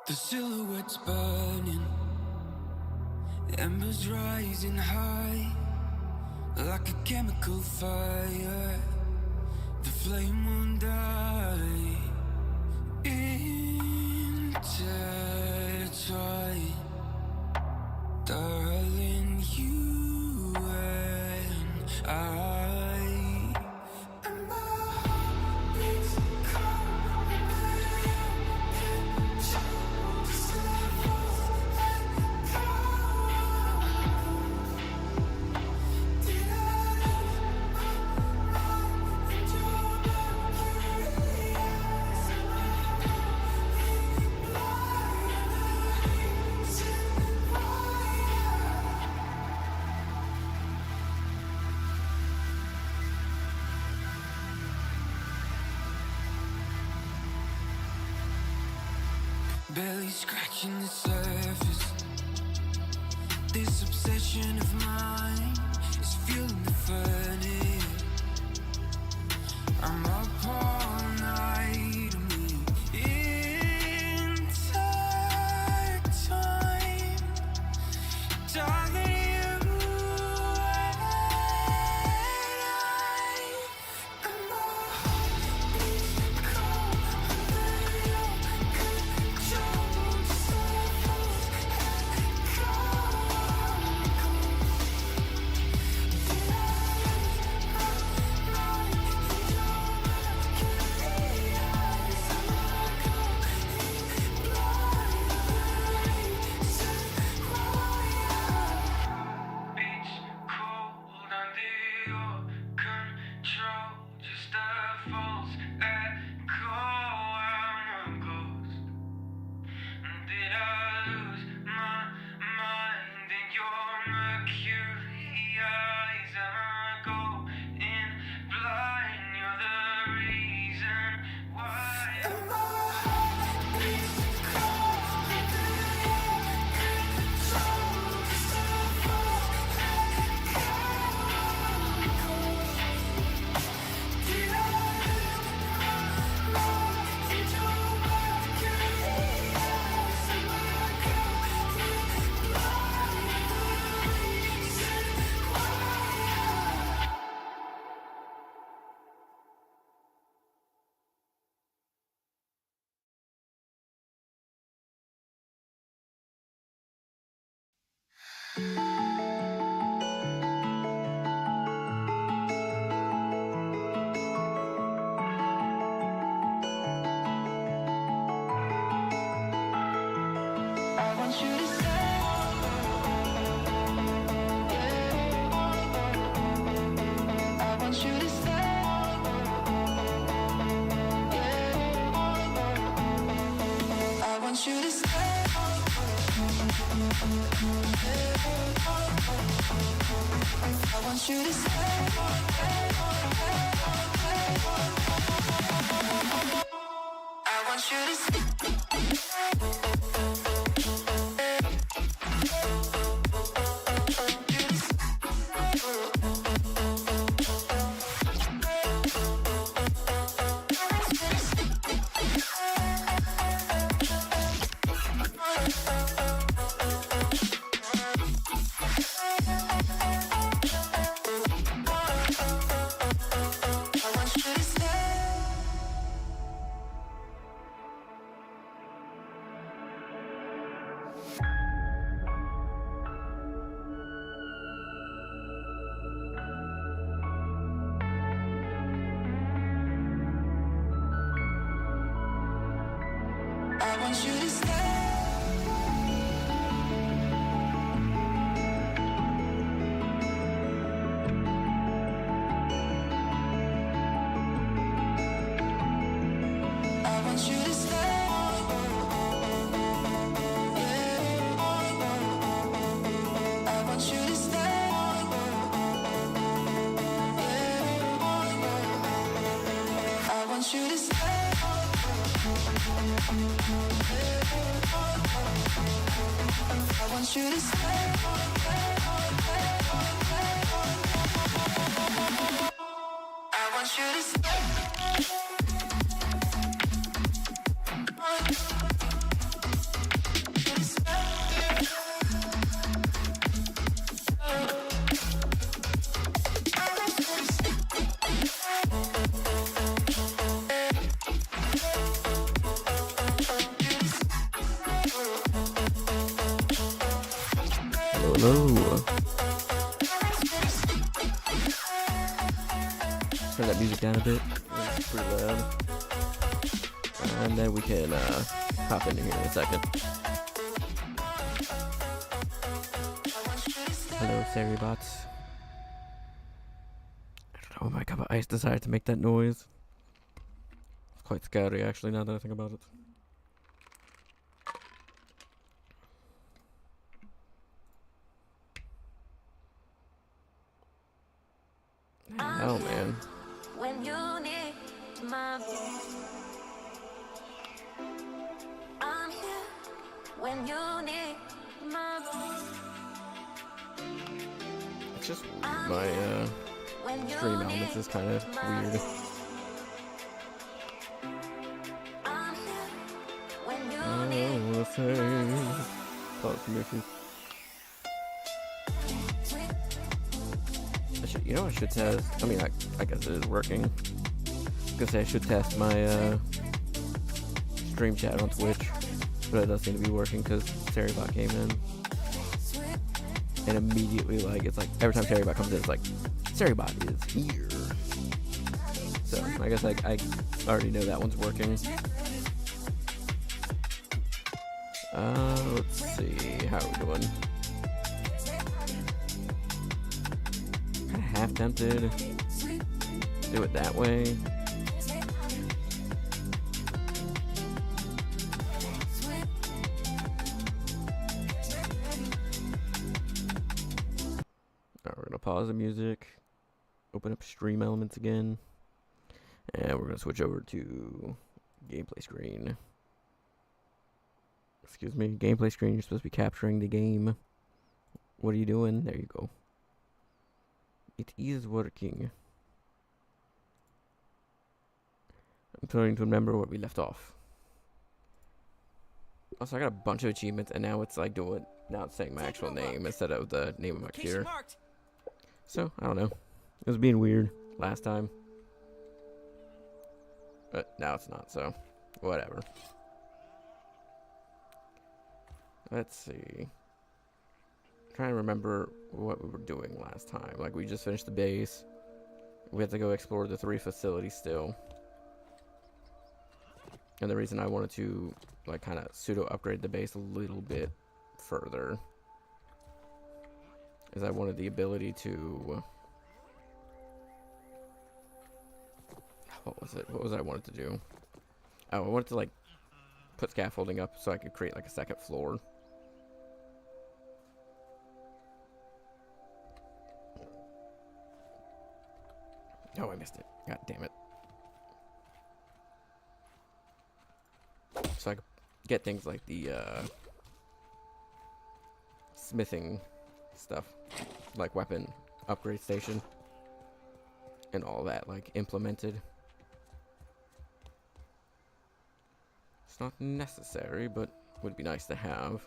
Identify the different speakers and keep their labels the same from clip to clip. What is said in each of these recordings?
Speaker 1: The silhouette's burning, embers rising high, like a chemical fire. The flame won't die. Intertwine, darling, you and I. Barely scratching the surface. This obsession of mine is fueling the furnace. I'm up all night and we intertwine, darling, you and I. And my heart beats cold under your control. Just levels and chemicals. Did I lose my mind in your mercury eyes? Am I going blind? Racing wire. Beach cold under your control. Just a false echo. I'm a ghost. Did I lose my mind in your mercury eyes? Am I going blind? You're the reason why. And my heart beats cold under your control. Just a false echo. Did I lose my mind in your mercury eyes? Am I going blind? Reason why. I want you to stay. I want you to stay. I want you to stay. I want you to stay. want you to stay. I want you to stay. I want you to stay. I want you to stay. I want you to stay. I want you to stay.
Speaker 2: Hello. Turn that music down a bit. It's pretty loud. And then we can hop into here in a second. Hello, Sari bots. I don't know why my cup of ice decided to make that noise. It's quite scary, actually, now that I think about it. Oh man.
Speaker 3: When you need my voice, I'm here. When you need my voice,
Speaker 2: It's just my
Speaker 3: when you
Speaker 2: stream
Speaker 3: need
Speaker 2: elements is kind of
Speaker 3: my
Speaker 2: weird.
Speaker 3: I'm here. When you
Speaker 2: I
Speaker 3: need
Speaker 2: don't wanna say. Pause some issues. You know, I should test. I mean, I guess it is working. I was gonna say I should test my stream chat on Twitch, but it does seem to be working because Terrybot came in and immediately, like, it's like every time Terrybot comes in, it's like Terrybot is here. So I guess I already know that one's working. Let's see, how are we doing? Half tempted do it that way. Alright, we're gonna pause the music, open up stream elements again, and we're gonna switch over to gameplay screen. Excuse me, gameplay screen. You're supposed to be capturing the game. What are you doing? There you go. It is working. I'm trying to remember where we left off. Also, I got a bunch of achievements, and now it's like now it's saying my actual name instead of the name of my computer. So, I don't know. It was being weird last time. But now it's not, so whatever. Let's see. Trying to remember what we were doing last time. Like, we just finished the base. We have to go explore the 3 facilities still. And the reason I wanted to, like, kind of pseudo upgrade the base a little bit further is I wanted the ability to... What was it? What was I wanted to do? Oh, I wanted to, like, put scaffolding up so I could create, like, a second floor. Oh, I missed it. God damn it. So I could get things like the smithing stuff, like weapon upgrade station, and all that, like, implemented. It's not necessary, but would be nice to have.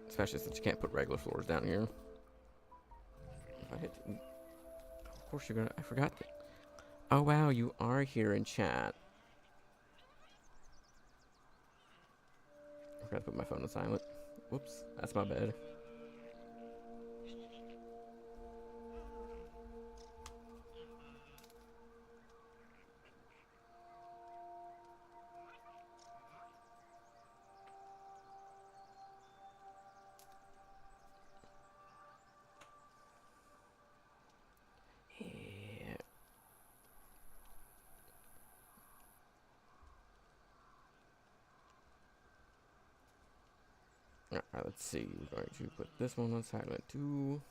Speaker 2: Especially since you can't put regular floors down here. If I hit, of course you're gonna. I forgot that. Oh wow, you are here in chat. I forgot to put my phone on silent. Whoops, that's my bad. Alright, let's see. We're going to put this one on silent too.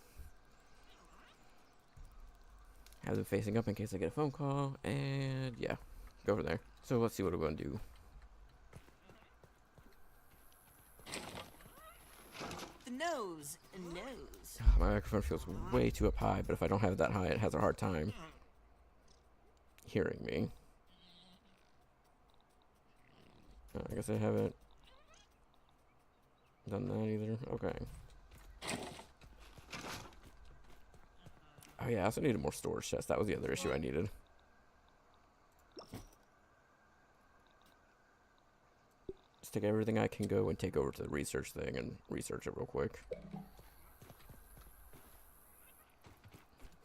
Speaker 2: Have them facing up in case I get a phone call. And yeah, go over there. So let's see what we're going to do.
Speaker 4: The nose.
Speaker 2: My microphone feels way too up high, but if I don't have it that high, it has a hard time hearing me. I guess I haven't done that either. Okay. Oh yeah, I also needed more storage chests. That was the other issue I needed. Just take everything I can go and take over to the research thing and research it real quick.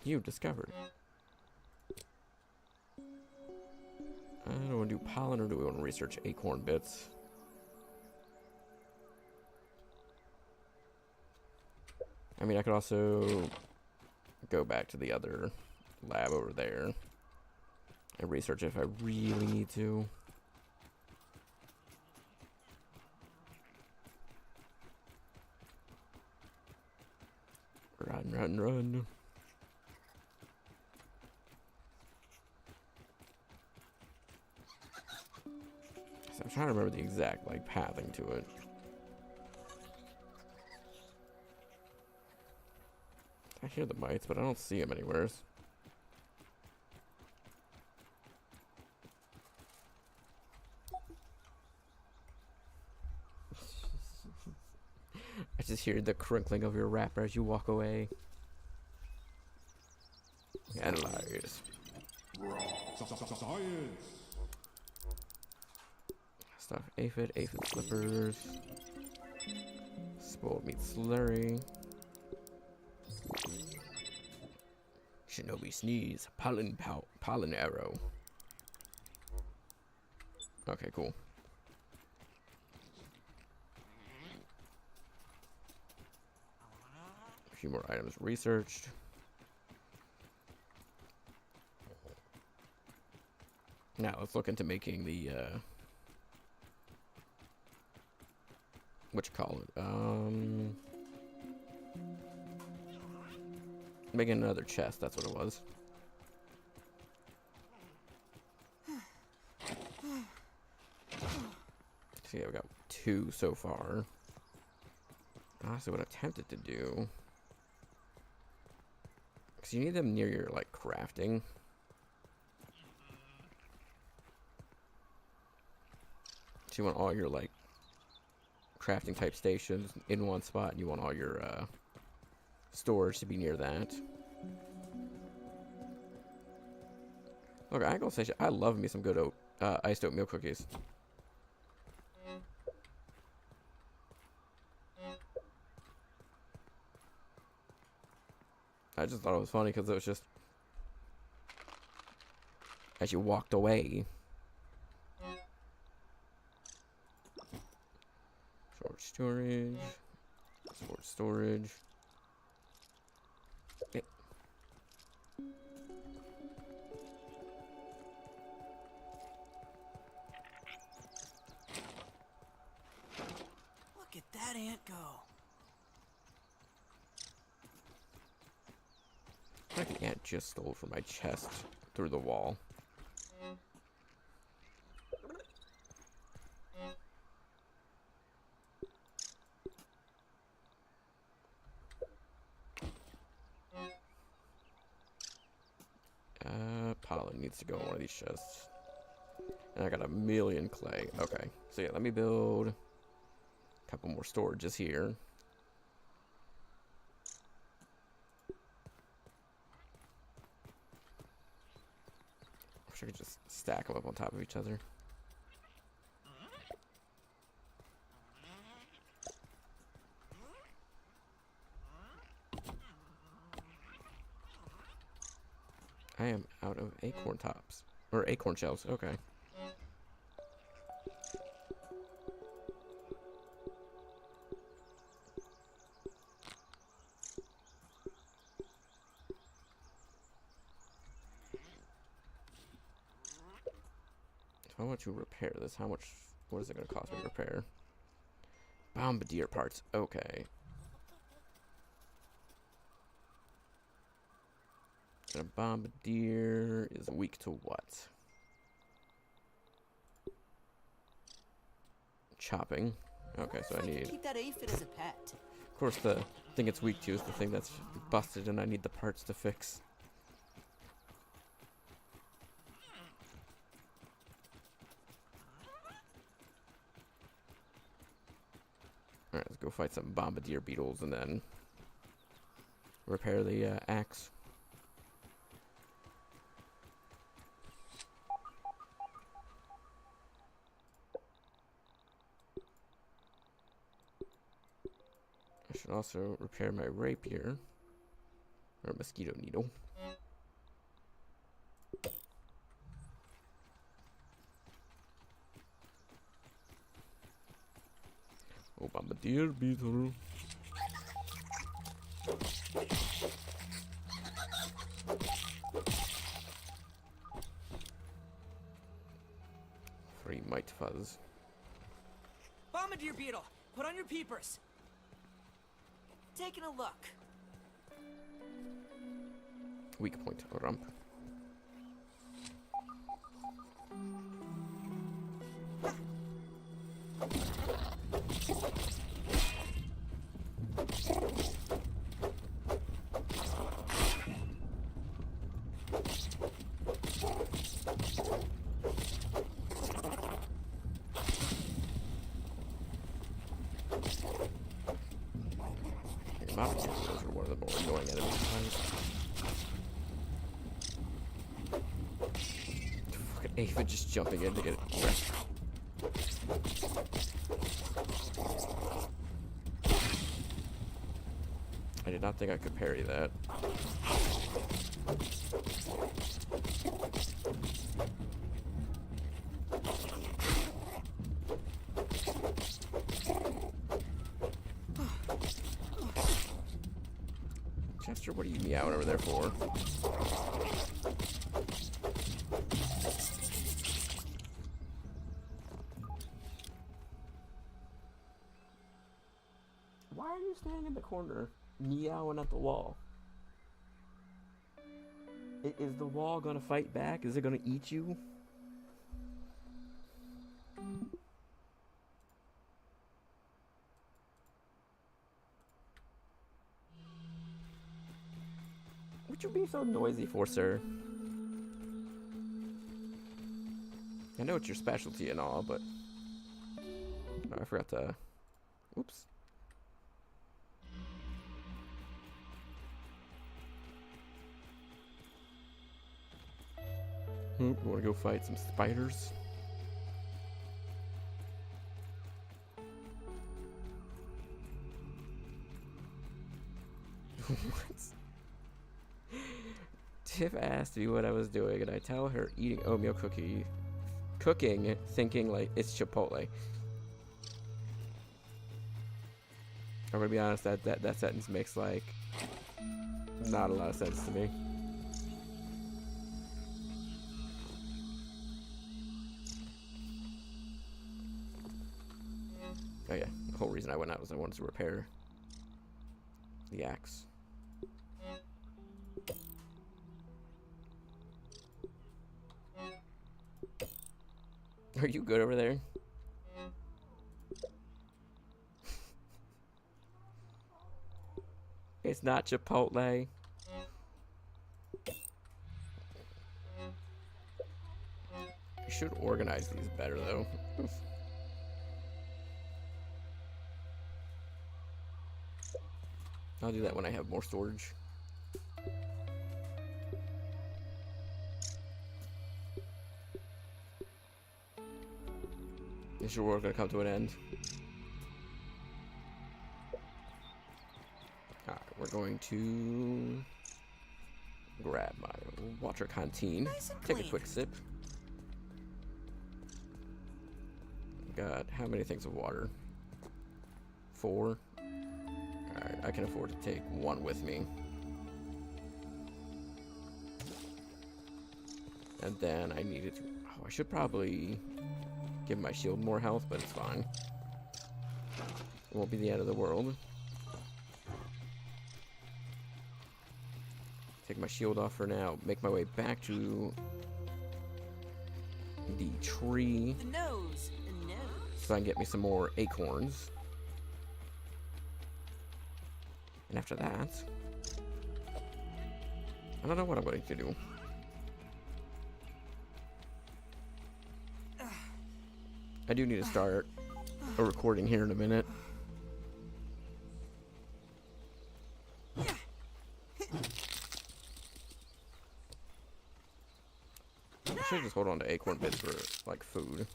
Speaker 2: You discovered. I don't want to do pollen, or do we want to research acorn bits? I mean, I could also go back to the other lab over there and research if I really need to. Run, run, run. So I'm trying to remember the exact, like, pathing to it. I hear the mites, but I don't see them anywhere. I just hear the crinkling of your wrapper as you walk away. Analyze.
Speaker 5: Science.
Speaker 2: Stuff aphid slippers. Spoiled meat slurry. Shinobi sneeze. Pollen arrow. Okay, cool. A few more items researched. Now let's look into making the what you call it? Making another chest, that's what it was. So yeah, we got 2 so far. Honestly, what I attempted to do, because you need them near your, like, crafting. So you want all your, like, crafting type stations in one spot, and you want all your storage to be near that. Look, I ain't gonna say shit. I love me some good iced oatmeal cookies. I just thought it was funny because it was just as you walked away. Storage. Storage. Okay.
Speaker 4: Look at that ant go.
Speaker 2: Like the ant just stole from my chest through the wall. Pollen needs to go in one of these chests. And I got a million clay. Okay, so yeah, let me build a couple more storages here. Wish I could just stack them up on top of each other. I am out of acorn tops. Or acorn shells, okay. If I want to repair this, what is it going to cost me to repair? Bombardier parts. Okay. And a bombardier is weak to what? Chopping. Okay, so I need...
Speaker 4: Keep that aphid as a pet.
Speaker 2: Of course, the thing it's weak to is the thing that's busted, and I need the parts to fix. Alright, let's go fight some bombardier beetles and then repair the axe. I should also repair my rapier, or mosquito needle. Oh, bombardier beetle. Free might fuzz.
Speaker 4: Bombardier beetle, put on your peepers. Taking a look.
Speaker 2: Weak point, rump. Those are one of the more annoying enemies sometimes. Fucking aphid just jumping in to get it wrecked. I did not think I could parry that. Chester, what are you meowing over there for? Why are you standing in the corner, meowing at the wall? Is the wall gonna fight back? Is it gonna eat you? What you being so noisy for, sir? I know it's your specialty and all, but... Oh, I forgot to... Oops. Wanna go fight some spiders? What? Tiff asked me what I was doing, and I tell her eating oatmeal cooking, thinking like it's Chipotle. I'm gonna be honest, that sentence makes like not a lot of sense to me. Oh yeah, the whole reason I went out was I wanted to repair the axe. Are you good over there? It's not Chipotle. I should organize these better though. I'll do that when I have more storage. Is your work gonna come to an end? Alright, we're going to grab my water canteen.
Speaker 4: Nice and
Speaker 2: Take a
Speaker 4: clean.
Speaker 2: quick sip. Got how many things of water? 4. Alright, I can afford to take 1 with me. And then I needed to... Oh, I should probably give my shield more health, but it's fine. won't be the end of the world. Take my shield off for now. Make my way back to the tree
Speaker 4: The nose. The nose.
Speaker 2: so I can get me some more acorns. And after that, I don't know what I'm going to do. I do need to start a recording here in a minute. I should just hold on to acorn bits for like food.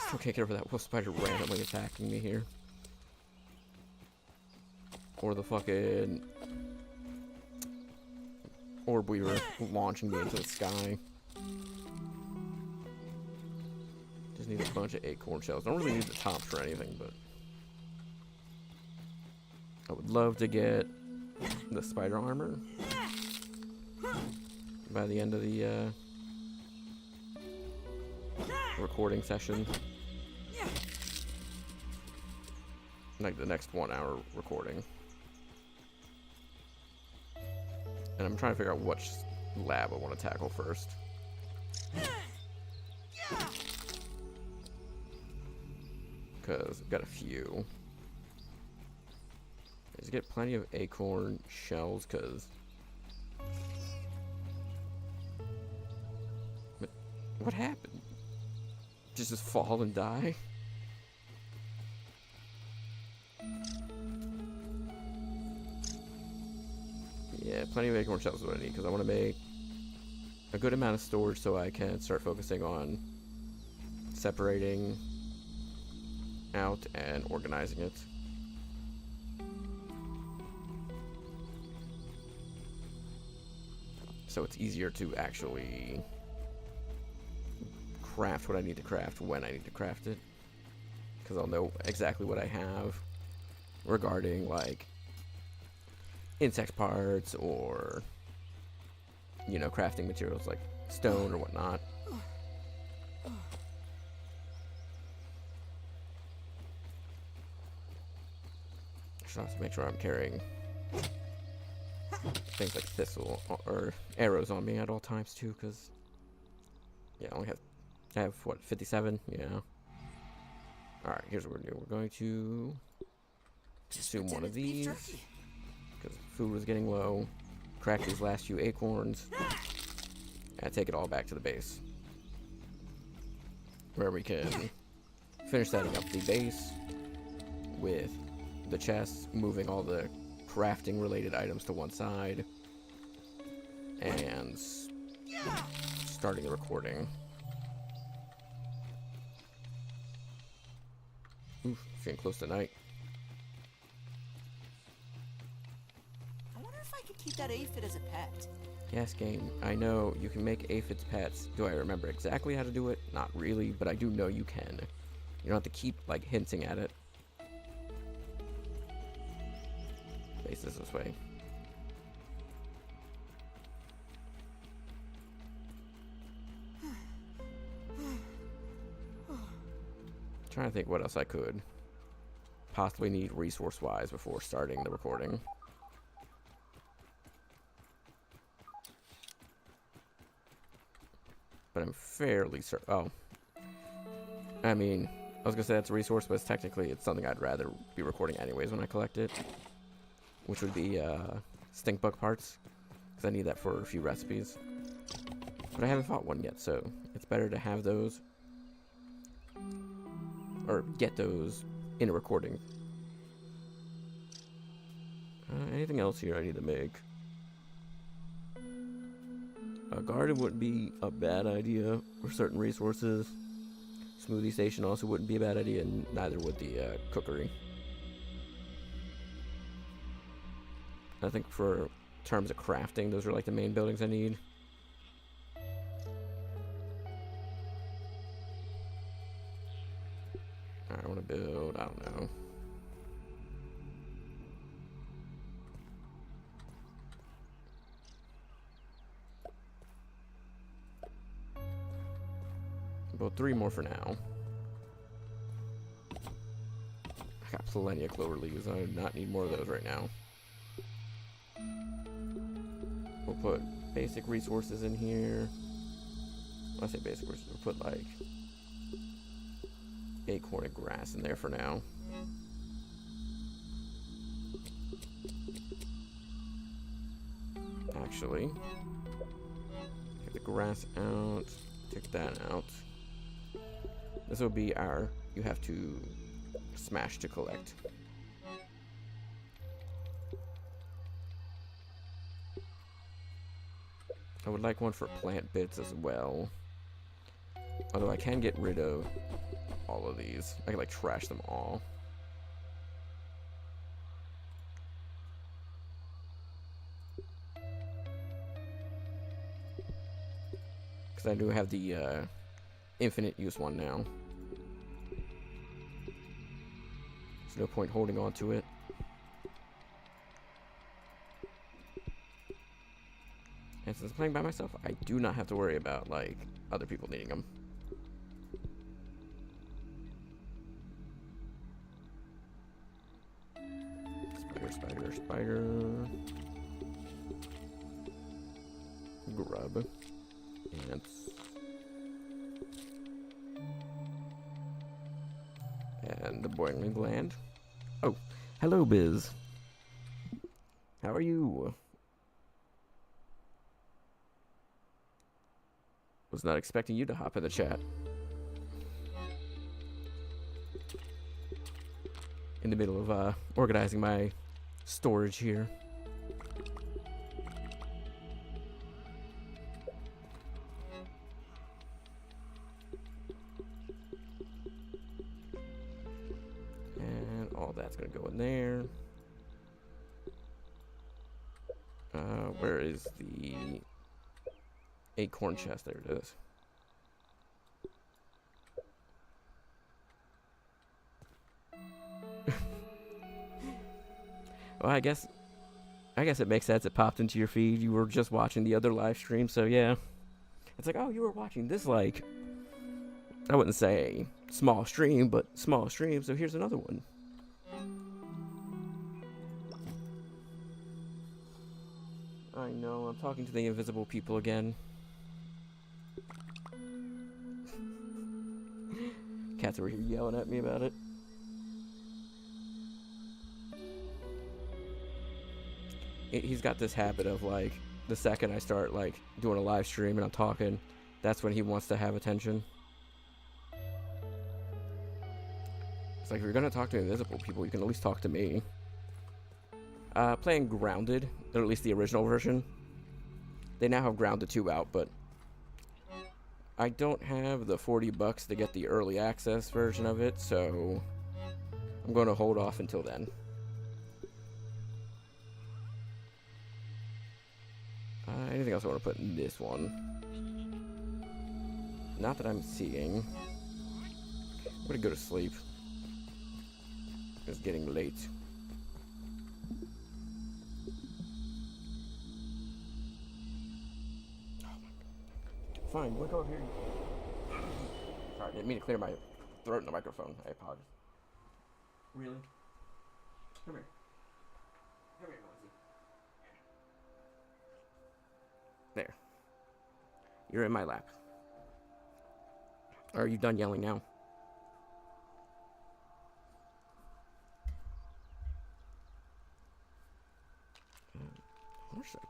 Speaker 2: Still can't get over that wolf spider randomly attacking me here. Or the fucking orb weaver launching me into the sky. Just need a bunch of acorn shells. Don't really need the tops for anything, but I would love to get the spider armor by the end of the recording session. Like the next 1 hour recording. And I'm trying to figure out which lab I want to tackle first. Because I've got a few. Just get plenty of acorn shells, because... What happened? Just fall and die? Yeah, plenty of acorn shells is what I need, because I want to make a good amount of storage so I can start focusing on separating out and organizing it. So it's easier to actually craft what I need to craft when I need to craft it. Because I'll know exactly what I have regarding, like, insect parts or, you know, crafting materials like stone or whatnot. Should also make sure I'm carrying things like thistle or arrows on me at all times too, because yeah, I have what, 57? Yeah. Alright, here's what we're gonna do. We're going to consume one of these because food was getting low. Crack these last few acorns and take it all back to the base, where we can finish setting up the base with the chests, moving all the crafting related items to one side, and starting the recording. Oof, it's getting close to night.
Speaker 4: I wonder if I could keep that aphid as a pet.
Speaker 2: Yes, game. I know you can make aphids pets. Do I remember exactly how to do it? Not really, but I do know you can. You don't have to keep, like, hinting at it. Base this way. Trying to think what else I could possibly need resource-wise before starting the recording. But I'm fairly certain. Oh, I mean, I was gonna say that's a resource, but it's something I'd rather be recording anyways when I collect it, which would be stink bug parts, because I need that for a few recipes. But I haven't fought one yet, so it's better to have those, or get those in a recording. Anything else here I need to make? A garden wouldn't be a bad idea for certain resources. Smoothie station also wouldn't be a bad idea, and neither would the cookery. I think for terms of crafting, those are like the main buildings I need. I want to build, I don't know. About 3 more for now. I got plenty of clover leaves. I do not need more of those right now. We'll put basic resources in here. When I say basic resources, we'll put like acorn and grass in there for now. Actually, get the grass out, take that out. This will be our, you have to smash to collect. I would like one for plant bits as well. Although I can get rid of all of these. I can like trash them all. Because I do have the infinite use one now. There's no point holding on to it. And since I'm playing by myself, I do not have to worry about, like, other people needing them. Spider, spider, spider. Grub. Ants. And the boiling gland. Oh, hello, Biz. How are you? Was not expecting you to hop in the chat. In the middle of organizing my storage here. And all that's gonna go in there. Where is the acorn chest? There it is. Well, I guess it makes sense. It popped into your feed. You were just watching the other live stream, so yeah. It's like, oh, you were watching this, like, I wouldn't say small stream, but small stream, so here's another one. I know, I'm talking to the invisible people again. Cats over here yelling at me about it. He's got this habit of, like, the second I start, like, doing a live stream and I'm talking, that's when he wants to have attention. It's like, if you're gonna talk to invisible people, you can at least talk to me. Playing Grounded, or at least the original version. They now have Grounded 2 out, but I don't have the $40 to get the early access version of it, so I'm going to hold off until then. Anything else I want to put in this one? Not that I'm seeing. I'm going to go to sleep. It's getting late. Fine, we'll go over here. Sorry, I didn't mean to clear my throat in the microphone. I apologize. Really? Come here. Come here, Mosey. There. You're in my lap. Are you done yelling now? Where's that?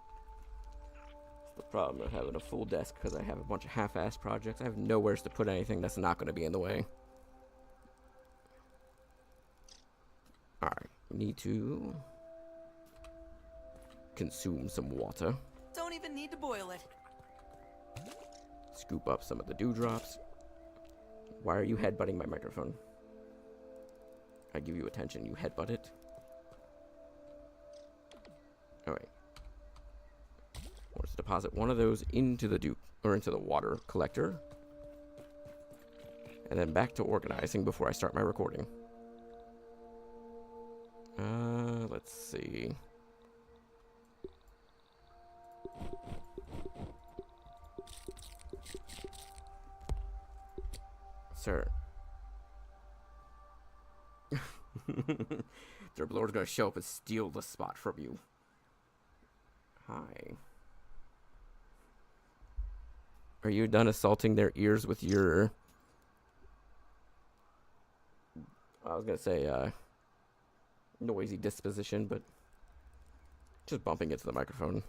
Speaker 2: The problem of having a full desk because I have a bunch of half-assed projects. I have nowhere to put anything that's not going to be in the way. Alright, we need to consume some water.
Speaker 4: Don't even need to boil it.
Speaker 2: Scoop up some of the dewdrops. Why are you headbutting my microphone? I give you attention, you headbutt it. Alright. Let's deposit one of those into the into the water collector. And then back to organizing before I start my recording. Let's see. sir. Derblord's gonna show up and steal the spot from you. Hi. Are you done assaulting their ears with your... I was gonna say, noisy disposition, but just bumping into the microphone.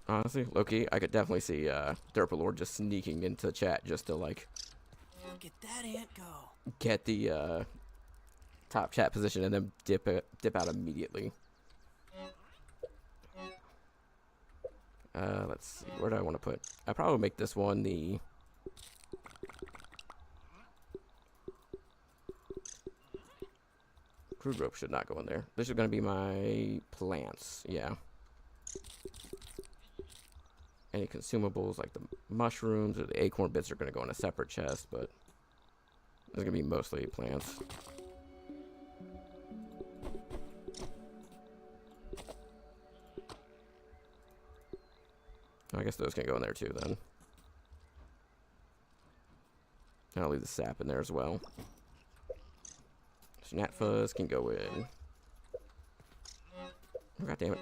Speaker 2: Honestly, Loki, I could definitely see Derpalord just sneaking into the chat just to like
Speaker 4: Get that ant go.
Speaker 2: get the top chat position and then dip out immediately. Let's see, where do I want to put? I probably make this one the crude rope should not go in there. This is going to be my plants. Yeah. Any consumables like the mushrooms or the acorn bits are going to go in a separate chest, but it's going to be mostly plants. I guess those can go in there too then. And I'll leave the sap in there as well. Gnat fuzz can go in. Oh, God damn it.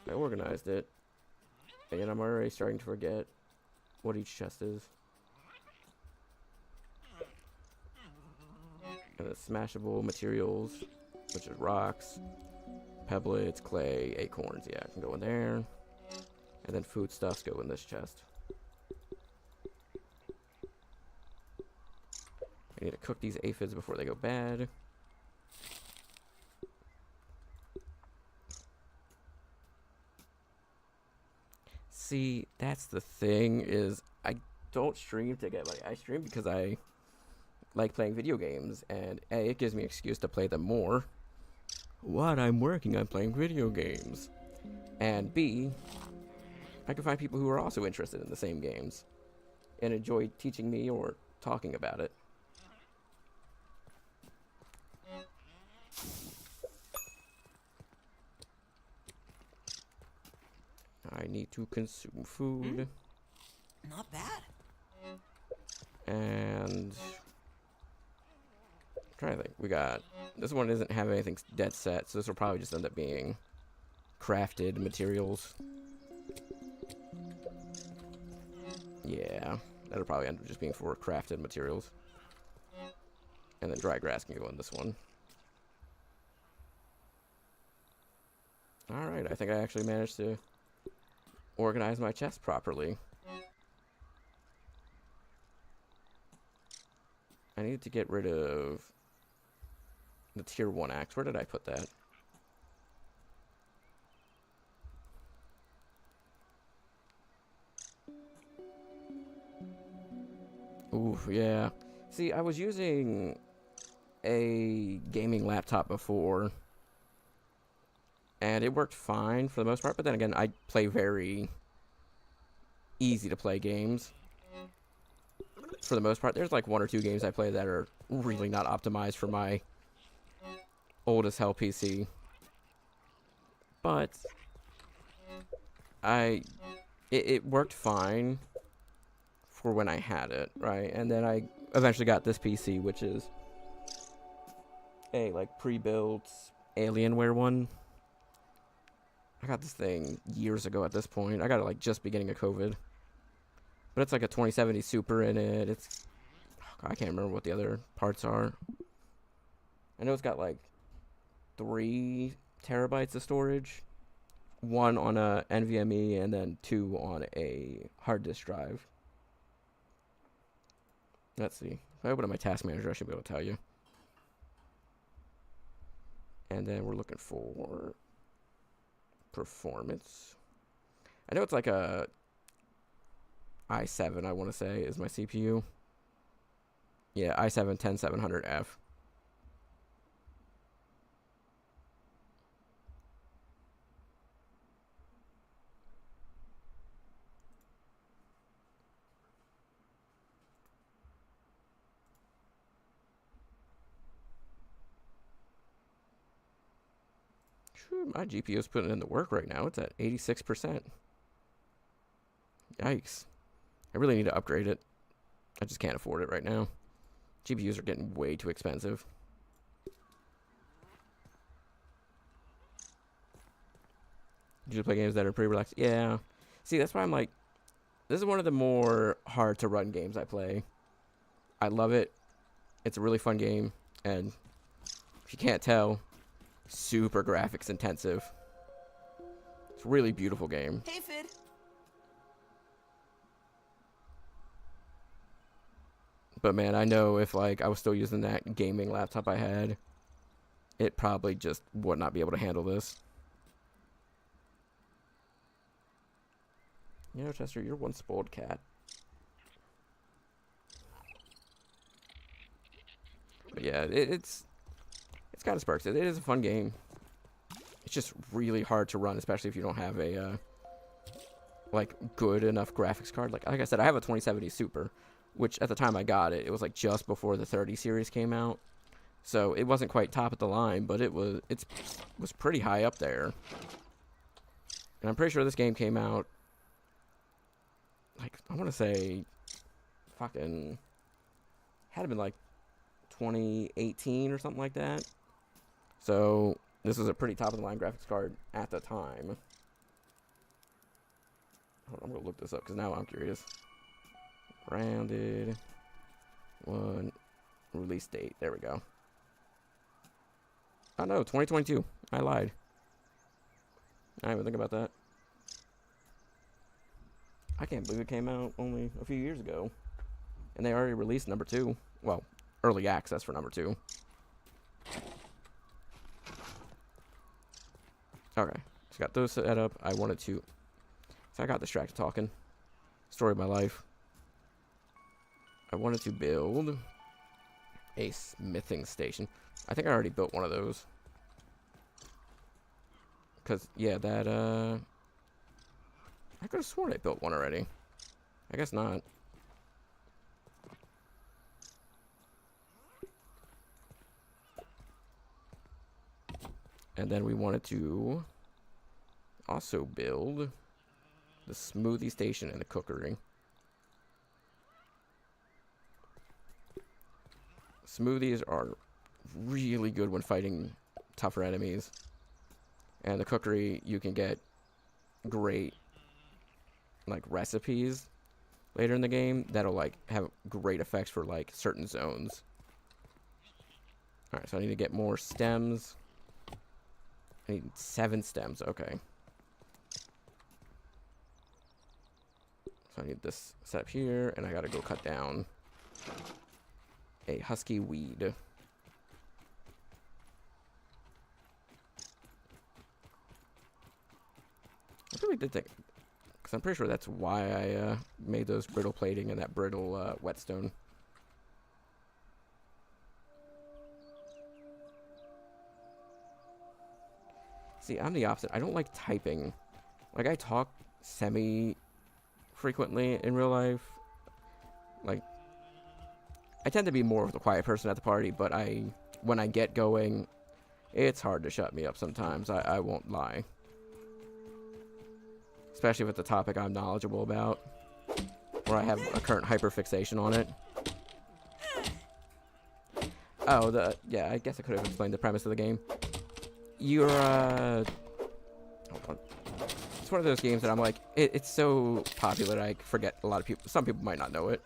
Speaker 2: I organized it. And I'm already starting to forget what each chest is. And the smashable materials, which is rocks, pebblets, clay, acorns. Yeah, I can go in there. And then foodstuffs go in this chest. I need to cook these aphids before they go bad. See, that's the thing, is I don't stream to get money. I stream because I like playing video games, and A, it gives me an excuse to play them more. What? I'm working on playing video games. And B, I can find people who are also interested in the same games and enjoy teaching me or talking about it. I need to consume food.
Speaker 4: Not bad.
Speaker 2: And I'm trying to think. We got this one doesn't have anything dead set, so this will probably just end up being crafted materials. Yeah, that'll probably end up just being for crafted materials. And then dry grass can go in this one. Alright, I think I actually managed to organize my chest properly. I need to get rid of the tier 1 axe. Where did I put that? Ooh, yeah. See, I was using a gaming laptop before, and it worked fine for the most part, but then again, I play very easy to play games. For the most part, there's like 1 or 2 games I play that are really not optimized for my old as hell PC. But it worked fine for when I had it, right? And then I eventually got this PC, which is a like pre-built Alienware one. I got this thing years ago at this point. I got it like just beginning of COVID. But it's like a 2070 Super in it. It's, I can't remember what the other parts are. I know it's got like 3 terabytes of storage. 1 on a NVMe and then 2 on a hard disk drive. Let's see. If I open up my task manager, I should be able to tell you. And then we're looking for performance. I know it's like a i7, I want to say, is my CPU. Yeah, i7 10700F. My GPU is putting in the work right now. It's at 86%. Yikes. I really need to upgrade it. I just can't afford it right now. GPUs are getting way too expensive. You play games that are pretty relaxed. Yeah. See, that's why I'm like, this is one of the more hard to run games I play. I love it. It's a really fun game. And if you can't tell, super graphics intensive. It's a really beautiful game.
Speaker 4: Hey, Fid.
Speaker 2: But man, I know if like I was still using that gaming laptop I had, it probably just would not be able to handle this. You know, Chester, you're one spoiled cat. But yeah, it's got its perks. It is a fun game. It's just really hard to run, especially if you don't have a like good enough graphics card. Like I said, I have a 2070 Super, which at the time I got it, it was like just before the 30 series came out. So it wasn't quite top of the line, but it was pretty high up there. And I'm pretty sure this game came out, like, I want to say fucking had to been like 2018 or something like that. So this was a pretty top of the line graphics card at the time. Hold on, I'm gonna look this up because now I'm curious. Rounded one release date. There we go. Oh no, 2022. I lied. I didn't even think about that. I can't believe it came out only a few years ago. And they already released number 2. Well, early access for number 2. Okay. Just got those set up. I wanted to... So I got distracted talking. Story of my life. I wanted to build a smithing station. I think I already built one of those. Because, yeah, that, I could have sworn I built one already. I guess not. And then we wanted to also build the smoothie station and the cookery. Smoothies are really good when fighting tougher enemies. And the cookery, you can get great like recipes later in the game that'll like have great effects for like certain zones. Alright, so I need to get more stems. I need 7 stems, okay. So I need this set up here, and I gotta go cut down a husky weed. I really did think, because I'm pretty sure that's why I made those brittle plating and that brittle whetstone. See, I'm the opposite. I don't like typing. Like, I talk semi-frequently in real life. Like, I tend to be more of the quiet person at the party, but when I get going, it's hard to shut me up sometimes. I won't lie. Especially if it's a topic I'm knowledgeable about, or I have a current hyperfixation on it. Oh, yeah, I guess I could have explained the premise of the game. You're, hold on. It's one of those games that I'm like, it's so popular, I forget a lot of people, some people might not know it.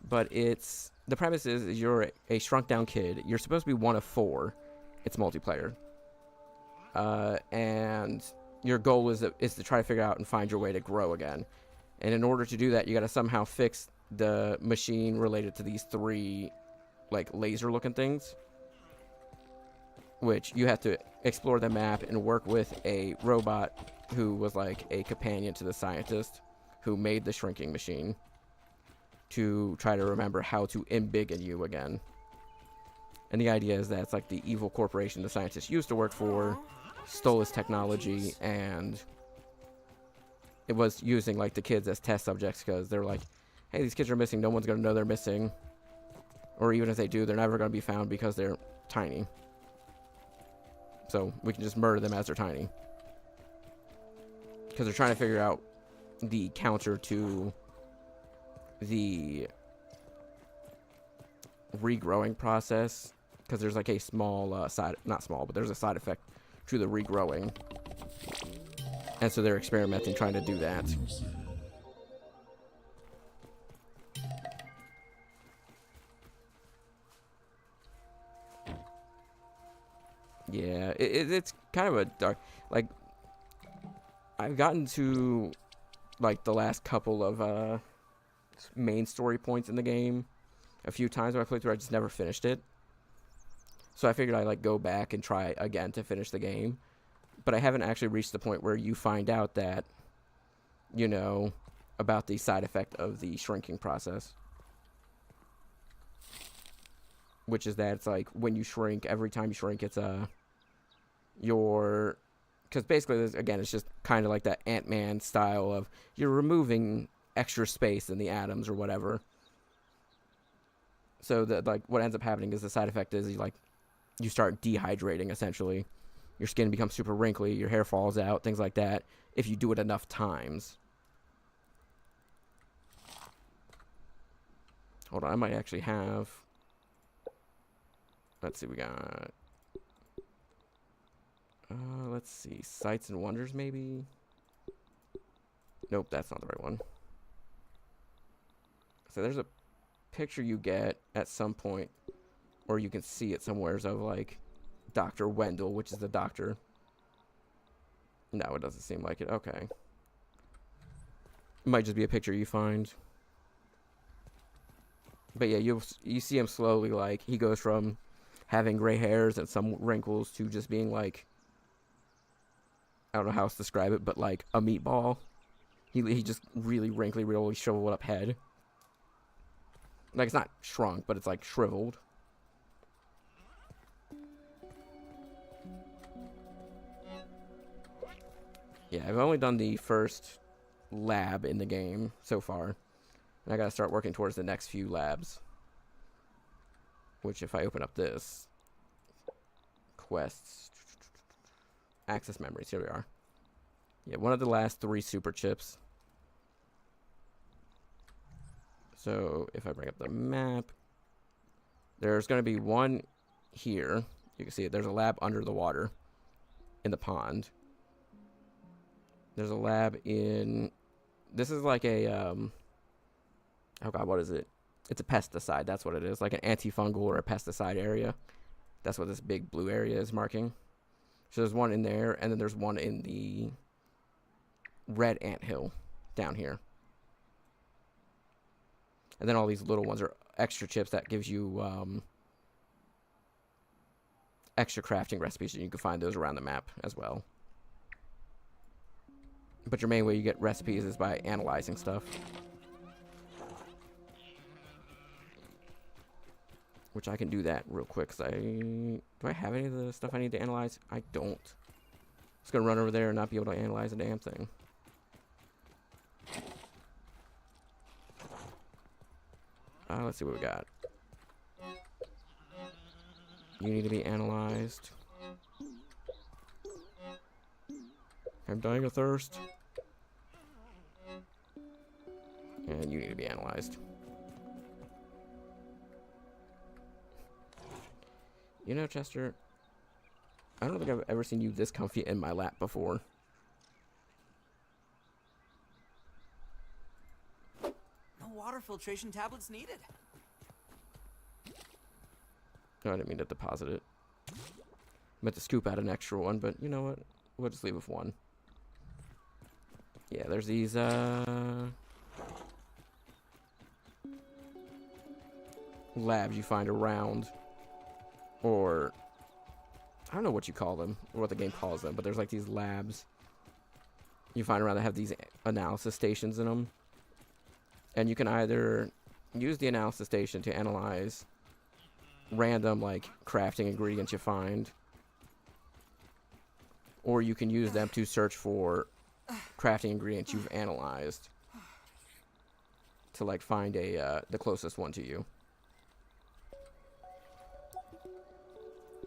Speaker 2: But the premise is you're a shrunk down kid. You're supposed to be one of 4. It's multiplayer. And your goal is to try to figure out and find your way to grow again. And in order to do that, you got to somehow fix the machine related to these 3, like, laser-looking things. Which you have to explore the map and work with a robot who was, like, a companion to the scientist who made the shrinking machine to try to remember how to embiggen you again. And the idea is that it's like the evil corporation the scientist used to work for stole his technology, and it was using like the kids as test subjects because they're like, hey, these kids are missing, no one's going to know they're missing, or even if they do, they're never going to be found because they're tiny. So we can just murder them as they're tiny. Because they're trying to figure out the counter to the regrowing process. Because there's like a small not small, but there's a side effect to the regrowing. And so they're experimenting, trying to do that. Yeah, it's kind of a dark, like, I've gotten to, like, the last couple of, main story points in the game a few times when I played through. I just never finished it. So I figured I'd, like, go back and try again to finish the game. But I haven't actually reached the point where you find out that, you know, about the side effect of the shrinking process. Which is that it's like, when you shrink, every time you shrink, it's, because basically, again, it's just kind of like that Ant-Man style of you're removing extra space in the atoms or whatever. So that, like, what ends up happening is the side effect is you start dehydrating, essentially. Your skin becomes super wrinkly, your hair falls out, things like that, if you do it enough times. Hold on, I might actually have, let's see, we got, let's see, Sights and Wonders, maybe? Nope, that's not the right one. So there's a picture you get at some point, or you can see it somewheres of, like, Dr. Wendell, which is the doctor. No, it doesn't seem like it. Okay. It might just be a picture you find. But yeah, you see him slowly, like, he goes from having gray hairs and some wrinkles to just being, like, I don't know how else to describe it, but, like, a meatball. He just really wrinkly, really shriveled up head. Like, it's not shrunk, but it's, like, shriveled. Yeah, I've only done the first lab in the game so far. And I gotta start working towards the next few labs. Which, if I open up this, quests, access memories, here we are. Yeah, one of the last 3 super chips. So, if I bring up the map, there's gonna be one here. You can see it, there's a lab under the water, in the pond. There's a lab in, this is like a, oh god, what is it? It's a pesticide, that's what it is. Like an antifungal or a pesticide area. That's what this big blue area is marking. So there's one in there, and then there's one in the red anthill down here. And then all these little ones are extra chips that gives you extra crafting recipes, and you can find those around the map as well. But your main way you get recipes is by analyzing stuff. Which I can do that real quick, because do I have any of the stuff I need to analyze? I don't. Just gonna run over there and not be able to analyze a damn thing. Let's see what we got. You need to be analyzed. I'm dying of thirst. And you need to be analyzed. You know, Chester, I don't think I've ever seen you this comfy in my lap before.
Speaker 4: No water filtration tablets needed.
Speaker 2: No, I didn't mean to deposit it. I meant to scoop out an extra one, but you know what? We'll just leave with one. Yeah, there's these, labs you find around, or I don't know what you call them, or what the game calls them, but there's like these labs you find around that have these analysis stations in them. And you can either use the analysis station to analyze random, like, crafting ingredients you find, or you can use them to search for crafting ingredients you've analyzed to, like, find a the closest one to you.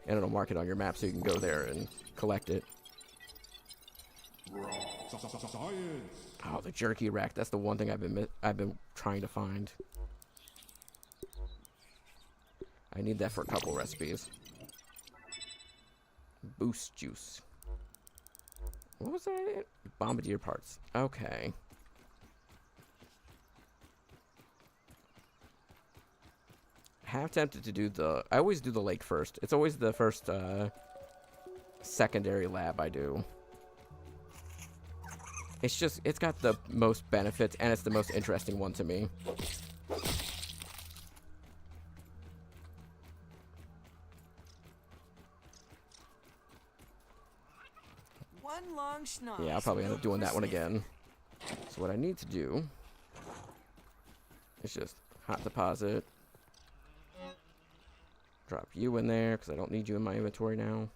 Speaker 2: and it'll mark it on your map so you can go there and collect it. Oh, the jerky rack. That's the one thing I've been trying to find. I need that for a couple recipes. Boost juice. What was that? Bombardier parts. Okay. Half tempted to do the... I always do the lake first. It's always the first secondary lab I do. It's just... It's got the most benefits, and it's the most interesting one to me.
Speaker 4: One long schnoz.
Speaker 2: Yeah, I'll probably end up doing that one again. So what I need to do is just hot deposit. Drop you in there, because I don't need you in my inventory now.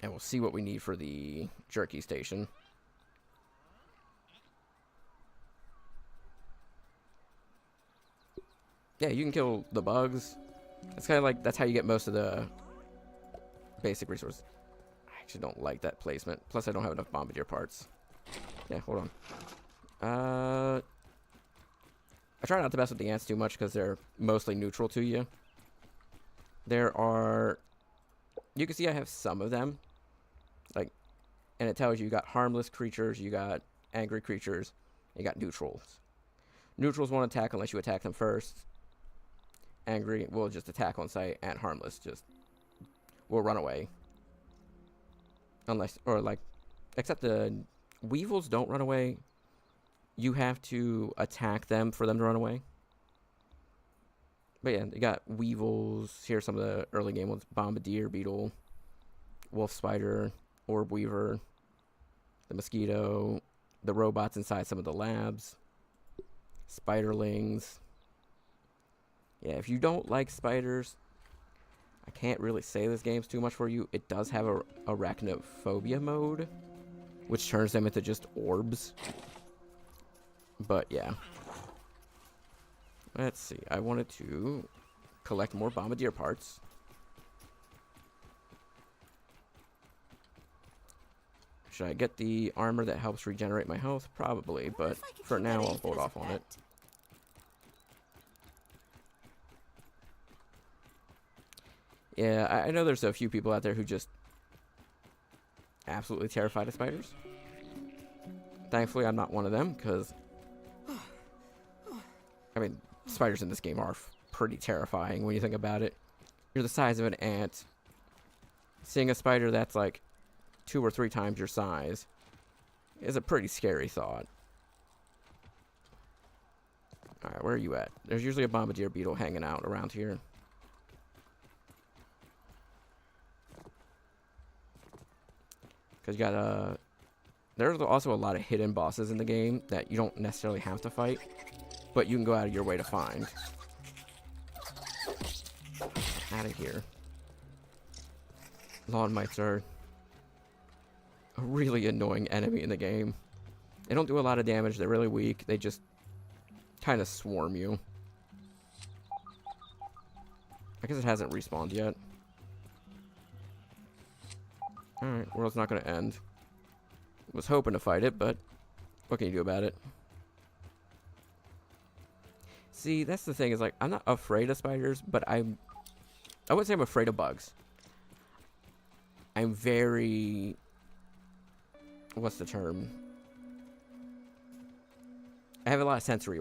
Speaker 2: And we'll see what we need for the jerky station. Yeah, you can kill the bugs. It's kind of like, that's how you get most of the basic resources. I actually don't like that placement. Plus, I don't have enough bombardier parts. Yeah, hold on. I try not to mess with the ants too much because they're mostly neutral to you. There are... You can see I have some of them. Like, and it tells you got harmless creatures, you got angry creatures, and you got neutrals. Neutrals won't attack unless you attack them first. Angry will just attack on sight, and harmless just will run away. Unless, or like, except the weevils don't run away. You have to attack them for them to run away. But yeah, you got weevils. Here's some of the early game ones. Bombardier beetle, wolf spider, orb weaver, the mosquito, the robots inside some of the labs, spiderlings. Yeah, if you don't like spiders, I can't really say this game's too much for you. It does have a arachnophobia mode, which turns them into just orbs. But yeah. Let's see. I wanted to collect more bombardier parts. Should I get the armor that helps regenerate my health? Probably, but for now I'll hold off on it. Yeah, I know there's a few people out there who just absolutely terrified of spiders. Thankfully, I'm not one of them, because I mean, spiders in this game are pretty terrifying when you think about it. You're the size of an ant. Seeing a spider that's like 2 or 3 times your size is a pretty scary thought. Alright, where are you at? There's usually a bombardier beetle hanging out around here. Because you got there's also a lot of hidden bosses in the game that you don't necessarily have to fight, but you can go out of your way to find. Out of here. Lawn mites are a really annoying enemy in the game. They don't do a lot of damage. They're really weak. They just kind of swarm you. I guess it hasn't respawned yet. Alright, world's not going to end. Was hoping to fight it, but what can you do about it? See, that's the thing, is like, I'm not afraid of spiders, but I wouldn't say I'm afraid of bugs. I'm very... What's the term? I have a lot of sensory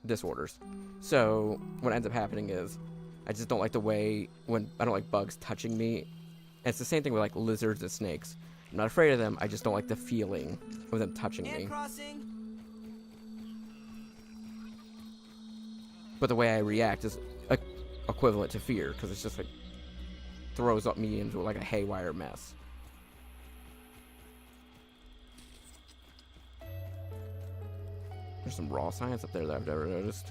Speaker 2: disorders. So, what ends up happening is, I just don't like the way, when I don't like bugs touching me. And it's the same thing with like lizards and snakes. I'm not afraid of them, I just don't like the feeling of them touching me.
Speaker 4: Crossing.
Speaker 2: But the way I react is equivalent to fear, because it's just like throws up me into like a haywire mess. There's some raw science up there that I've never noticed.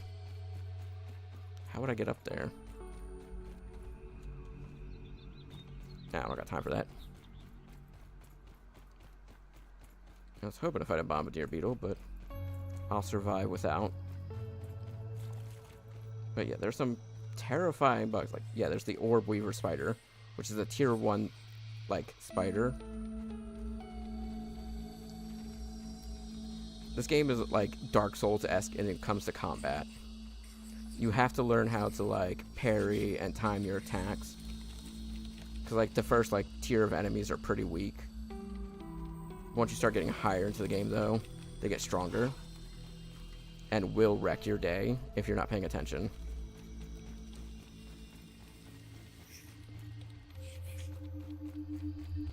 Speaker 2: How would I get up there? Nah, I don't got time for that. I was hoping to fight a bombardier beetle, but I'll survive without. But yeah, there's some terrifying bugs. Like, yeah, there's the Orb Weaver spider, which is a tier 1, like, spider. This game is, like, Dark Souls-esque when it comes to combat. You have to learn how to, like, parry and time your attacks. Because, like, the first, like, tier of enemies are pretty weak. Once you start getting higher into the game, though, they get stronger. And will wreck your day if you're not paying attention.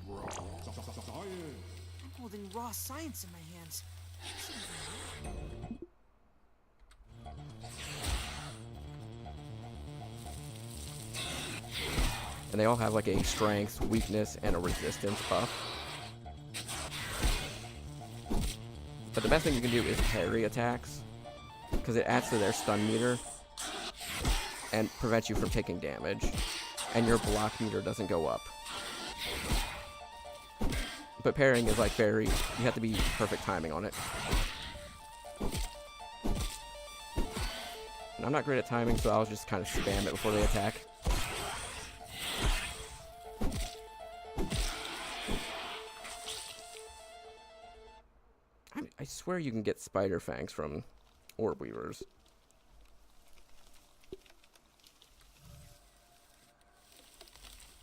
Speaker 4: I'm holding raw science in my hands.
Speaker 2: And they all have like a strength, weakness, and a resistance buff. But the best thing you can do is parry attacks, because it adds to their stun meter and prevents you from taking damage, and your block meter doesn't go up. But parrying is like you have to be perfect timing on it. And I'm not great at timing, so I'll just kind of spam it before they attack. I swear you can get spider fangs from Orb Weavers.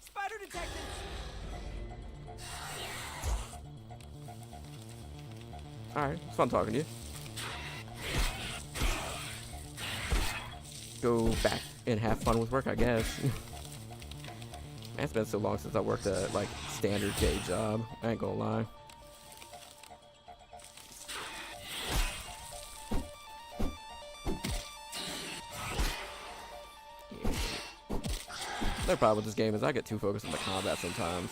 Speaker 4: Spider detected!
Speaker 2: Alright, it's fun talking to you. Go back and have fun with work, I guess. Man, it's been so long since I worked a, like, standard day job. I ain't gonna lie. The problem with this game is I get too focused on the combat sometimes.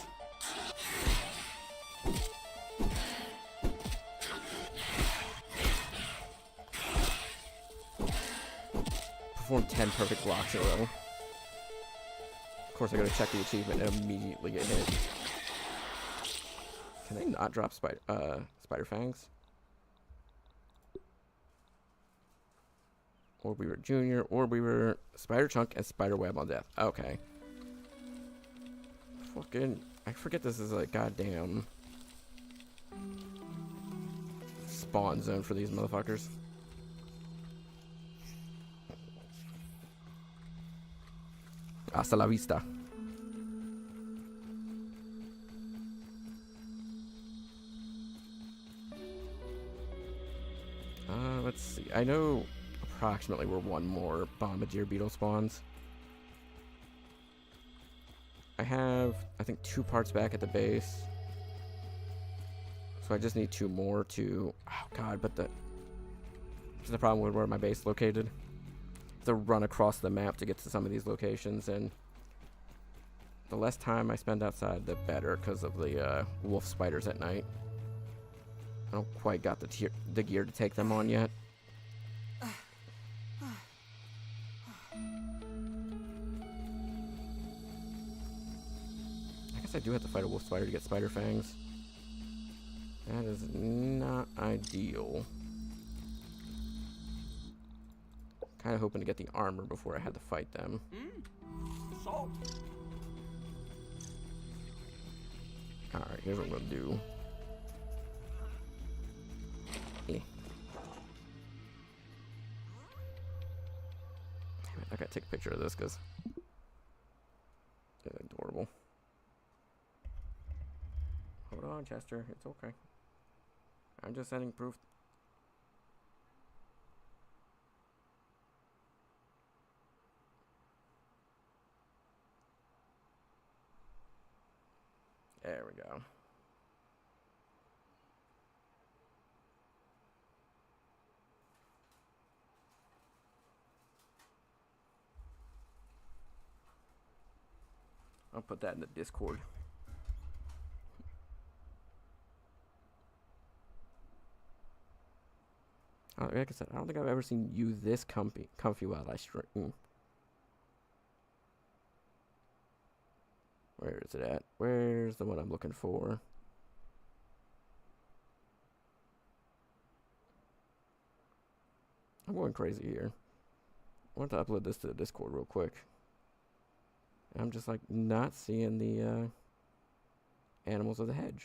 Speaker 2: Perform 10 perfect blocks in a row. Of course, I gotta check the achievement and immediately get hit. Can they not drop spider fangs? Orb Weaver Jr., Orb Weaver, Spider Chunk, and Spider Web on death. Okay. Fucking, I forget this is a goddamn spawn zone for these motherfuckers. Hasta la vista. Let's see. I know approximately where one more Bombardier Beetle spawns. I have, I think, 2 parts back at the base. So I just need 2 more to... Oh, God, but the problem with where my base is located. To run across the map to get to some of these locations, and the less time I spend outside, the better, because of the wolf spiders at night. I don't quite got the gear to take them on yet. I guess I do have to fight a wolf spider to get spider fangs. That is not ideal. Kind of hoping to get the armor before I had to fight them.
Speaker 4: Salt.
Speaker 2: Alright, here's what I'm gonna do. Damn it, I gotta take a picture of this because it's adorable. Hold on, Chester. It's okay. I'm just sending proof. There we go. I'll put that in the Discord. Like I said, I don't think I've ever seen you this comfy while I stream. Where is it at? Where's the one I'm looking for? I'm going crazy here. want to upload this to the Discord real quick. I'm just like not seeing the Animals of the Hedge.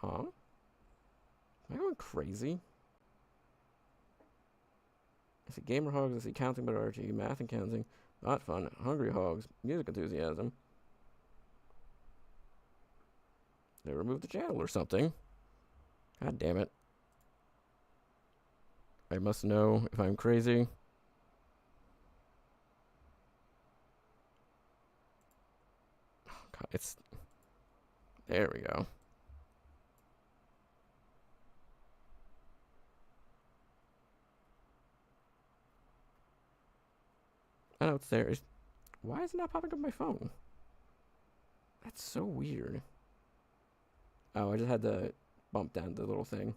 Speaker 2: Huh? Am I going crazy? I see gamer hogs, I see counting biology, math and counting, not fun, hungry hogs, music enthusiasm. They removed the channel or something. God damn it. I must know if I'm crazy. Oh God, it's... There we go. I know it's there. Why is it not popping up on my phone? That's so weird. Oh, I just had to bump down the little thing.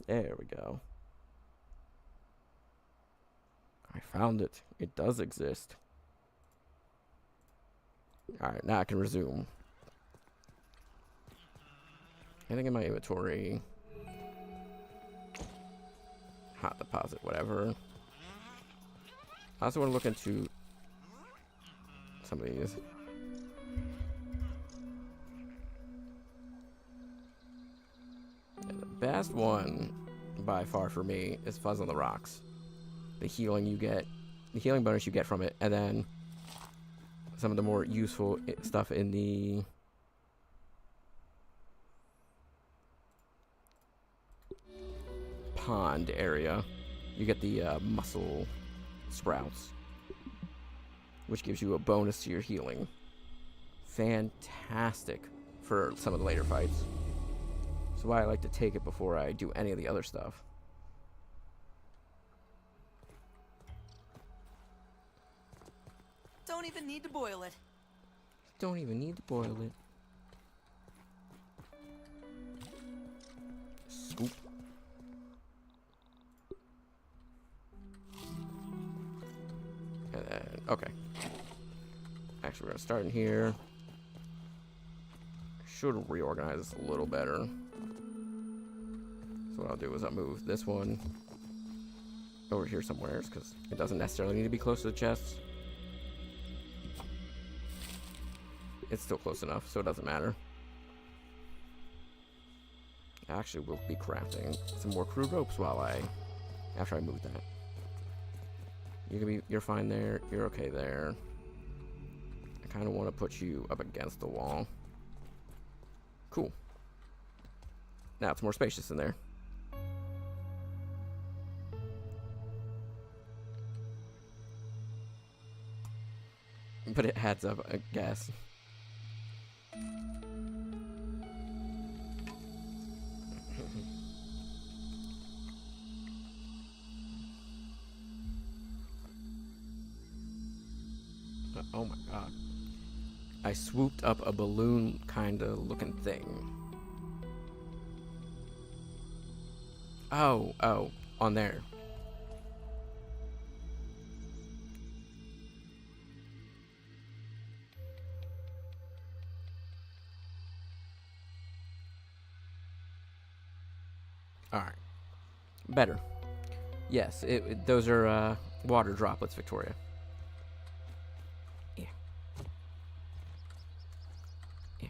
Speaker 2: There we go. I found it. It does exist. Alright, now I can resume. Anything in my inventory? Hot deposit, whatever. I also want to look into some of these. And the best one by far for me is Fuzz on the Rocks. The healing you get, the healing bonus you get from it, and then some of the more useful stuff in the pond area. You get the mussel sprouts, which gives you a bonus to your healing. Fantastic for some of the later fights. That's why I like to take it before I do any of the other stuff.
Speaker 4: Don't even need to boil it.
Speaker 2: Don't even need to boil it. Scoop. And then, okay. Actually, we're gonna start in here. Should reorganize this a little better. So what I'll do is I'll move this one over here somewhere, because it doesn't necessarily need to be close to the chests. It's still close enough, so it doesn't matter. Actually, we'll be crafting some more crude ropes after I move that. You're fine there. You're okay there. I kind of want to put you up against the wall. Cool. Now it's more spacious in there. But it adds up, I guess. Oh my god. I swooped up a balloon kind of looking thing. Oh, on there. Alright. Better. Yes, those are water droplets, Victoria. Yeah. Yeah.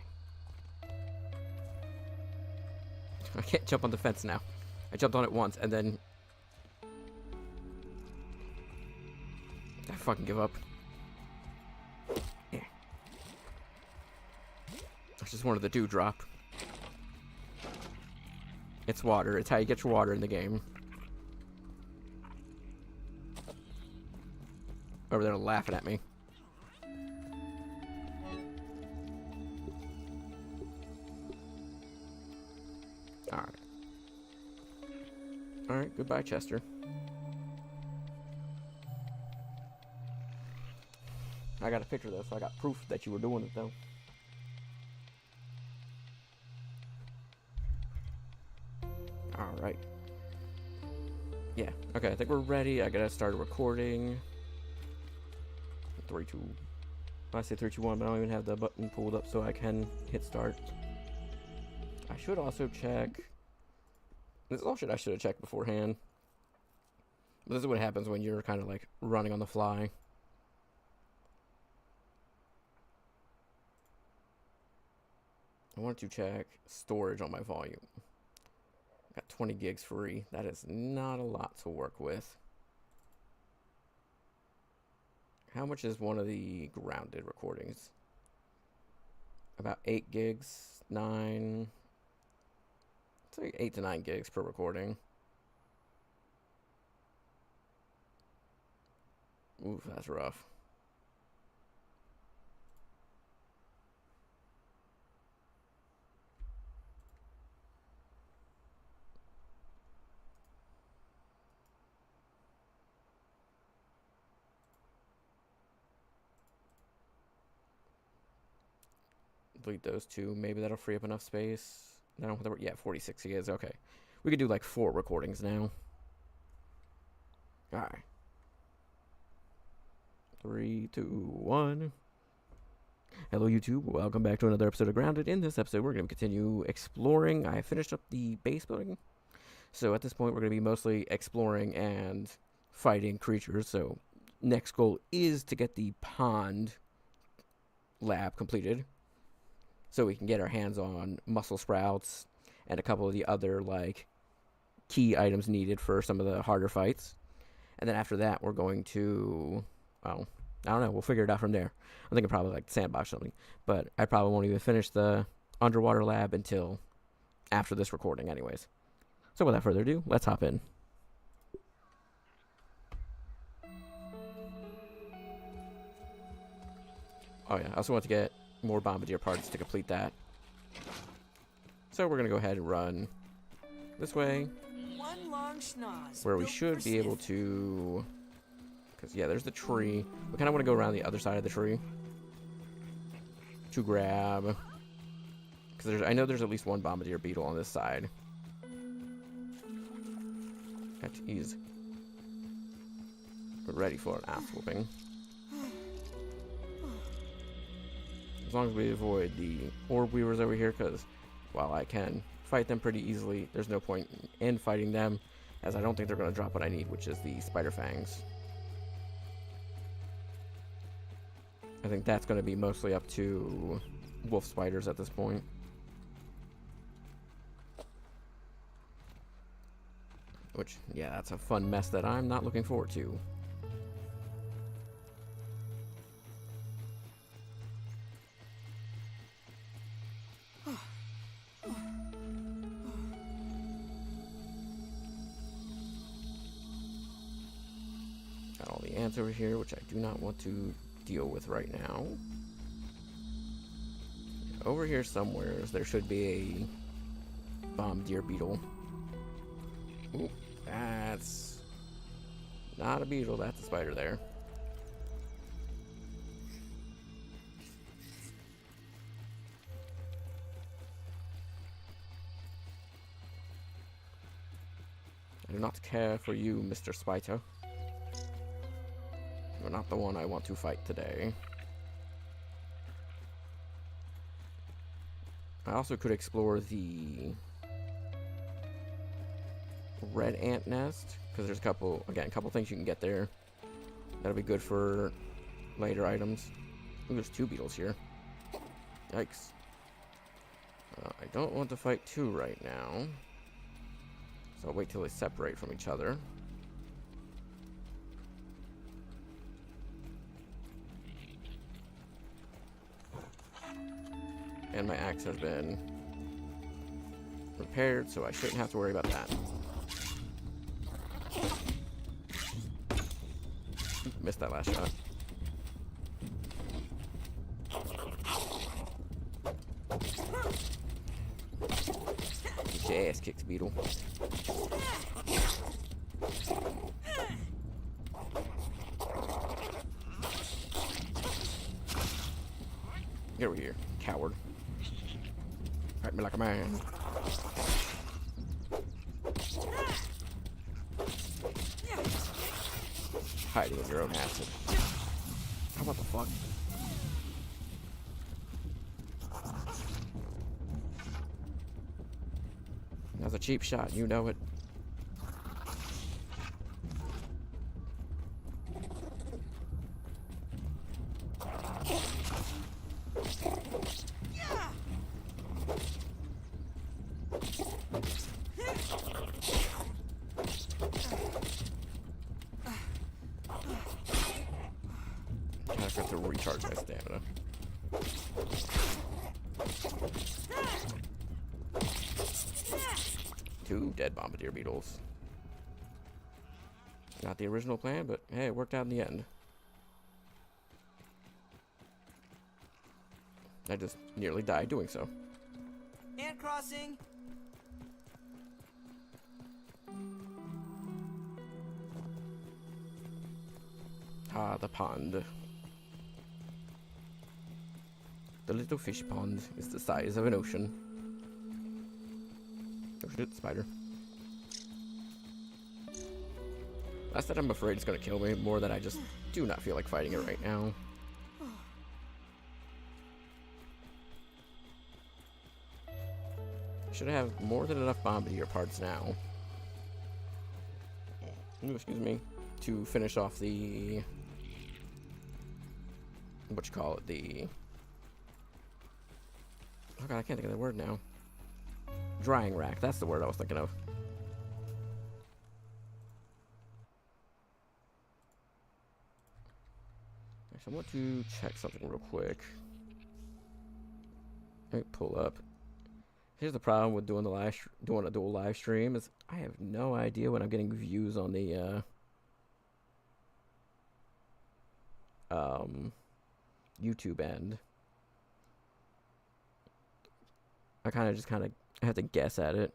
Speaker 2: I can't jump on the fence now. I jumped on it once and then I fucking give up. Yeah. I just wanted the dewdrop. It's water. It's how you get your water in the game. Over there laughing at me. Alright. Alright, goodbye, Chester. I got a picture though, so I got proof that you were doing it though. Okay, I think we're ready. I gotta start recording. 3, 2. I say 3, 2, 1, but I don't even have the button pulled up so I can hit start. I should also check. This is all shit I should have checked beforehand. But this is what happens when you're kind of like running on the fly. I wanted to check storage on my volume. Got 20 gigs free. That is not a lot to work with. How much is one of the grounded recordings? About 8 gigs, 9. It's like 8 to 9 gigs per recording. Oof, that's rough. Delete those two. Maybe that'll free up enough space. I don't have to, yeah, 46 gigs. Okay. We could do like 4 recordings now. Alright. 3, 2, 1. Hello YouTube, welcome back to another episode of Grounded. In this episode, we're going to continue exploring. I finished up the base building. So at this point, we're going to be mostly exploring and fighting creatures. So next goal is to get the pond lab completed, so we can get our hands on muscle sprouts and a couple of the other, like, key items needed for some of the harder fights. And then after that, we're going to, well, I don't know, we'll figure it out from there. I'm thinking probably, like, sandbox something. But I probably won't even finish the underwater lab until after this recording anyways. So without further ado, let's hop in. Oh yeah, I also want to get more bombardier parts to complete that. So we're going to go ahead and run this way,
Speaker 4: One long schnoz.
Speaker 2: where we
Speaker 4: built
Speaker 2: should
Speaker 4: for
Speaker 2: be able
Speaker 4: sniffing.
Speaker 2: to, because yeah, there's the tree. We kind of want to go around the other side of the tree to grab, because I know there's at least one bombardier beetle on this side. Jeez. We're ready for an ass whooping. As long as we avoid the orb weavers over here, because while I can fight them pretty easily, there's no point in fighting them, as I don't think they're going to drop what I need, which is the spider fangs. I think that's going to be mostly up to wolf spiders at this point. Which, yeah, that's a fun mess that I'm not looking forward to. Got all the ants over here, which I do not want to deal with right now. Over here somewhere, there should be a bombardier beetle. Ooh, that's not a beetle, that's a spider there. I do not care for you, Mr. Spider. You're not the one I want to fight today. I also could explore the red ant nest, because there's a couple things you can get there that'll be good for later items. Ooh, there's 2 beetles here. Yikes. I don't want to fight 2 right now, so I'll wait till they separate from each other. And my axe has been repaired, so I shouldn't have to worry about that. Missed that last shot. Get your ass kicked, beetle. Get over here, coward. Fight me like a man. hiding in your own acid. Oh, what the fuck? That was a cheap shot, you know it. I have to recharge my stamina. Two dead bombardier beetles. Not the original plan, but hey, it worked out in the end. I just nearly died doing so.
Speaker 4: And crossing.
Speaker 2: Ah, the pond. The little fish pond is the size of an ocean. Oh shit, spider. Less that I'm afraid it's gonna kill me, more that I just do not feel like fighting it right now. Should have more than enough bombardier parts now. Ooh, excuse me. To finish off the... what you call it? The... oh god, I can't think of the word now. Drying rack, that's the word I was thinking of. Actually, I want to check something real quick. Let me pull up. Here's the problem with doing a dual live stream is I have no idea when I'm getting views on the YouTube end. I just have to guess at it.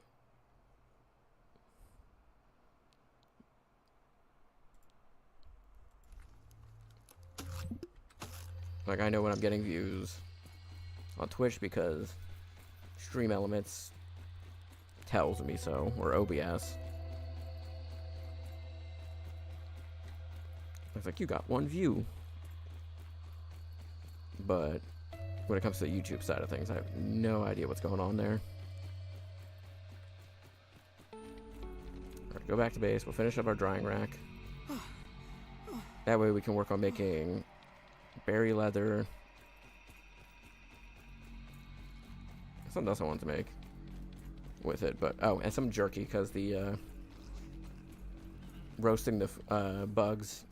Speaker 2: Like, I know when I'm getting views on Twitch because Stream Elements tells me so, or OBS. It's like, you got 1 view. But when it comes to the YouTube side of things, I have no idea what's going on there. Alright, go back to base. We'll finish up our drying rack. That way we can work on making berry leather. Something else I wanted to make with it, but oh, and some jerky, because the roasting the bugs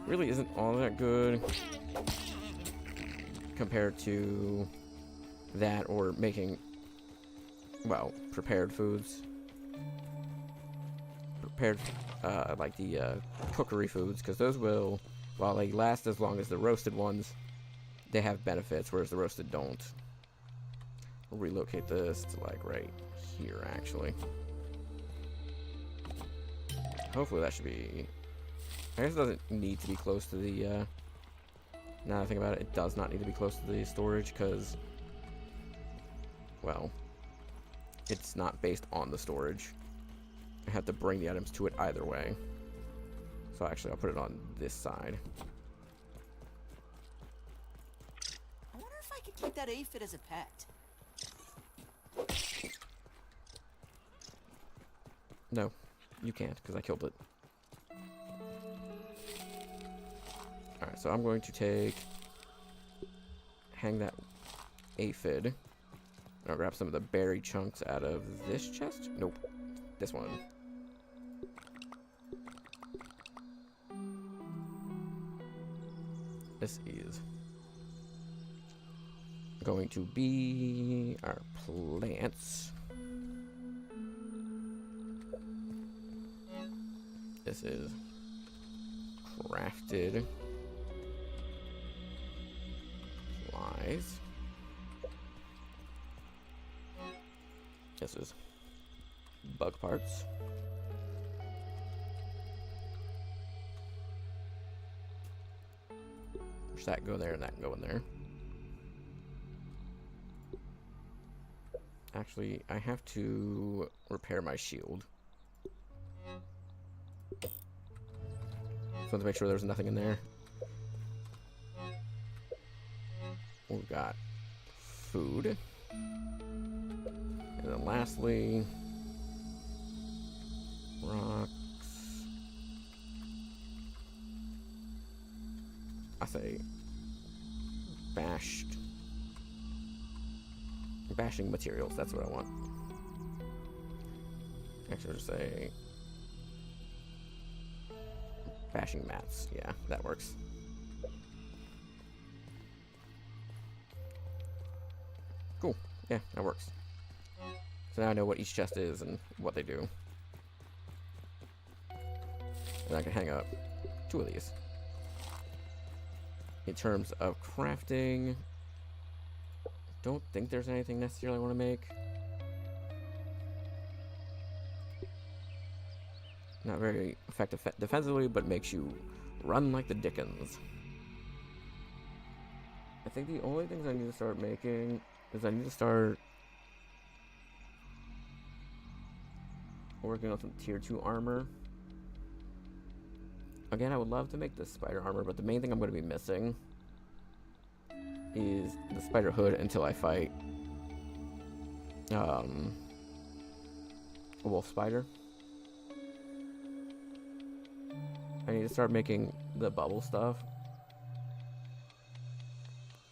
Speaker 2: really isn't all that good compared to that or making, well, prepared foods. Prepared, like the cookery foods, because those will, while they last as long as the roasted ones, they have benefits, whereas the roasted don't. We'll relocate this to like right here, actually. Hopefully that should be... I guess it doesn't need to be close to the, now that I think about it, it does not need to be close to the storage, because, well, it's not based on the storage. I have to bring the items to it either way. So actually, I'll put it on this side.
Speaker 5: I wonder if I could keep that aphid as a pet.
Speaker 2: No, you can't, because I killed it. Alright, so I'm going to hang that aphid. I'll grab some of the berry chunks out of this chest. Nope, this one. This is going to be our plants. This is crafted supplies. This is bug parts. Which that can go there and that can go in there. Actually, I have to repair my shield. So let's make sure there's nothing in there. We've got food. And then lastly, rocks. I say bashing materials. That's what I want. Actually, I'll just say bashing mats. Yeah, that works. Cool. Yeah, that works. So now I know what each chest is and what they do. And I can hang up 2 of these. In terms of crafting, don't think there's anything necessarily I want to make. Not very effective defensively, but makes you run like the dickens. I think the only things I need to start making is I need to start working on some tier 2 armor. Again, I would love to make the spider armor, but the main thing I'm going to be missing is the spider hood until I fight a wolf spider. I need to start making the bubble stuff.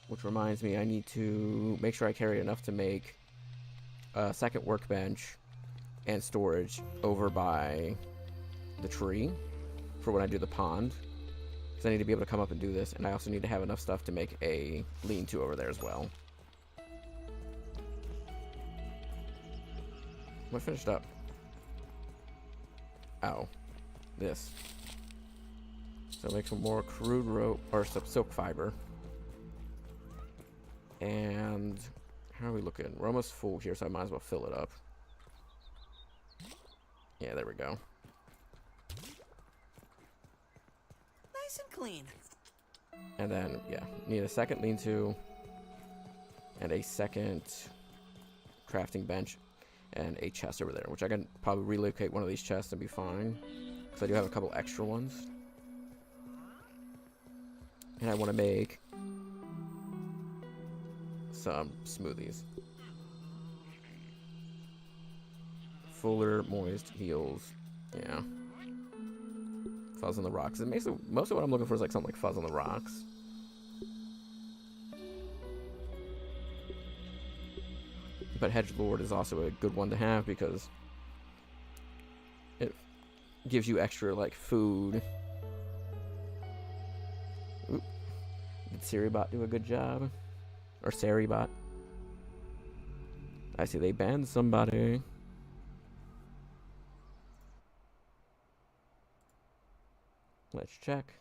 Speaker 2: Which reminds me, I need to make sure I carry enough to make a second workbench and storage over by the tree for when I do the pond. Because I need to be able to come up and do this, and I also need to have enough stuff to make a lean-to over there as well. What finished up? Oh, this. So make some more crude rope, or some silk fiber. And how are we looking? We're almost full here, so I might as well fill it up. Yeah, there we go.
Speaker 5: Nice and clean.
Speaker 2: And then, yeah, need a second lean-to and a second crafting bench and a chest over there, which I can probably relocate one of these chests and be fine, because I do have a couple extra ones. And I want to make some smoothies. Fuller, moist, heals. Yeah. Fuzz on the rocks. It makes it, most of what I'm looking for is like something like fuzz on the rocks. But Hedgelord is also a good one to have because it gives you extra like food. Oop. Did Seribot do a good job? Or Seribot? I see they banned somebody. Let's check.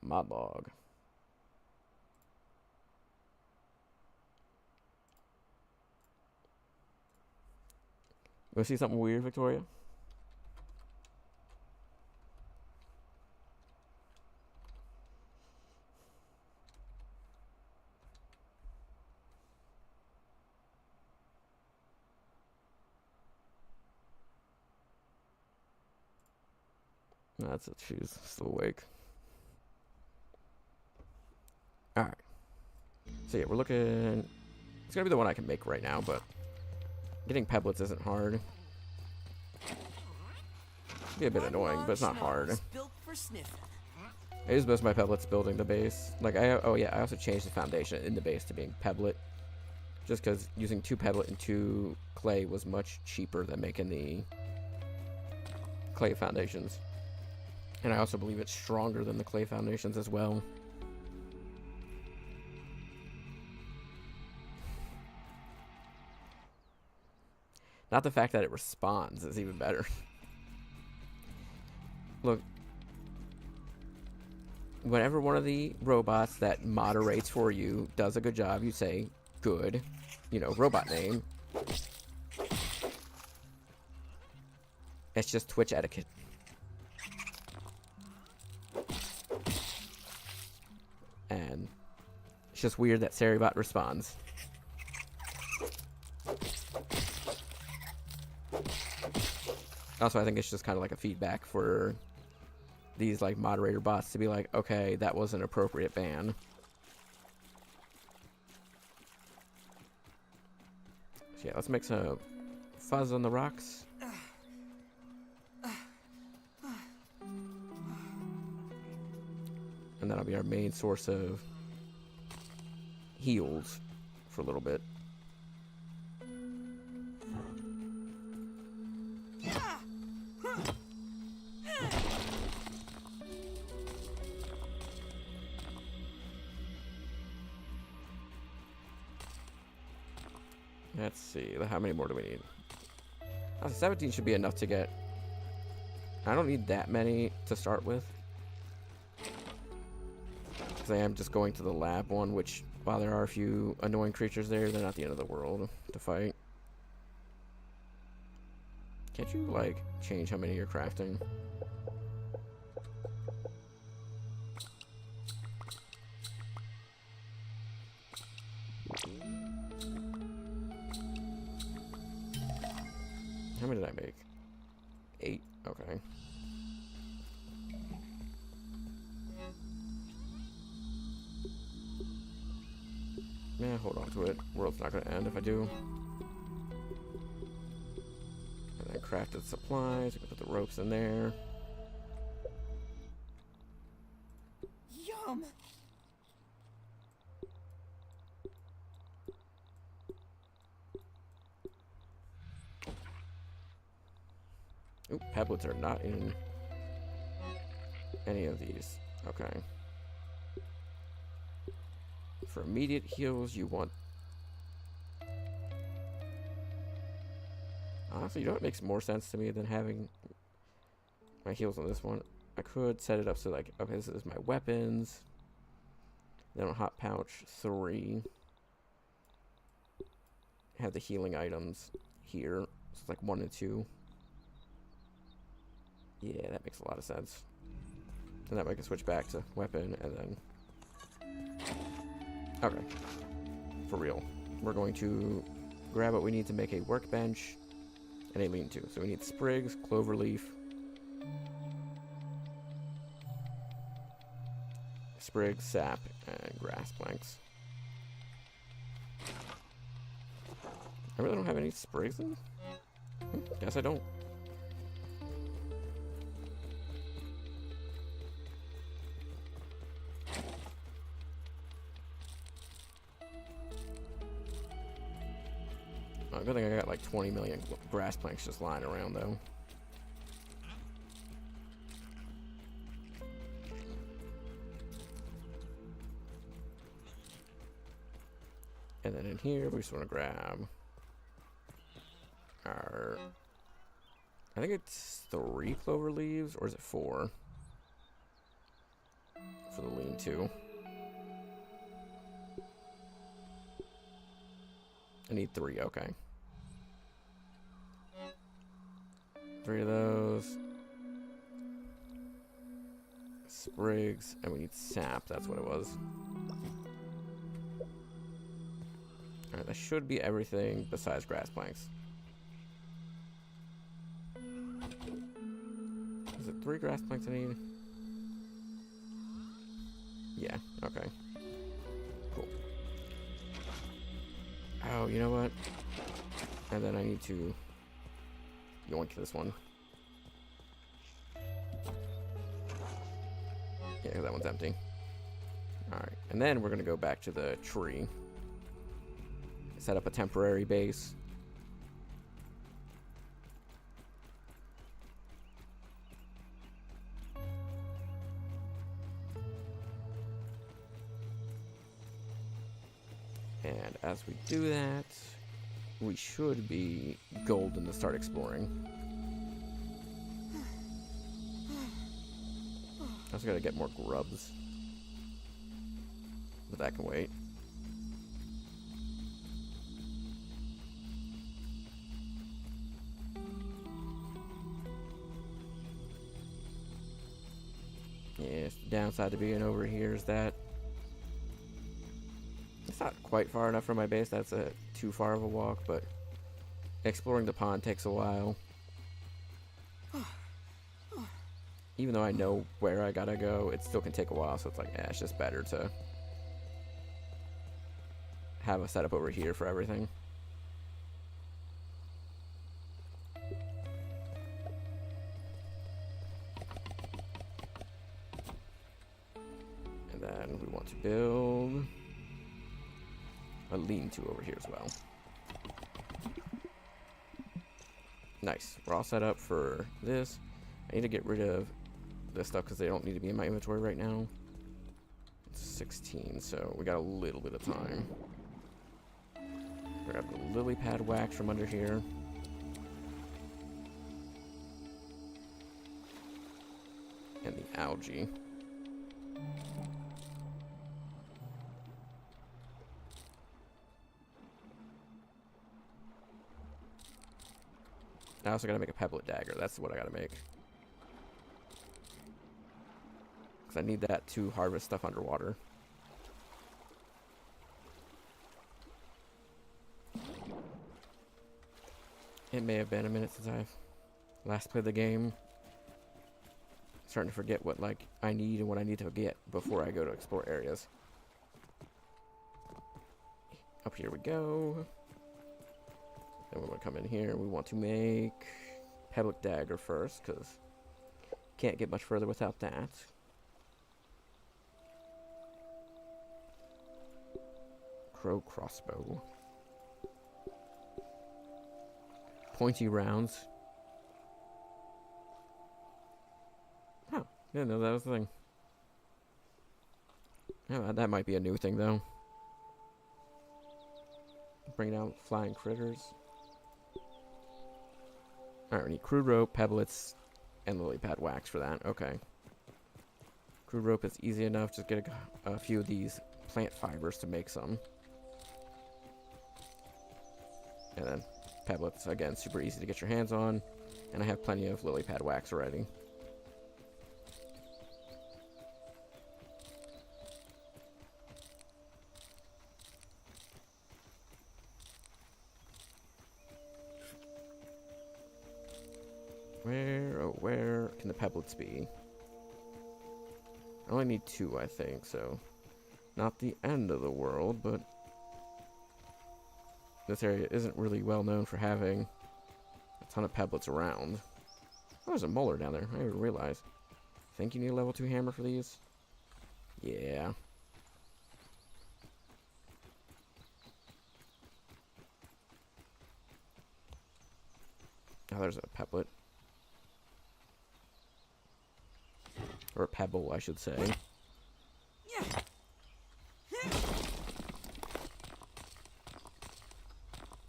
Speaker 2: Mod log. You want to see something weird, Victoria? That's it. She's still awake. Alright. So yeah, we're looking... It's gonna be the one I can make right now, but... Getting pebblets isn't hard. It'd be a bit annoying, but it's not hard.
Speaker 5: Built for sniffing.
Speaker 2: I use most of my pebblets building the base. Like, I also changed the foundation in the base to being pebblet. Just because using 2 pebblet and 2 clay was much cheaper than making the clay foundations. And I also believe it's stronger than the clay foundations as well. Not the fact that it responds is even better. Look, whenever one of the robots that moderates for you does a good job, you say, good, you know, robot name. It's just Twitch etiquette. And it's just weird that Seribot responds. Also, I think it's just kind of like a feedback for these like moderator bots to be like, okay, that was an appropriate ban. So yeah, let's make some fuzz on the rocks. And that'll be our main source of heals for a little bit. Let's see, how many more do we need? 17 should be enough to get. I don't need that many to start with, because I am just going to the lab one, which, while there are a few annoying creatures there, they're not the end of the world to fight. Can't you, like, change how many you're crafting? How many did I make? 8. Okay. Yeah, hold on to it. World's not gonna end if I do. And then crafted supplies. I can put the ropes in there.
Speaker 5: Yum.
Speaker 2: Oop, pebblets are not in any of these. Okay. For immediate heals, you want... Honestly, you know what makes more sense to me than having my heals on this one? I could set it up so, like, okay, this is my weapons. Then on hot pouch 3, have the healing items here. So it's like 1 and 2. Yeah, that makes a lot of sense. And that way I can switch back to weapon and then... Okay. For real. We're going to grab what we need to make a workbench and a lean-to. So we need sprigs, cloverleaf, sprigs, sap, and grass planks. I really don't have any sprigs in? Guess I don't. Good thing I got like 20 million grass planks just lying around though. And then in here we just want to grab our, I think it's 3 clover leaves, or is it 4? For the lean-to. I need 3, okay. 3 of those. Sprigs, and we need sap, that's what it was. Alright, that should be everything besides grass planks. Is it 3 grass planks I need? Yeah, okay. Cool. Oh, you know what? And then I need to yoink this one. Yeah, that one's empty. Alright, and then we're going to go back to the tree. Set up a temporary base. And as we do that, we should be golden to start exploring. I also gotta get more grubs. But that can wait. Yes, the downside to being over here is that it's not quite far enough from my base. That's too far of a walk, but exploring the pond takes a while. even though I know where I gotta go, it still can take a while. So it's like, it's just better to have a setup over here for everything. And then we want to build a lean-to over here as well. Nice. We're all set up for this. I need to get rid of this stuff because they don't need to be in my inventory right now. It's 16, so we got a little bit of time. Grab the lily pad wax from under here. And the algae. I also gotta make a pebblet dagger. That's what I gotta make. Because I need that to harvest stuff underwater. It may have been a minute since I've last played the game. Starting to forget what like I need and what I need to get before I go to explore areas. Up here we go. Then we're going to come in here and we want to make pebblet dagger first because can't get much further without that. Crow crossbow. Pointy rounds. Oh, didn't know that was a thing. Yeah, that might be a new thing though. Bring down flying critters. Alright, we need crude rope, pebblets, and lily pad wax for that. Okay. Crude rope is easy enough. Just get a few of these plant fibers to make some. And then pebblets, again, super easy to get your hands on. And I have plenty of lily pad wax already. Where can the pebblets be? I only need 2, I think, so not the end of the world, but this area isn't really well known for having a ton of pebblets around. Oh, there's a molar down there. I didn't even realize. Think you need a level 2 hammer for these? Yeah. Oh, there's a pebblet. Or a pebble, I should say.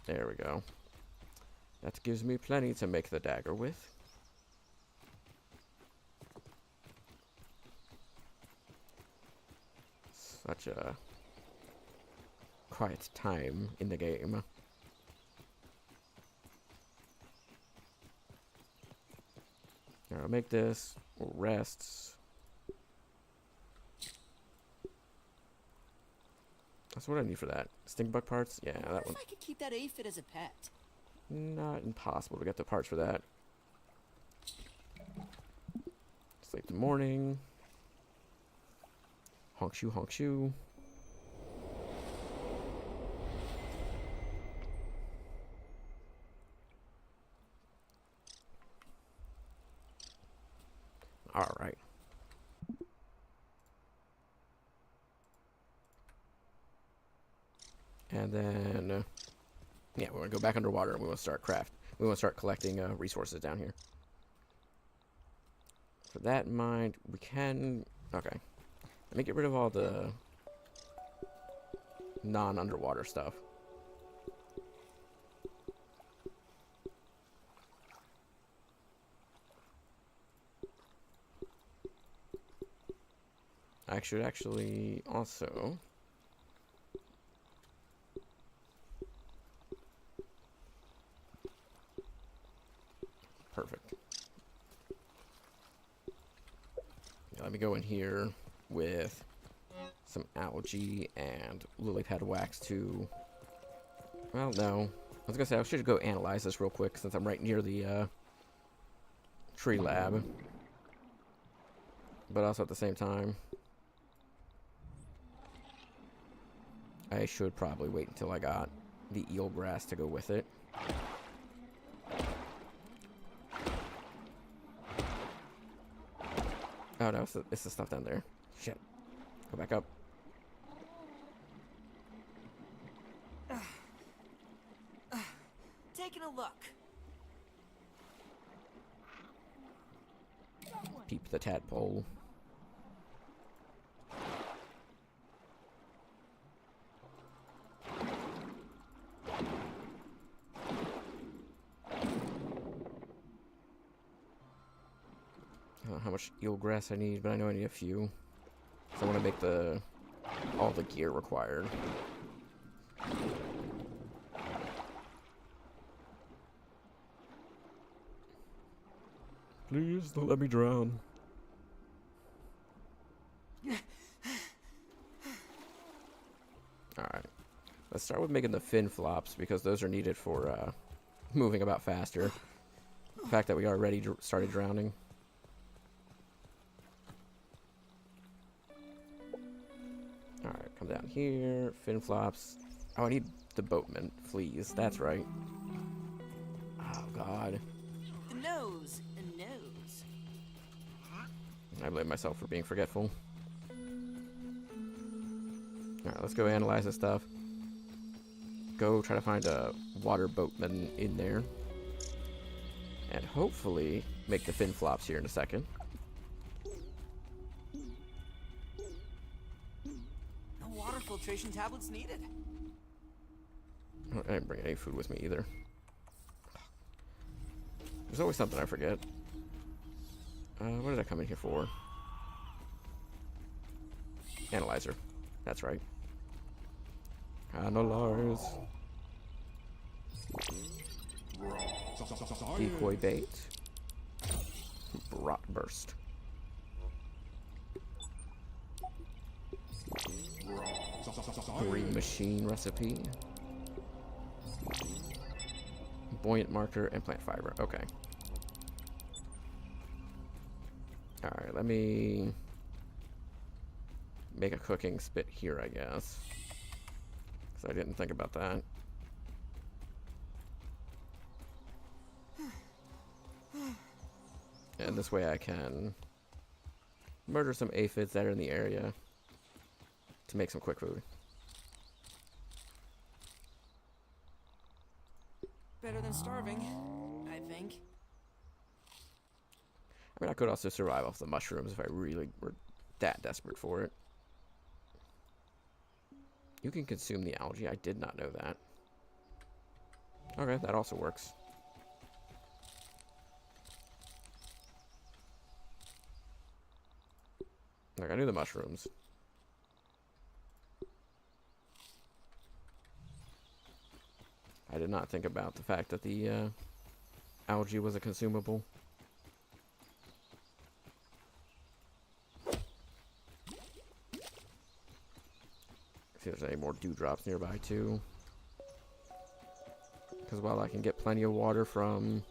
Speaker 2: There we go. That gives me plenty to make the dagger with. Such a quiet time in the game. Here, I'll make this. We'll rest. That's what I need for that. Stink bug parts? Yeah, that one.
Speaker 5: If I could keep that aphid as a pet.
Speaker 2: Not impossible to get the parts for that. Sleep the morning. Honk shoe, honk shoe. All right. And then, yeah, we're gonna go back underwater and we want to start We want to start collecting resources down here. For that in mind, we can. Okay, let me get rid of all the non-underwater stuff. I should actually also. Perfect. Yeah, let me go in here with some algae and lily pad wax to. Well, no. I was gonna say I should go analyze this real quick since I'm right near the tree lab. But also at the same time, I should probably wait until I got the eel grass to go with it. Oh no, it's the stuff down there. Shit. Go back up.
Speaker 5: Taking a look.
Speaker 2: Peep the tadpole. I don't know how much eel grass I need, but I know I need a few. So I want to make all the gear required. Please don't let me drown. Alright. Let's start with making the fin flops because those are needed for moving about faster. The fact that we already started drowning. Alright, come down here. Fin flops. Oh, I need the boatman fleas. That's right. Oh, God.
Speaker 5: The nose. The nose.
Speaker 2: I blame myself for being forgetful. Alright, let's go analyze this stuff. Go try to find a water boatman in there. And hopefully make the fin flops here in a second.
Speaker 5: No water filtration tablets needed.
Speaker 2: I didn't bring any food with me either. There's always something I forget. What did I come in here for? Analyzer. That's right. Analyze. Decoy bait. Rot burst. Green machine recipe. Buoyant marker and plant fiber. Okay. Alright, let me make a cooking spit here, I guess. Because I didn't think about that. And this way I can murder some aphids that are in the area to make some quick food.
Speaker 5: Better than starving, I think.
Speaker 2: I mean, I could also survive off the mushrooms if I really were that desperate for it. You can consume the algae. I did not know that. Okay, that also works. Like, I knew the mushrooms. I did not think about the fact that the algae was a consumable. See if there's any more dewdrops nearby too. Because while I can get plenty of water from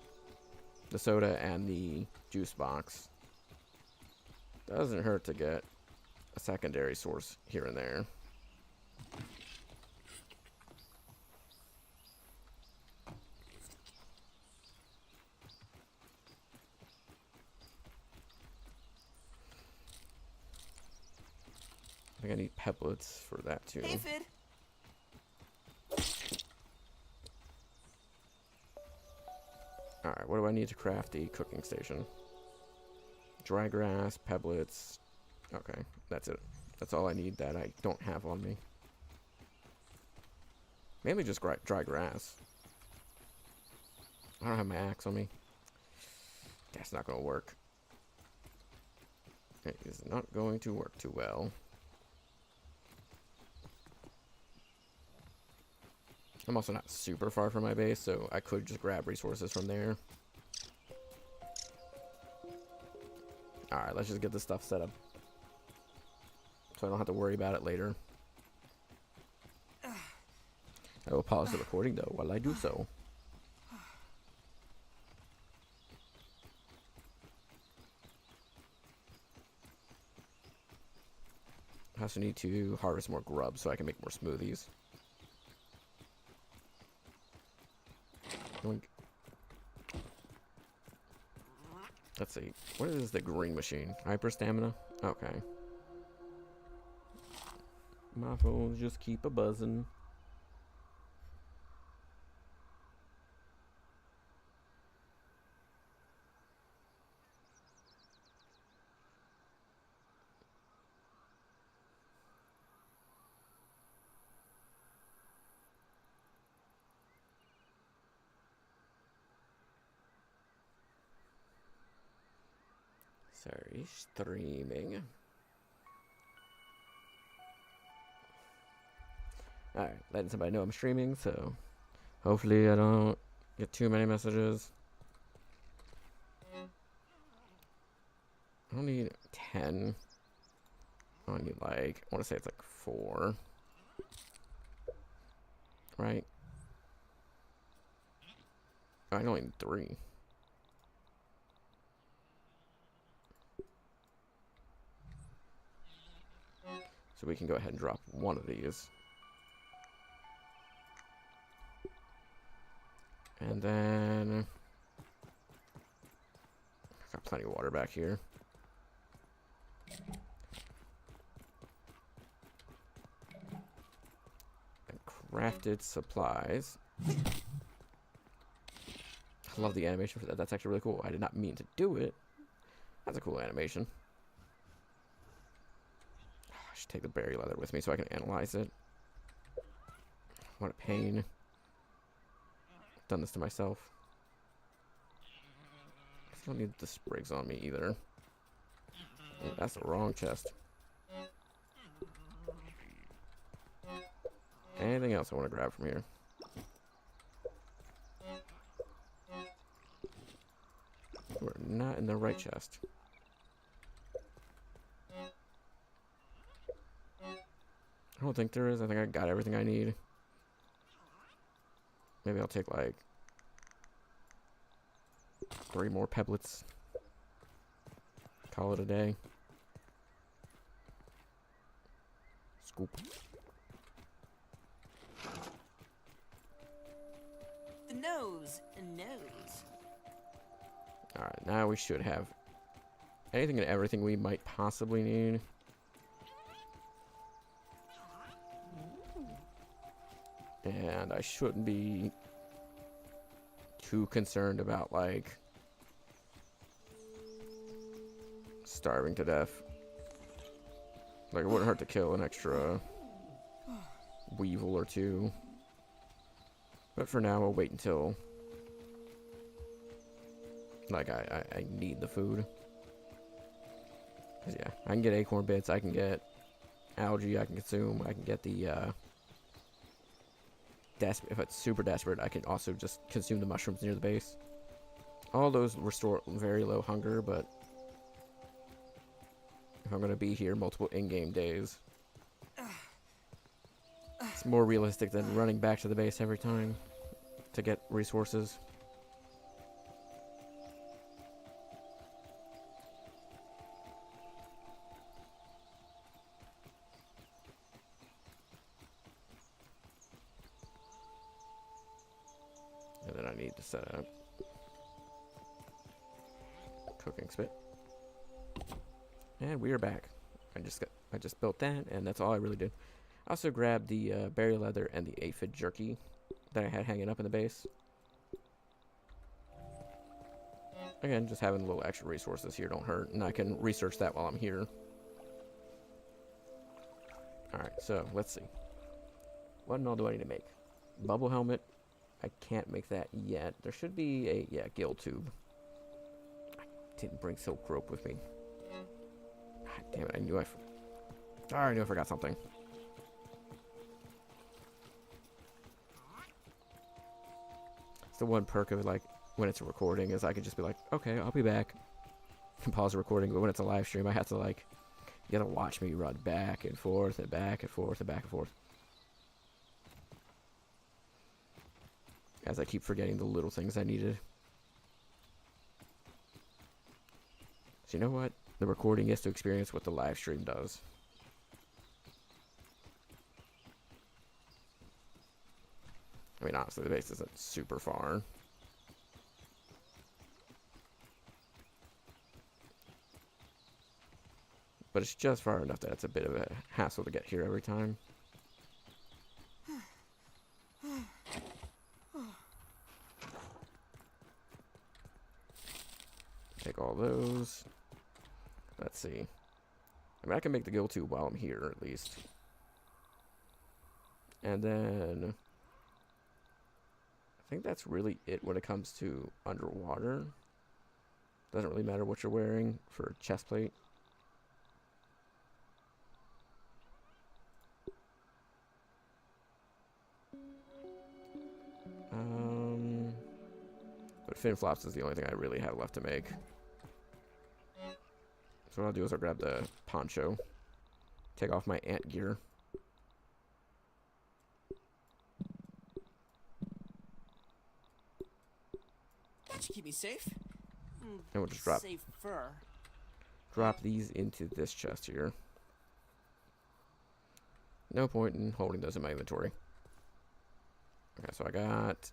Speaker 2: the soda and the juice box, doesn't hurt to get a secondary source here and there. I think I need pebblets for that too.
Speaker 5: Aphid.
Speaker 2: Alright, what do I need to craft the cooking station? Dry grass, pebblets. Okay, that's it. That's all I need that I don't have on me. Mainly just dry grass. I don't have my axe on me. That's not going to work. It is not going to work too well. I'm also not super far from my base, so I could just grab resources from there. Alright, let's just get this stuff set up so I don't have to worry about it later. I will pause the recording though while I do so. I also need to harvest more grub so I can make more smoothies. Doink. Let's see. What is the green machine? Hyper stamina? Okay. My phones just keep a buzzing. Sorry, streaming. Alright, letting somebody know I'm streaming, so hopefully I don't get too many messages. I don't need 10. I need like, I want to say it's like 4. Right? I only need 3. So we can go ahead and drop one of these. And then I've got plenty of water back here. And crafted supplies. I love the animation for that. That's actually really cool. I did not mean to do it. That's a cool animation. I should take the berry leather with me so I can analyze it. What a pain. Done this to myself. I don't need the sprigs on me either. Oh, that's the wrong chest. Anything else I want to grab from here? We're not in the right chest. I don't think there is. I think I got everything I need. Maybe I'll take like 3 more pebblets. Call it a day. Scoop.
Speaker 5: The nose.
Speaker 2: Alright, now we should have anything and everything we might possibly need. And I shouldn't be too concerned about, like, starving to death. Like, it wouldn't hurt to kill an extra weevil or 2. But for now, I'll wait until, like, I need the food. 'Cause, yeah, I can get acorn bits, I can get algae I can consume, I can get the, if it's super desperate, I can also just consume the mushrooms near the base. All those restore very low hunger, but if I'm going to be here multiple in-game days, it's more realistic than running back to the base every time to get resources. And then I need to set up cooking spit. And we are back. I just built that, and that's all I really did. I also grabbed the berry leather and the aphid jerky that I had hanging up in the base. Again, just having a little extra resources here don't hurt, and I can research that while I'm here. Alright, so let's see. What in all do I need to make? Bubble helmet. I can't make that yet. There should be a, yeah, gill tube. I didn't bring silk rope with me. God damn it, I knew I forgot something. It's the one perk of, like, when it's a recording is I can just be like, okay, I'll be back. And pause the recording, but when it's a live stream, I have to, like, you gotta watch me run back and forth and back and forth and back and forth. As I keep forgetting the little things I needed. So you know what? The recording is to experience what the live stream does. I mean, honestly, the base isn't super far. But it's just far enough that it's a bit of a hassle to get here every time. Take all those. Let's see. I mean, I can make the gill tube while I'm here, at least. And then I think that's really it when it comes to underwater. Doesn't really matter what you're wearing for chest plate. But fin flops is the only thing I really have left to make. So what I'll do is I'll grab the poncho, take off my ant gear.
Speaker 5: That should keep me safe.
Speaker 2: And we'll just
Speaker 5: Safer.
Speaker 2: drop these into this chest here. No point in holding those in my inventory. Okay, so I got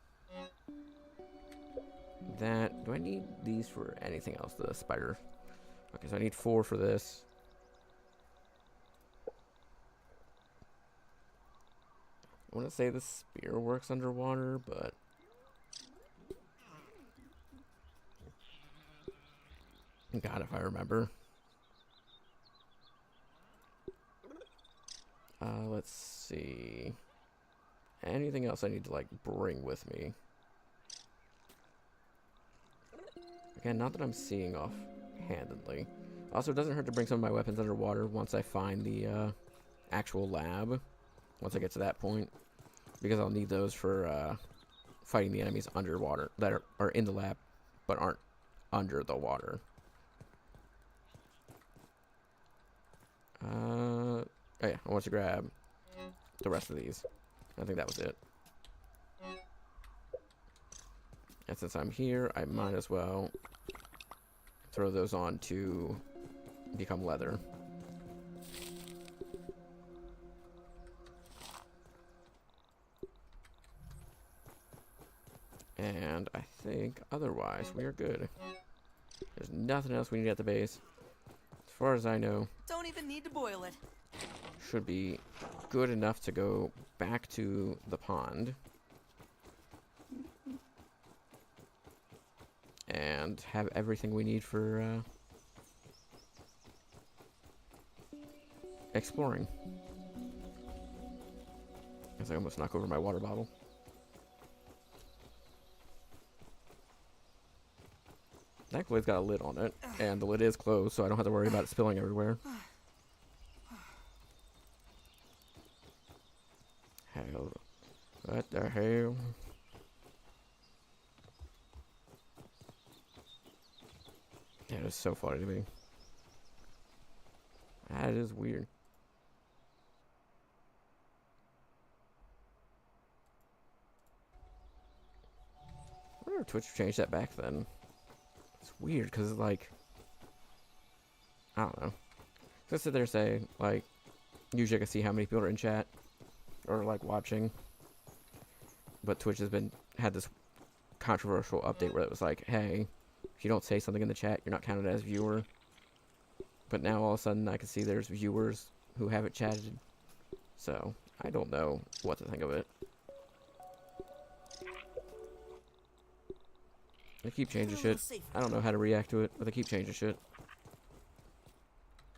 Speaker 2: that. Do I need these for anything else? The spider. Okay, so I need 4 for this. I want to say the spear works underwater, but God, if I remember. Let's see. Anything else I need to, like, bring with me? Again, not that I'm seeing offhandedly. Also, it doesn't hurt to bring some of my weapons underwater once I find the actual lab. Once I get to that point. Because I'll need those for fighting the enemies underwater that are in the lab but aren't under the water. Oh yeah, I want to grab the rest of these. I think that was it. And since I'm here, I might as well throw those on to become leather. And I think otherwise we are good. There's nothing else we need at the base. As far as I know,
Speaker 5: Don't even need to boil it.
Speaker 2: should be good enough to go back to the pond and have everything we need for exploring. As I almost knock over my water bottle. Thankfully it's got a lid on it, and the lid is closed, so I don't have to worry about it spilling everywhere. Hell. What the hell? Yeah, it's so funny to me. That is weird. I wonder if Twitch changed that back then. It's weird, because, like, I don't know. Just sit there and say, like, usually I can see how many people are in chat or, like, watching. But Twitch has had this controversial update where it was like, hey, if you don't say something in the chat, you're not counted as viewer. But now all of a sudden I can see there's viewers who haven't chatted. So, I don't know what to think of it. They keep changing shit. I don't know how to react to it, but they keep changing shit.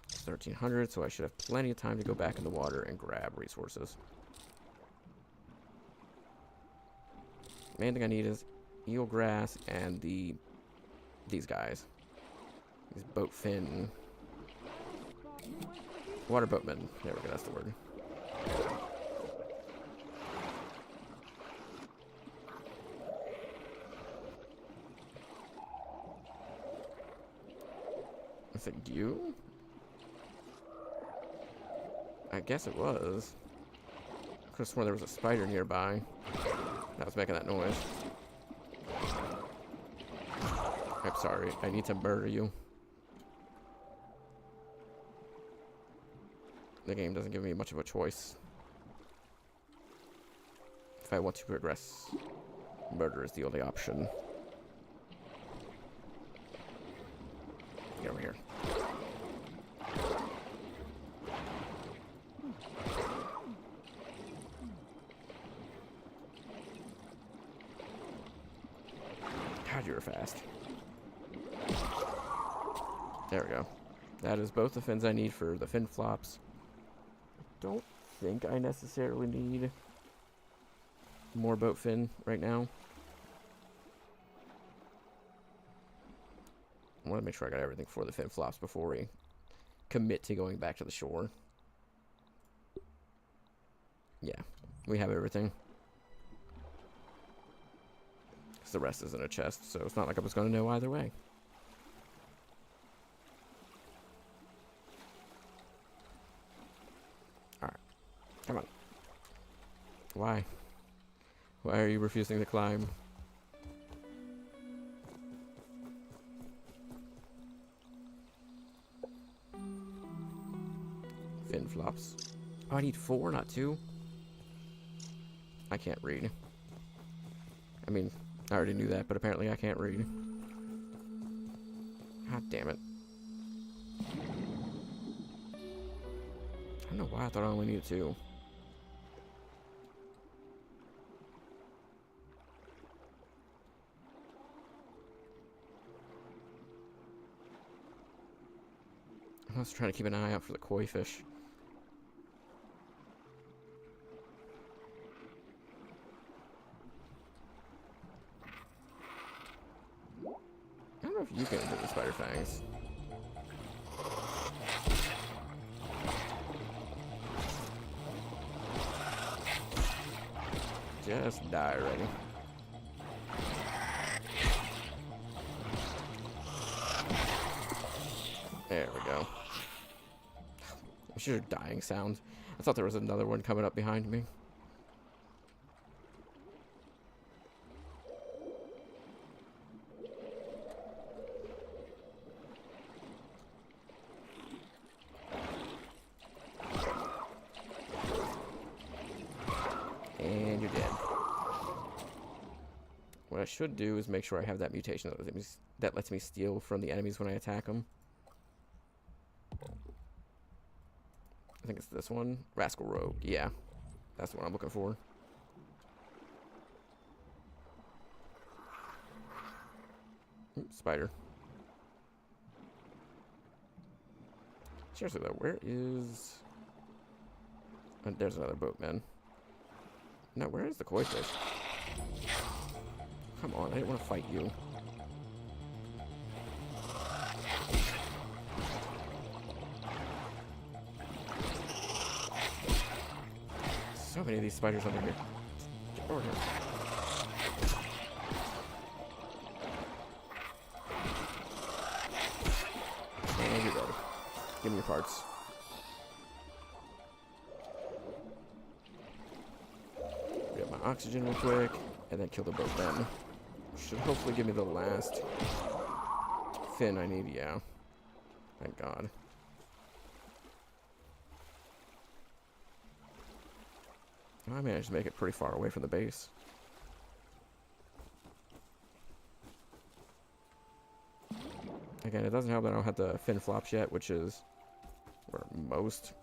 Speaker 2: It's 1300, so I should have plenty of time to go back in the water and grab resources. Main thing I need is eel grass and these guys. These boat fin. Water boatmen. There we go, that's the word. Is it you? I guess it was. I could have sworn there was a spider nearby that was making that noise. I'm sorry, I need to murder you. The game doesn't give me much of a choice. If I want to progress, murder is the only option. Get over here. God, you were fast. There we go. That is both the fins I need for the fin flops. Don't think I necessarily need more boat fin right now. I want to make sure I got everything for the fin flops before we commit to going back to the shore. Yeah, we have everything. 'Cause the rest is in a chest, so it's not like I was going to know either way. Alright, come on. Why? Why are you refusing to climb? Fin flops. Oh, I need 4, not 2? I can't read. I mean, I already knew that, but apparently I can't read. God damn it. I don't know why I thought I only needed 2. I was trying to keep an eye out for the koi fish. I don't know if you can hit the spider fangs. Just die already. There we go. I should hear dying sounds. I thought there was another one coming up behind me. And you're dead. What I should do is make sure I have that mutation that lets me steal from the enemies when I attack them. I think it's this one. Rascal Rogue. Yeah. That's what I'm looking for. Oops, spider. Seriously though, where is... there's another boatman. No, where is the koi fish? Come on, I didn't want to fight you. So many of these spiders under here. Get over here. And you're dead. Give me your parts. Get my oxygen real quick, and then kill the boatman. Should hopefully give me the last fin I need, yeah. Thank God. I managed to make it pretty far away from the base. Again, it doesn't help that I don't have the fin flops yet, which is where most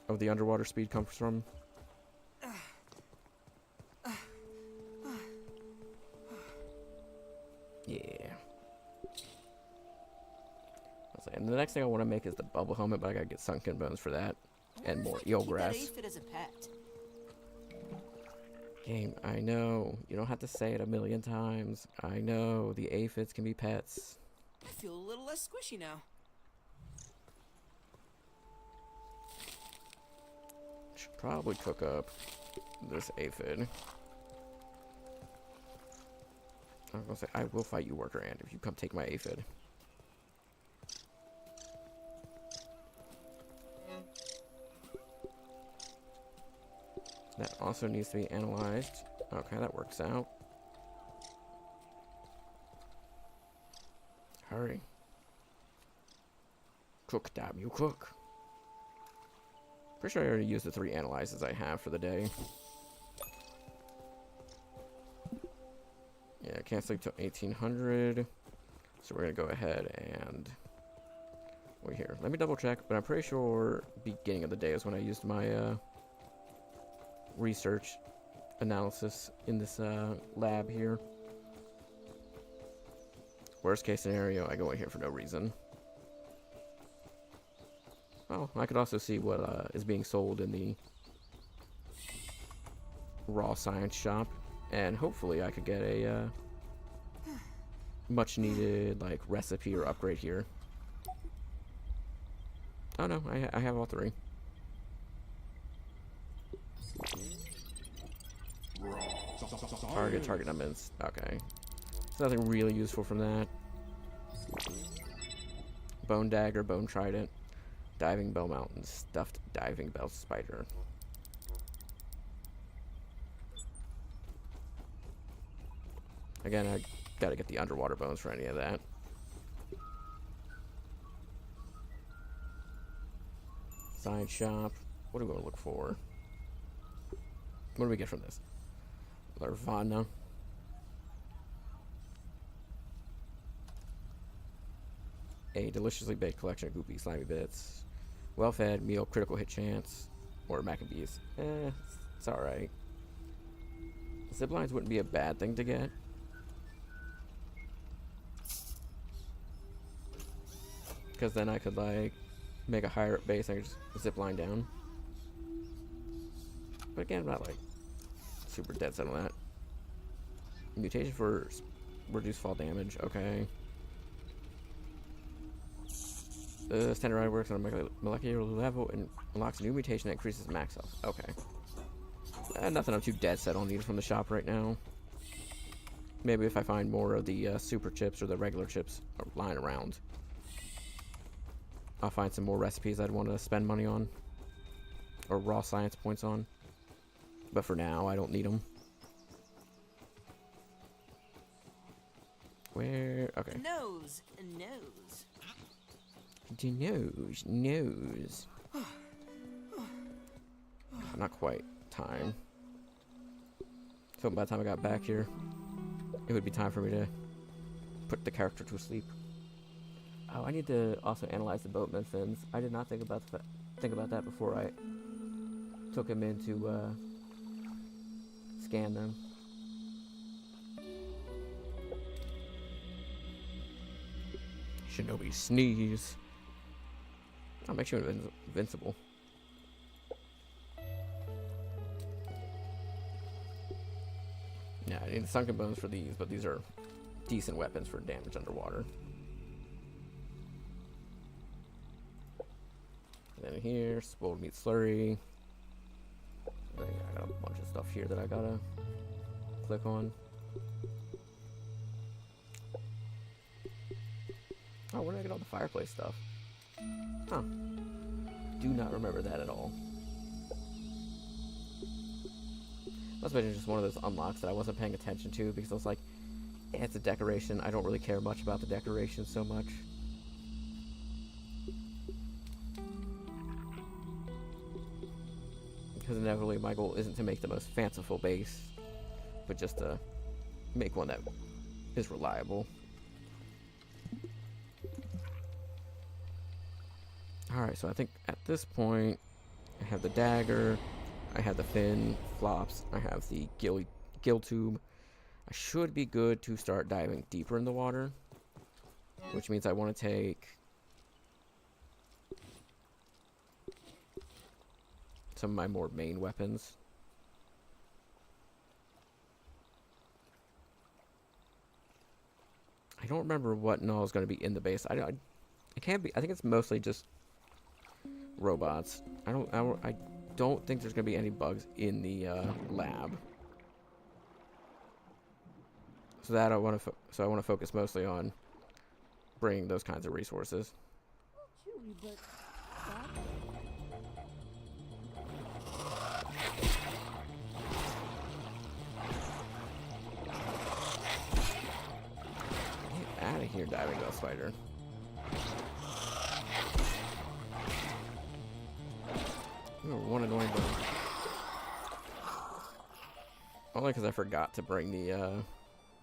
Speaker 2: of the underwater speed comes from. Yeah. And the next thing I want to make is the bubble helmet, but I gotta get sunken bones for that. And more eel grass.
Speaker 5: Keep that aphid as a pet.
Speaker 2: Game, I know. You don't have to say it a million times. I know. The aphids can be pets.
Speaker 5: I feel a little less squishy now.
Speaker 2: Should probably cook up this aphid. I'm gonna say, I will fight you, worker ant, if you come take my aphid. That also needs to be analyzed. Okay, that works out. Hurry. Cook, damn you, cook. Pretty sure I already used the 3 analyzes I have for the day. Yeah, I can't sleep till 1800. So we're gonna go ahead and wait here. Let me double check, but I'm pretty sure beginning of the day is when I used my research analysis in this lab here. Worst case scenario, I go in here for no reason. Oh, I could also see what is being sold in the raw science shop, and hopefully I could get a much needed like recipe or upgrade here. Oh no, I have all three. Target numbers. Okay. There's nothing really useful from that. Bone dagger, bone trident, diving bell mountain, stuffed diving bell spider. Again, I gotta get the underwater bones for any of that. Science shop. What do we want to look for? What do we get from this? Larvana. A deliciously baked collection of goopy, slimy bits. Well-fed meal, critical hit chance, or Maccabees. It's alright. Zip lines wouldn't be a bad thing to get. Because then I could, like, make a higher up base and I could just zip line down. But again, I'm not, like, super dead set on that. Mutation for reduced fall damage, okay. Standard works on a molecular level and unlocks a new mutation that increases max health. Okay. Nothing I'm too dead set on needed from the shop right now. Maybe if I find more of the super chips or the regular chips lying around, I'll find some more recipes I'd want to spend money on. Or raw science points on. But for now, I don't need them. Where? Okay.
Speaker 5: Nose.
Speaker 2: Nose. Not quite time. So by the time I got back here, it would be time for me to put the character to sleep. Oh, I need to also analyze the boatman fins. I did not think about that before I took him in to scan them. Shinobi sneeze. I'll make you invincible. Yeah, I need the sunken bones for these, but these are decent weapons for damage underwater. And then here, spoiled meat slurry. Then I got a bunch of stuff here that I gotta click on. Oh, where did I get all the fireplace stuff? Huh. Do not remember that at all. Must have been just one of those unlocks that I wasn't paying attention to because I was like, eh, it's a decoration. I don't really care much about the decoration so much. Because inevitably my goal isn't to make the most fanciful base, but just to make one that is reliable. Alright, so I think at this point, I have the dagger, I have the fin flops, I have the gill tube. I should be good to start diving deeper in the water, which means I want to take some of my more main weapons. I don't remember what all is going to be in the base. It can't be. I think it's mostly just robots. I don't think there's gonna be any bugs in the lab. So that I want to focus mostly on bringing those kinds of resources. Get out of here, diving bell spider. You're one annoying bug. Only because I forgot to bring the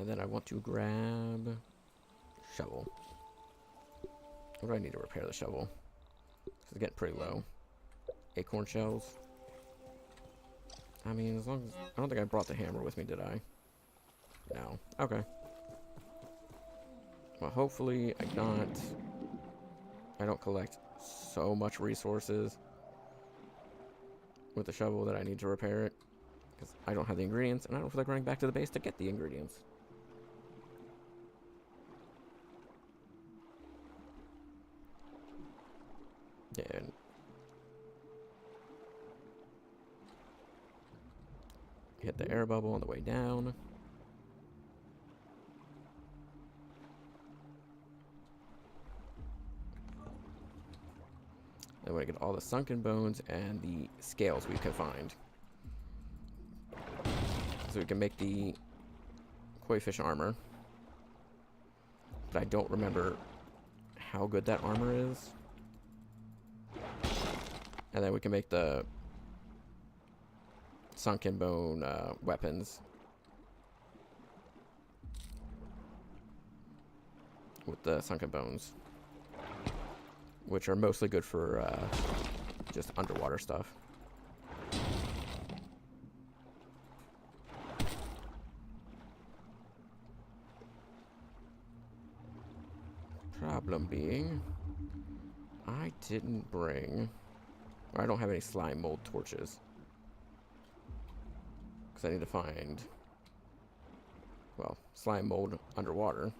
Speaker 2: And then I want to grab shovel. What do I need to repair the shovel? It's getting pretty low. Acorn shells. I mean, as long as... I don't think I brought the hammer with me, did I? No. Okay. Well, hopefully I don't collect so much resources with the shovel that I need to repair it. Because I don't have the ingredients, and I don't feel like running back to the base to get the ingredients. Yeah. Hit the air bubble on the way down. Then we get all the sunken bones and the scales we can find. So we can make the koi fish armor. But I don't remember how good that armor is. And then we can make the sunken bone weapons with the sunken bones, which are mostly good for just underwater stuff. Problem being, I didn't bring... I don't have any slime mold torches. Because I need to find... well, slime mold underwater.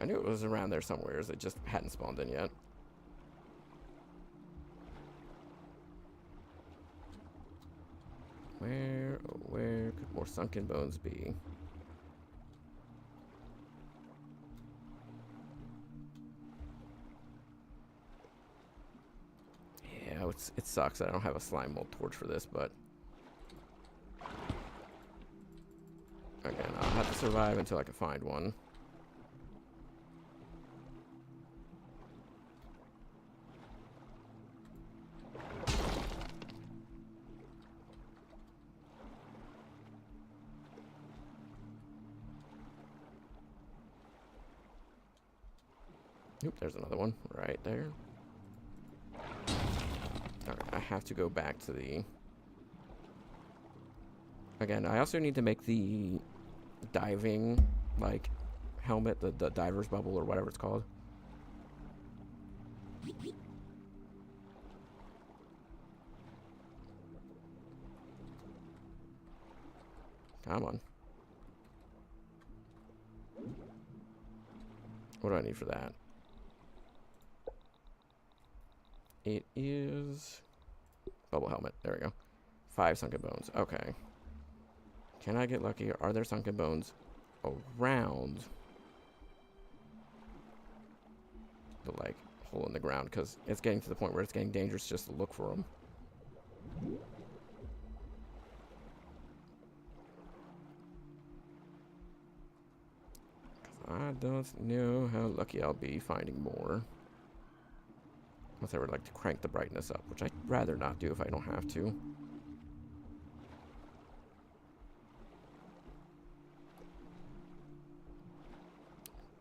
Speaker 2: I knew it was around there somewhere, it just hadn't spawned in yet. Where could more sunken bones be? Yeah, it sucks that I don't have a slime mold torch for this, but again, I'll have to survive until I can find one. Oop, there's another one right there. Alright, I have to go back to the... Again, I also need to make the diving, like, helmet, the diver's bubble or whatever it's called. Come on. What do I need for that? It is bubble helmet. There we go. 5 sunken bones. Okay. Can I get lucky? Are there sunken bones around the, like, hole in the ground? Because it's getting to the point where it's getting dangerous just to look for them. I don't know how lucky I'll be finding more. Unless I would like to crank the brightness up, which I'd rather not do if I don't have to.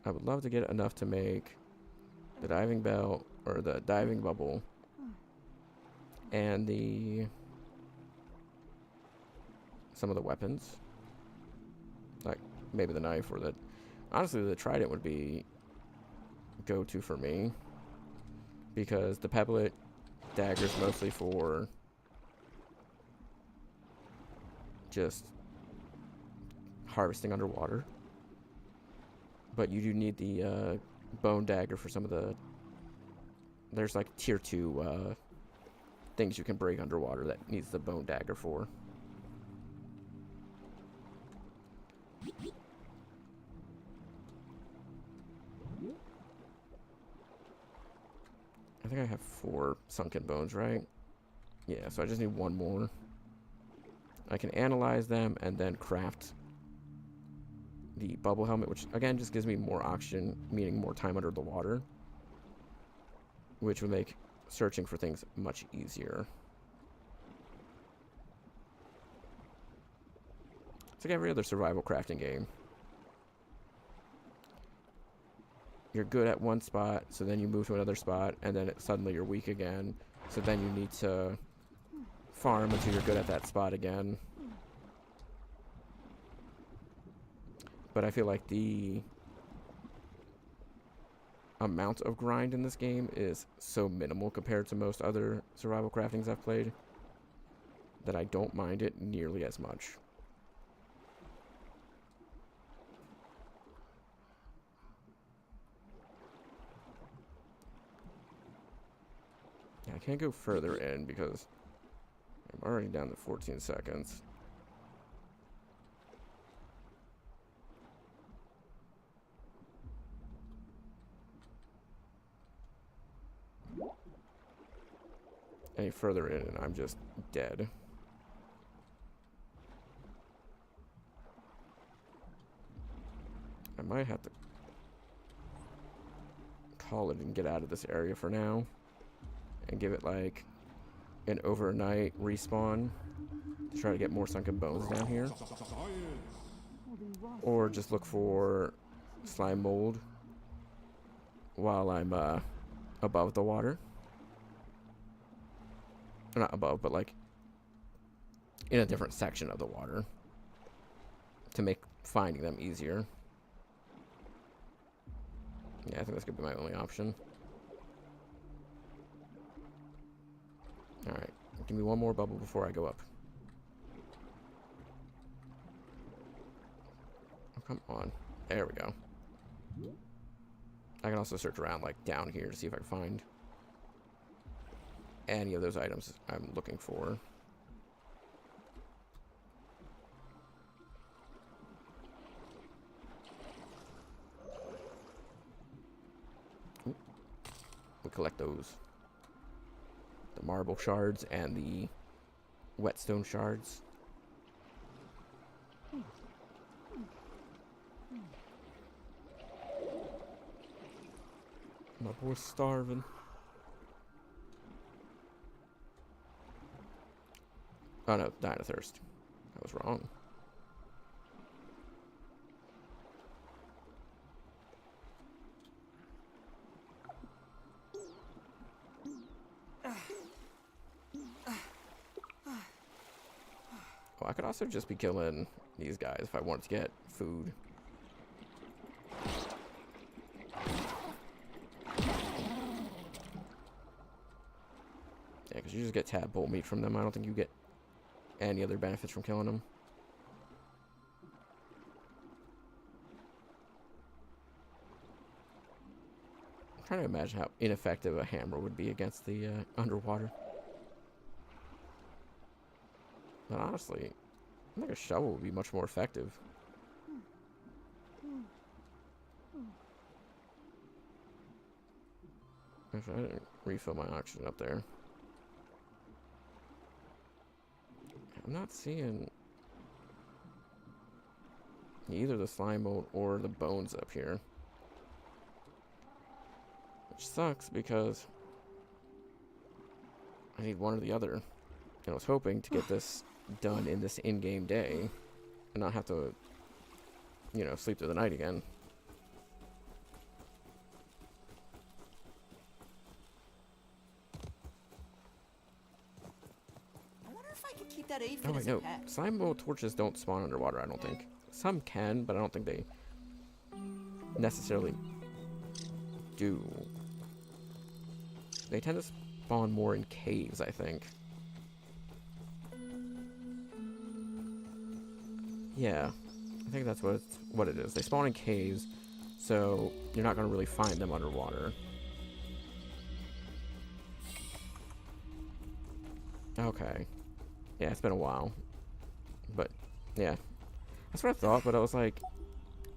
Speaker 2: I would love to get enough to make the diving bell, or the diving bubble, and some of the weapons. Like, maybe the knife or the... Honestly, the trident would be go-to for me. Because the pebblet dagger's mostly for just harvesting underwater. But you do need the bone dagger for some of the... There's like tier 2 things you can break underwater that needs the bone dagger for. I think I have 4 sunken bones, right? Yeah, so I just need 1 more. I can analyze them and then craft the bubble helmet, which again just gives me more oxygen, meaning more time under the water, which would make searching for things much easier. It's like every other survival crafting game. You're good at one spot, so then you move to another spot, and then suddenly you're weak again, so then you need to farm until you're good at that spot again. But I feel like the amount of grind in this game is so minimal compared to most other survival craftings I've played that I don't mind it nearly as much. Yeah, I can't go further in because I'm already down to 14 seconds. Any further in and I'm just dead. I might have to call it and get out of this area for now and give it like an overnight respawn to try to get more sunken bones down here, or just look for slime mold while I'm above the water. Not above, but like in a different section of the water to make finding them easier. Yeah, I think that's gonna be my only option. Alright, give me one more bubble before I go up. Oh, come on. There we go. I can also search around like down here to see if I can find any of those items I'm looking for. Ooh. We collect those. The marble shards and the whetstone shards. My boy's starving. Oh no, dying of thirst. I was wrong. Oh, I could also just be killing these guys if I wanted to get food. Yeah, because you just get tadpole meat from them. I don't think you get any other benefits from killing them. I'm trying to imagine how ineffective a hammer would be against the underwater. But honestly, I think a shovel would be much more effective. If I didn't refill my oxygen up there. I'm not seeing either the slime mold or the bones up here. Which sucks because I need one or the other. And I was hoping to get this done in this in-game day and not have to, you know, sleep through the night again.
Speaker 5: I wonder if I could keep that aphid
Speaker 2: Oh wait,
Speaker 5: as a
Speaker 2: no.
Speaker 5: pet.
Speaker 2: Slime mold torches don't spawn underwater, I don't think. Some can, but I don't think they necessarily do. They tend to spawn more in caves, I think. Yeah, I think that's what it is. They spawn in caves, so you're not going to really find them underwater. Okay. Yeah, it's been a while. But, yeah. That's what I thought, but I was like,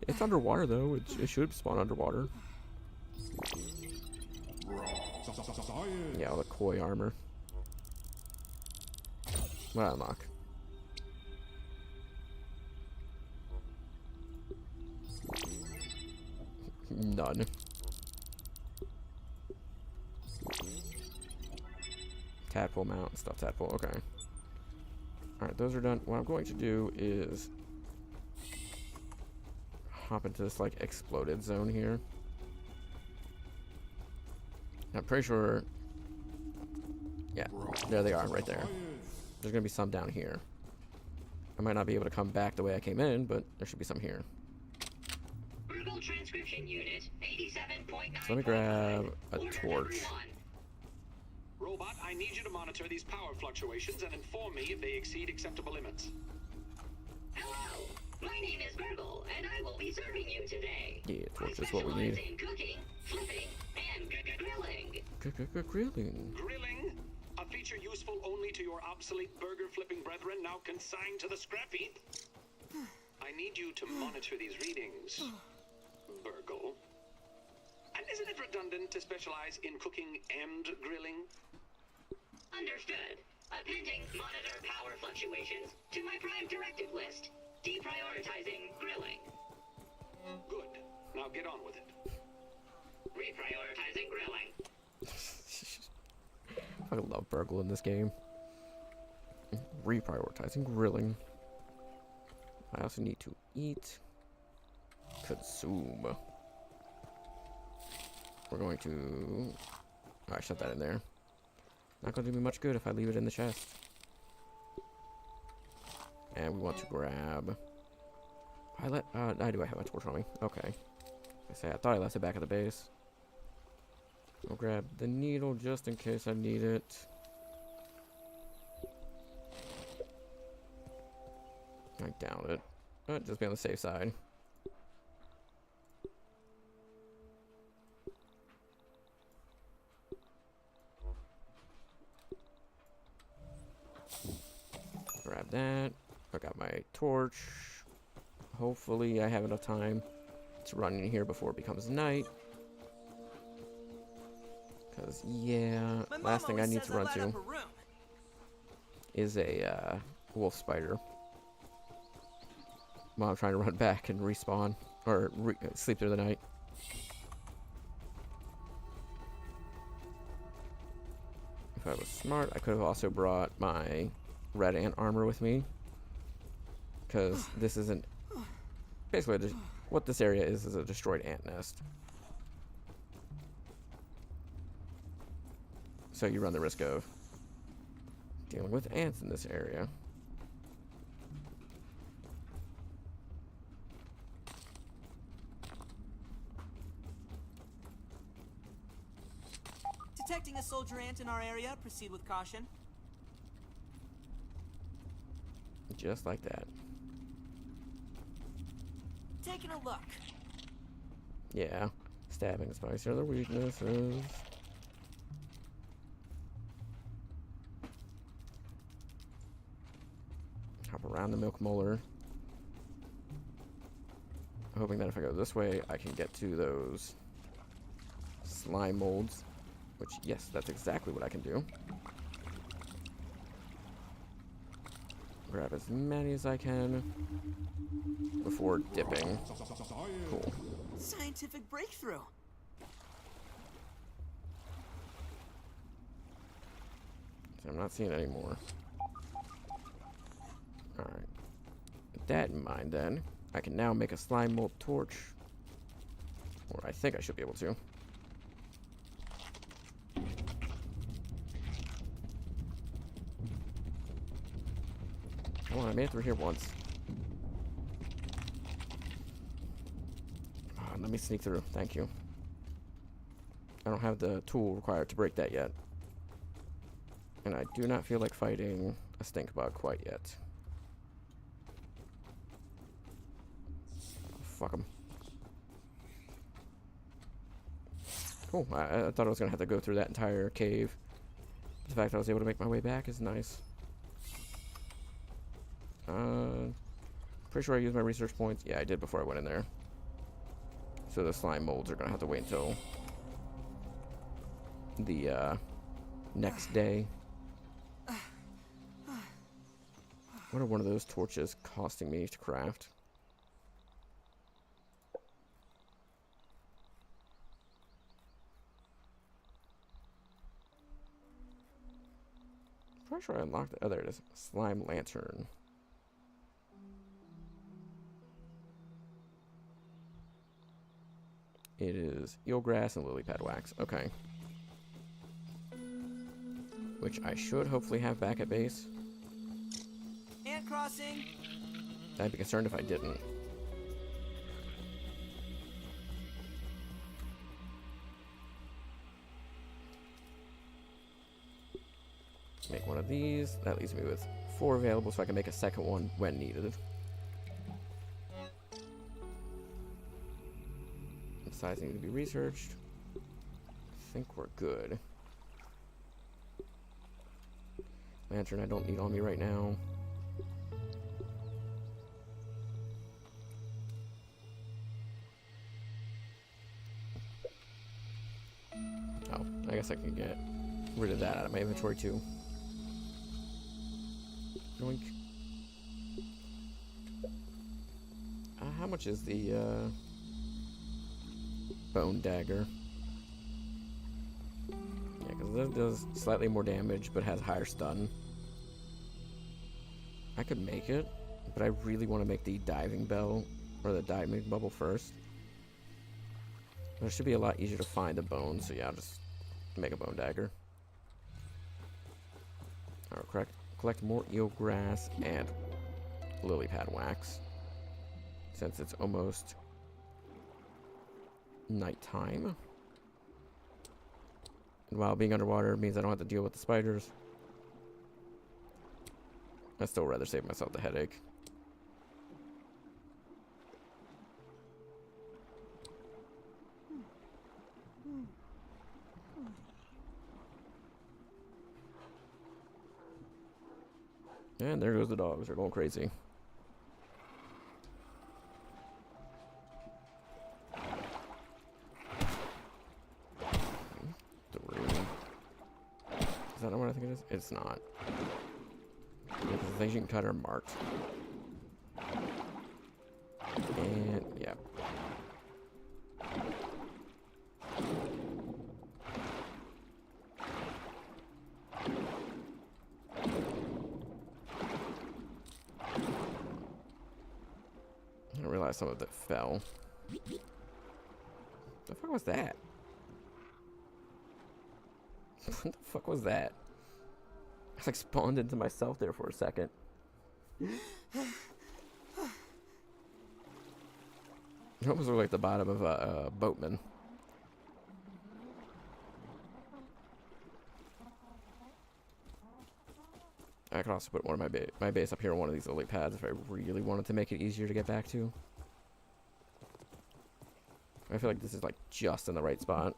Speaker 2: it's underwater, though. It should spawn underwater. Yeah, all the koi armor. Well, unlock. None. Tadpole mount, stuff tadpole, okay. Alright, those are done. What I'm going to do is hop into this, like, exploded zone here. I'm pretty sure... Yeah, there they are, right there. There's gonna be some down here. I might not be able to come back the way I came in, but there should be some here.
Speaker 6: Brutal transcription unit 87.9.
Speaker 2: So let me grab a torch.
Speaker 7: Robot, I need you to monitor these power fluctuations and inform me if they exceed acceptable limits.
Speaker 6: Hello, my name is Burgle, and I will be serving you today.
Speaker 2: Yeah,
Speaker 6: I
Speaker 2: torch is what we
Speaker 6: specialize
Speaker 2: need.
Speaker 6: in cooking, flipping, and grilling.
Speaker 2: Grilling.
Speaker 7: Grilling? A feature useful only to your obsolete burger-flipping brethren now consigned to the scrap heap? I need you to monitor these readings, Burgle. And isn't it redundant to specialize in cooking and grilling?
Speaker 6: Understood. Appending monitor power fluctuations to my prime directive list. Deprioritizing grilling.
Speaker 7: Good. Now get on with it.
Speaker 6: Reprioritizing grilling.
Speaker 2: I love Burgle in this game. Reprioritizing grilling. I also need to eat. Consume. We're going to... I shut that in there. Not going to do me much good if I leave it in the chest. And we want to grab... I do I have a torch on me? Okay. I thought I left it back at the base. I'll grab the needle just in case I need it. I doubt it. But just be on the safe side. Grab that. I got my torch. Hopefully I have enough time to run in here before it becomes night. Because, yeah,
Speaker 4: My mom
Speaker 2: last thing I
Speaker 4: always
Speaker 2: need
Speaker 4: says
Speaker 2: to run
Speaker 4: light
Speaker 2: to
Speaker 4: up a room.
Speaker 2: is a wolf spider. While I'm trying to run back and respawn, or sleep through the night. If I was smart, I could have also brought my red ant armor with me. Because this isn't... Basically, what this area is a destroyed ant nest. So you run the risk of dealing with ants in this area.
Speaker 5: Detecting a soldier ant in our area. Proceed with caution.
Speaker 2: Just like that.
Speaker 5: Taking a look.
Speaker 2: Yeah. Stabbing and spicy are the weaknesses. Hop around the milk molar. Hoping that if I go this way, I can get to those slime molds. Which, yes, that's exactly what I can do. Grab as many as I can before dipping. Cool.
Speaker 5: Scientific breakthrough.
Speaker 2: So I'm not seeing any more. Alright. With that in mind, then, I can now make a slime mold torch. Or I think I should be able to. Come on, I made it through here once. Let me sneak through. Thank you. I don't have the tool required to break that yet. And I do not feel like fighting a stink bug quite yet. Fuck him. Cool. I thought I was going to have to go through that entire cave. The fact that I was able to make my way back is nice. Pretty sure I used my research points. Yeah, I did before I went in there. So the slime molds are going to have to wait until the next day. What are one of those torches costing me to craft? pretty sure I unlocked it. Oh, there it is. Slime lantern. It is eelgrass and lily pad wax. Okay. Which I should hopefully have back at base.
Speaker 4: Ant crossing.
Speaker 2: I'd be concerned if I didn't. Make one of these. That leaves me with 4 available, so I can make a second one when needed. Size need to be researched. I think we're good. Lantern I don't need on me right now. Oh, I guess I can get rid of that out of my inventory too. Yoink. How much is the bone dagger? Yeah, because this does slightly more damage, but has higher stun. I could make it, but I really want to make the diving bell, or the diving bubble first. But it should be a lot easier to find the bone, so yeah, I'll just make a bone dagger. Alright, collect more eelgrass and lily pad wax, since it's almost nighttime. And while being underwater means I don't have to deal with the spiders. I'd still rather save myself the headache. And there goes the dogs. They're going crazy. Is that not what I think it is? It's not. Because the things you can cut are marked. And, yeah. I didn't realize some of it fell. The fuck was that? What the fuck was that? I like spawned into myself there for a second. It almost looked like the bottom of a boatman. I could also put one of my base up here on one of these lily pads if I really wanted to make it easier to get back to. I feel like this is like just in the right spot.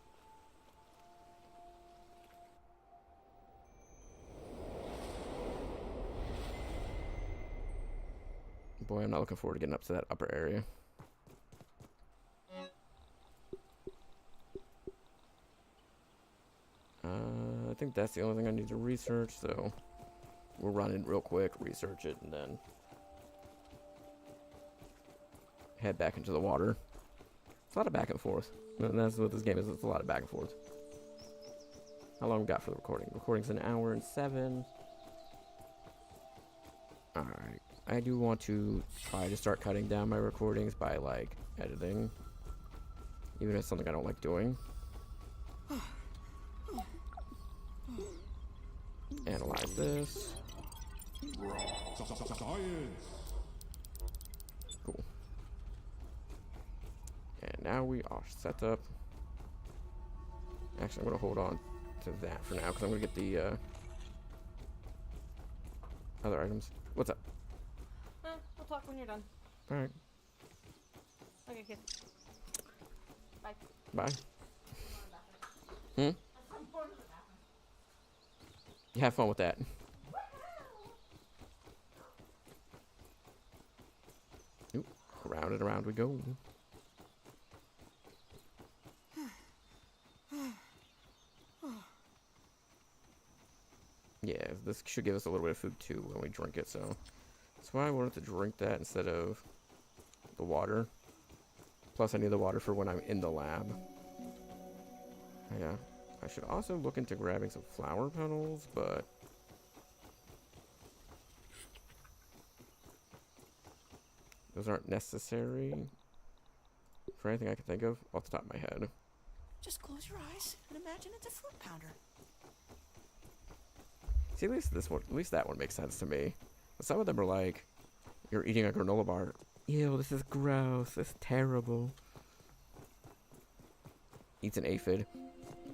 Speaker 2: Boy, I'm not looking forward to getting up to that upper area. I think that's the only thing I need to research, so we'll run it real quick, research it, and then head back into the water. It's a lot of back and forth. And that's what this game is. It's a lot of back and forth. How long we got for the recording? Recording's 1 hour and 7. Alright. I do want to try to start cutting down my recordings by, like, editing. Even if it's something I don't like doing. Analyze this. Cool. And now we are set up. Actually, I'm going to hold on to that for now, because I'm going to get the other items. What's up?
Speaker 8: We'll talk when you're done.
Speaker 2: Alright.
Speaker 8: Okay, kid. Bye.
Speaker 2: Bye. Hmm? You have fun with that. Oop, around and around we go. Yeah, this should give us a little bit of food too when we drink it, so that's why I wanted to drink that instead of the water. Plus I need the water for when I'm in the lab. Yeah. I should also look into grabbing some flower petals, but Those aren't necessary for anything I can think of off the top of my head.
Speaker 5: Just close your eyes and imagine it's a fruit pounder.
Speaker 2: See, at least this one, at least that one makes sense to me. But some of them are like, you're eating a granola bar. Ew, this is gross. This is terrible. Eats an aphid.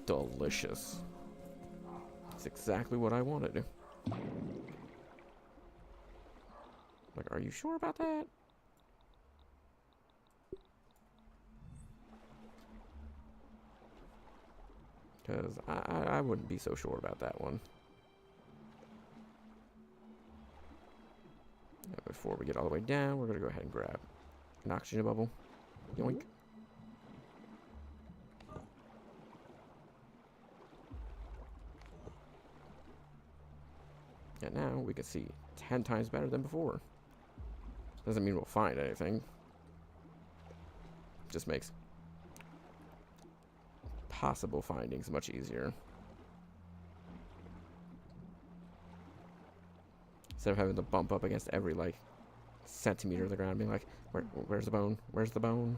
Speaker 2: Delicious. It's exactly what I wanted. Like, are you sure about that? Because I wouldn't be so sure about that one. Yeah, before we get all the way down, we're going to go ahead and grab an oxygen bubble. Yoink. And now we can see 10 times better than before. Doesn't mean we'll find anything. Just makes possible findings much easier. Instead of having to bump up against every, like, centimeter of the ground, being like, where's the bone? Where's the bone?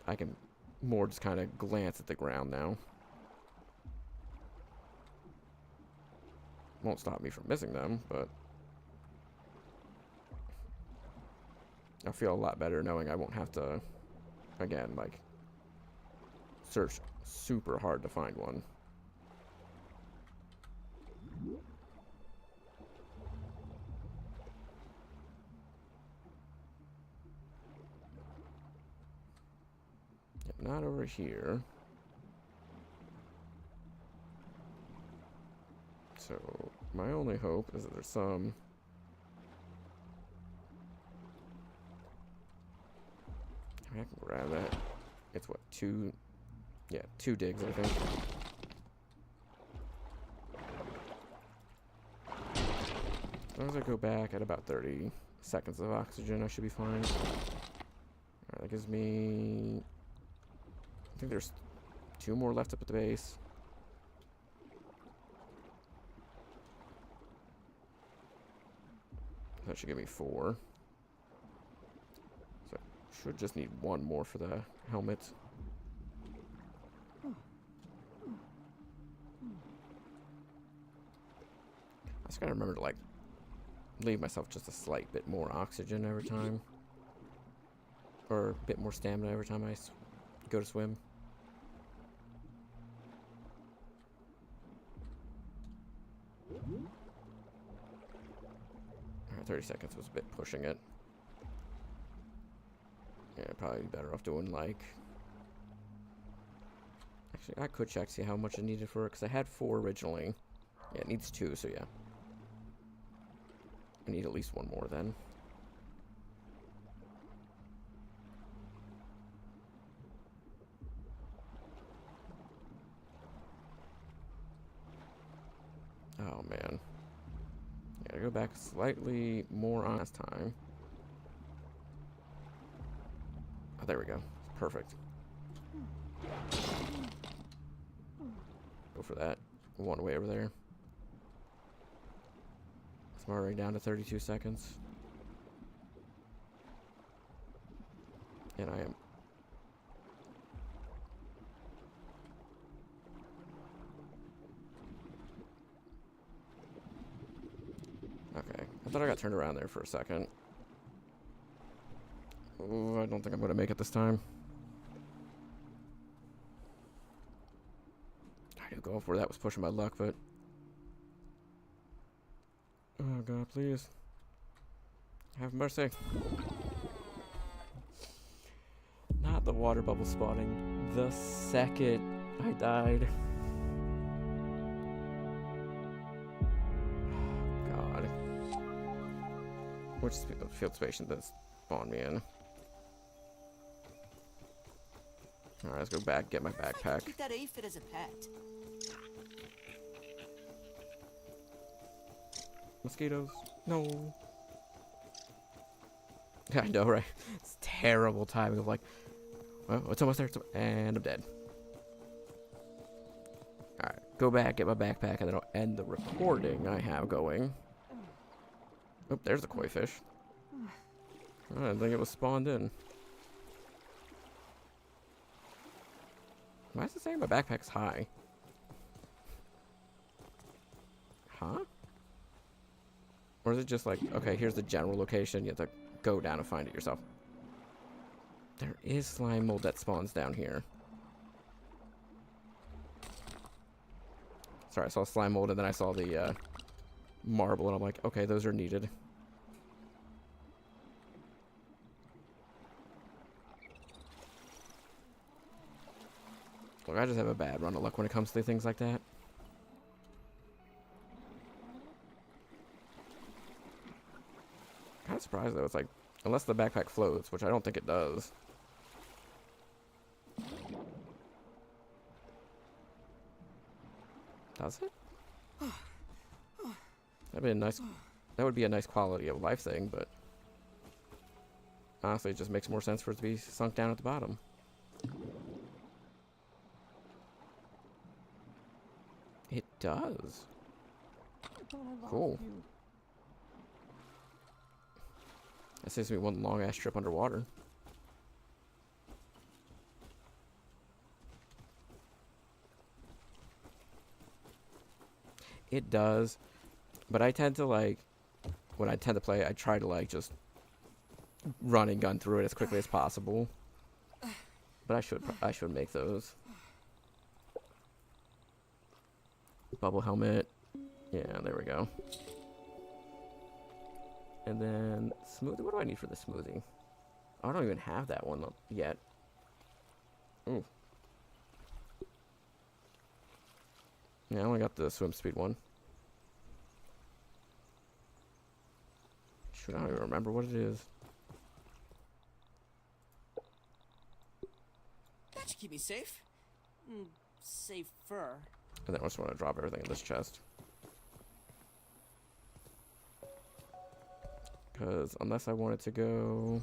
Speaker 2: I can more just kind of glance at the ground now. Won't stop me from missing them, but I feel a lot better knowing I won't have to, again, like, search super hard to find one. Yep, not over here. So, my only hope is that there's some... I can grab that. It's what, 2... Yeah, 2 digs, I think. As long as I go back at about 30 seconds of oxygen, I should be fine. Alright, that gives me... I think there's 2 more left up at the base. That should give me 4. So I should just need 1 more for the helmet. I just gotta remember to, like, leave myself just a slight bit more oxygen every time. Or a bit more stamina every time I go to swim. Alright, 30 seconds was a bit pushing it. Yeah, probably better off doing, like... Actually, I could check, see how much it needed for it, because I had 4 originally. Yeah, it needs 2, so yeah. I need at least 1 more then. Oh man. Gotta go back slightly more on last time. Oh, there we go. Perfect. Go for that. 1 way over there. I'm already down to 32 seconds. And I am... Okay. I thought I got turned around there for a second. Ooh, I don't think I'm going to make it this time. I didn't go for where that was pushing my luck, but... Oh god, please. Have mercy. Not the water bubble spawning. The second I died. God. Which field station does spawn me in? Alright, let's go back, get my backpack.
Speaker 5: Keep that aphid as a pet.
Speaker 2: Mosquitoes. No. I know, right? It's terrible timing of like, well, it's almost there, and I'm dead. Alright, go back, get my backpack, and then I'll end the recording I have going. Oh, there's the koi fish. I didn't think it was spawned in. Why is it saying my backpack's high? Huh? Or is it just like, okay, here's the general location, you have to go down and find it yourself? There is slime mold that spawns down here. Sorry, I saw slime mold and then I saw the marble and I'm like, okay, those are needed. Look, I just have a bad run of luck when it comes to things like that. Kind of surprised though, it's like, unless the backpack floats, which I don't think it does. Does it? That'd be a nice, that would be a nice quality of life thing, but honestly, it just makes more sense for it to be sunk down at the bottom. It does. Cool. That saves me one long ass trip underwater. It does, but I tend to like, when I tend to play, I try to like just run and gun through it as quickly as possible. But I should make those. Bubble helmet. Yeah, there we go. And then smoothie. What do I need for the smoothie? Oh, I don't even have that one yet. Ooh. Yeah, I only got the swim speed one. Shoot, I don't even remember what it is.
Speaker 5: That should keep me safe. Safer.
Speaker 2: And then I just want to drop everything in this chest. Because unless I wanted to go...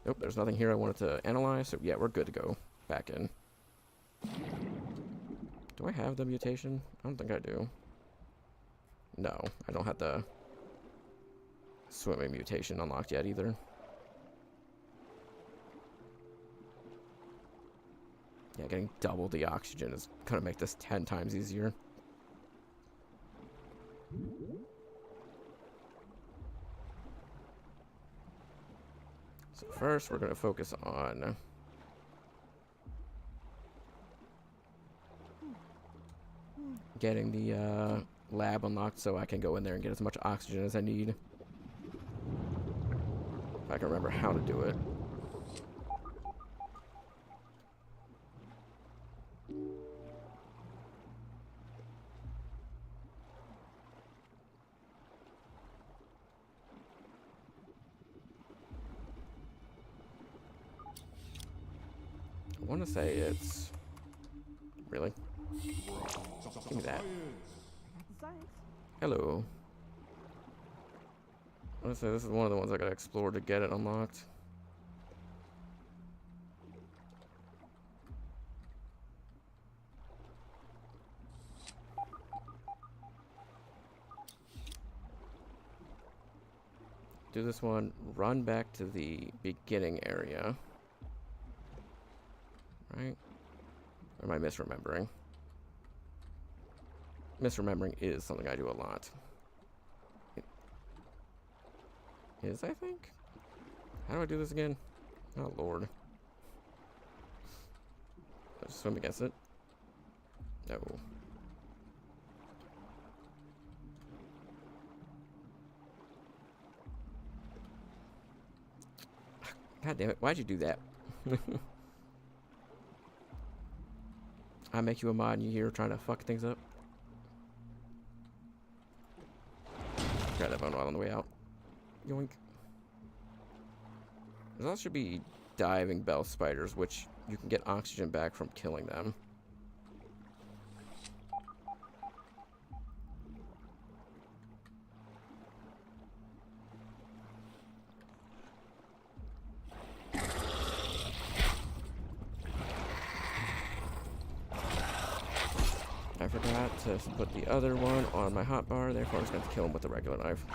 Speaker 2: Nope, there's nothing here I wanted to analyze. So yeah, we're good to go back in. Do I have the mutation? I don't think I do. No, I don't have the swimming mutation unlocked yet either. Yeah, getting double the oxygen is gonna make this 10 times easier. So first, we're gonna focus on getting the lab unlocked so I can go in there and get as much oxygen as I need. If I can remember how to do it. I want to say it's... Really? Give me that. Hello. I want to say this is one of the ones I gotta explore to get it unlocked. Do this one, run back to the beginning area. Right? Or am I misremembering? Misremembering is something I do a lot. It is, I think? How do I do this again? Oh, Lord. I just swim against it? No. God damn it, why'd you do that? I make you a mod and you here trying to fuck things up. Grab that bone while on the way out. Yoink. There also should be diving bell spiders, which you can get oxygen back from killing them. I forgot. says to put the other one on my hotbar, therefore I'm just going to kill him with the regular knife.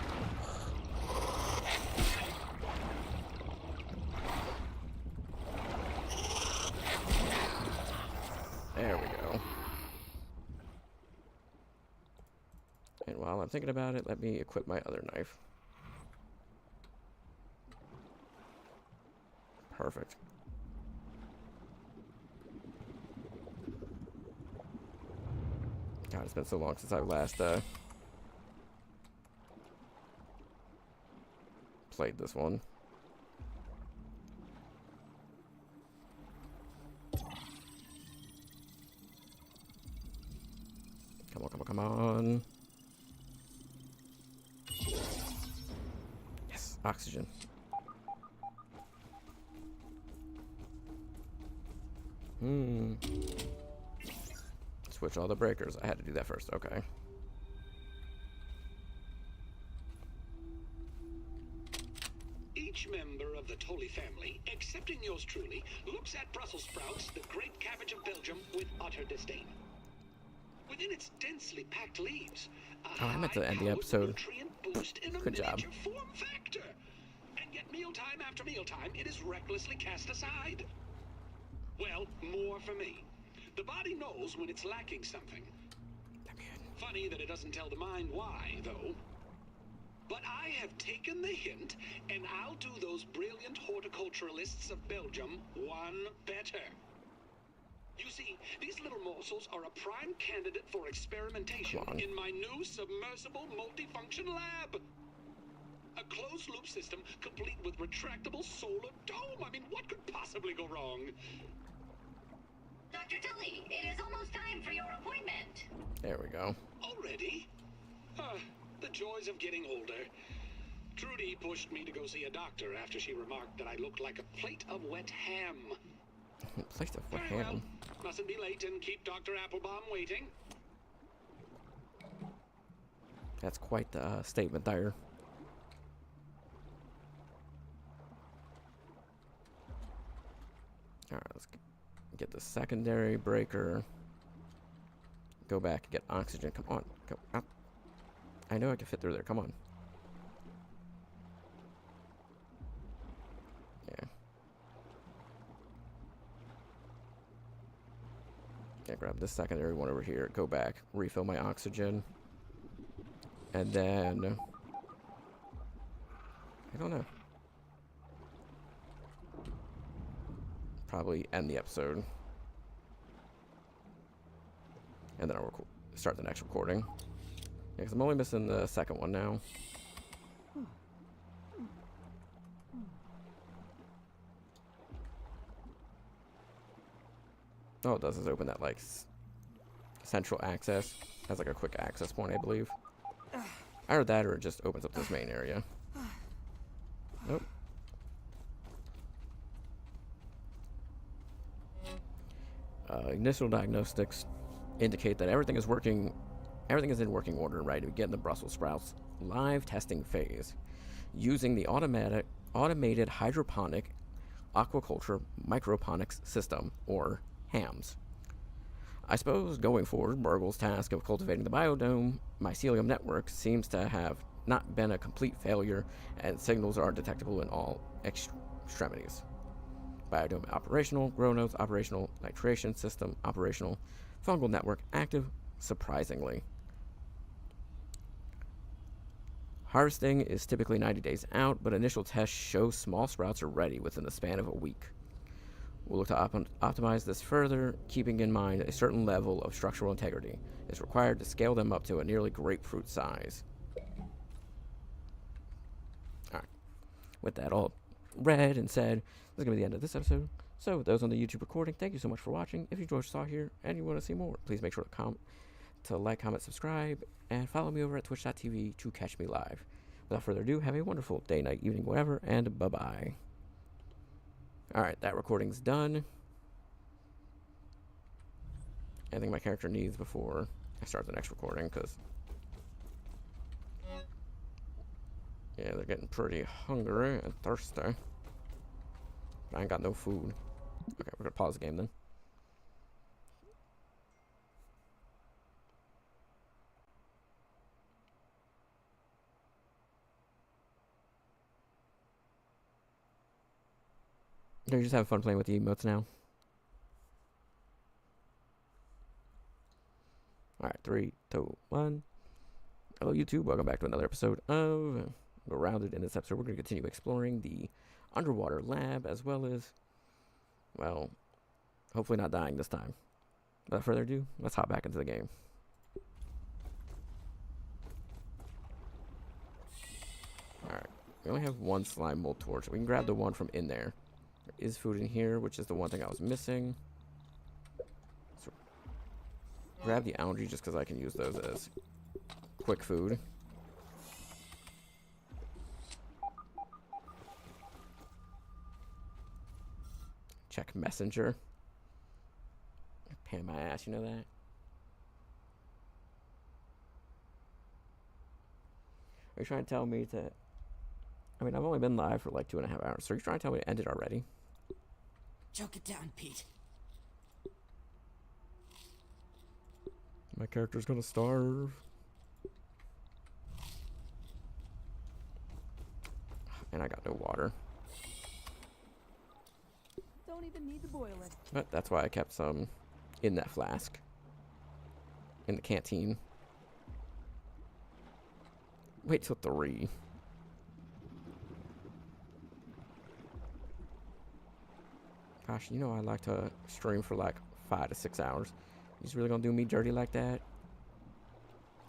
Speaker 2: There we go. And while I'm thinking about it, let me equip my other knife. Perfect. God, it's been so long since I've last played this one. Come on, come on, come on. Yes, oxygen. Switch all the breakers. I had to do that first. Okay.
Speaker 7: Each member of the Tully family, excepting yours truly, looks at Brussels sprouts, the great cabbage of Belgium, with utter disdain. Within its densely packed leaves,
Speaker 2: I meant to end the episode.
Speaker 7: nutrient boost in a
Speaker 2: Good job.
Speaker 7: miniature form factor. And yet mealtime after mealtime, it is recklessly cast aside. Well, more for me. The body knows when it's lacking something. Funny that it doesn't tell the mind why, though. But I have taken the hint, and I'll do those brilliant horticulturalists of Belgium one better. You see, these little morsels are a prime candidate for experimentation in my new submersible multifunction lab. A closed-loop system complete with retractable solar dome. I mean, what could possibly go wrong?
Speaker 6: Dr. Tully, it is almost time for your appointment.
Speaker 2: There we go.
Speaker 7: Already? The joys of getting older. Trudy pushed me to go see a doctor after she remarked that I looked like a plate of wet ham.
Speaker 2: Plate of wet
Speaker 7: Very
Speaker 2: ham.
Speaker 7: well. Mustn't be late and keep Dr. Applebaum waiting.
Speaker 2: That's quite the statement there. Alright, let's get the secondary breaker. Go back and get oxygen. Come on. Go up. I know I can fit through there. Come on. Yeah. Yeah, grab this secondary one over here. Go back. Refill my oxygen. And then... I don't know. Probably end the episode. And then I'll start the next recording. Yeah, because I'm only missing the second one now. Oh, it does is open that, like, central access. Has, like, a quick access point, I believe. Either that or it just opens up this main area. Nope. Initial diagnostics indicate that everything is in working order, right? We get in the Brussels sprouts live testing phase using the automated hydroponic aquaculture microponics system, or HAMS. I suppose going forward, Burgle's task of cultivating the biodome mycelium network seems to have not been a complete failure, and signals are detectable in all extremities. Biodome operational, grow nodes operational, nitration system operational, fungal network active, surprisingly. Harvesting is typically 90 days out, but initial tests show small sprouts are ready within the span of a week. We'll look to optimize this further, keeping in mind a certain level of structural integrity is required to scale them up to a nearly grapefruit size. Alright, with that all read and said, this is going to be the end of this episode. So, with those on the YouTube recording, thank you so much for watching. If you enjoyed what you saw here and you want to see more, please make sure to like, comment, subscribe, and follow me over at twitch.tv to catch me live. Without further ado, have a wonderful day, night, evening, whatever, and bye-bye. Alright, that recording's done. Anything my character needs before I start the next recording, because... yeah, they're getting pretty hungry and thirsty. I ain't got no food. Okay, we're gonna pause the game then. You're just having fun playing with the emotes now. Alright, 3, 2, 1. Hello YouTube, welcome back to another episode of Grounded. In this episode, we're going to continue exploring the underwater lab, as well as, well, hopefully not dying this time. Without further ado, let's hop back into the game. Alright, we only have one slime mold torch. We can grab the one from in there. There is food in here, which is the one thing I was missing. So grab the algae just because I can use those as quick food. Check messenger. Pay my ass, you know that? Are you trying to tell me to... I mean, I've only been live for like 2.5 hours, so are you trying to tell me to end it already?
Speaker 5: Choke it down, Pete.
Speaker 2: My character's gonna starve. And I got no water.
Speaker 5: Don't even need to boil it.
Speaker 2: But that's why I kept some in that flask. In the canteen. Wait till 3. Gosh, you know I like to stream for like 5 to 6 hours. You just really gonna do me dirty like that?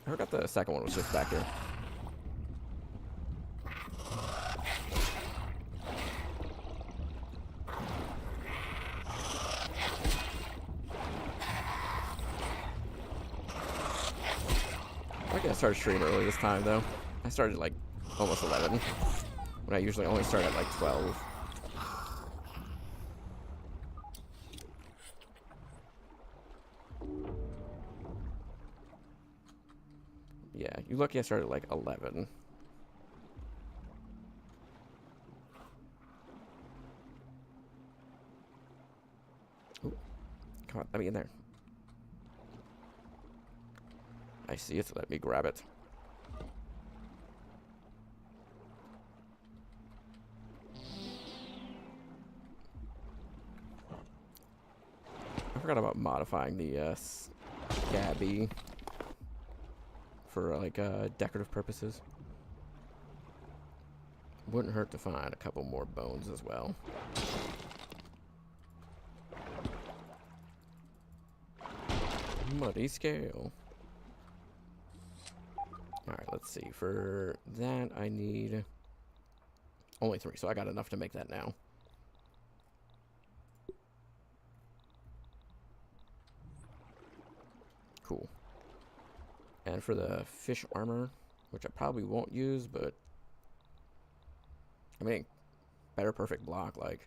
Speaker 2: I forgot the second one was just back here. I think I started streaming early this time though. I started like almost 11. When I usually only start at like 12. Yeah, you lucky I started at like 11. Ooh. Come on, let me in there. I see it, let me grab it. I forgot about modifying the Gabby for like decorative purposes. Wouldn't hurt to find a couple more bones as well. Muddy scale. Alright, let's see. For that, I need only 3, so I got enough to make that now. Cool. And for the fish armor, which I probably won't use, but I mean, better perfect block, like,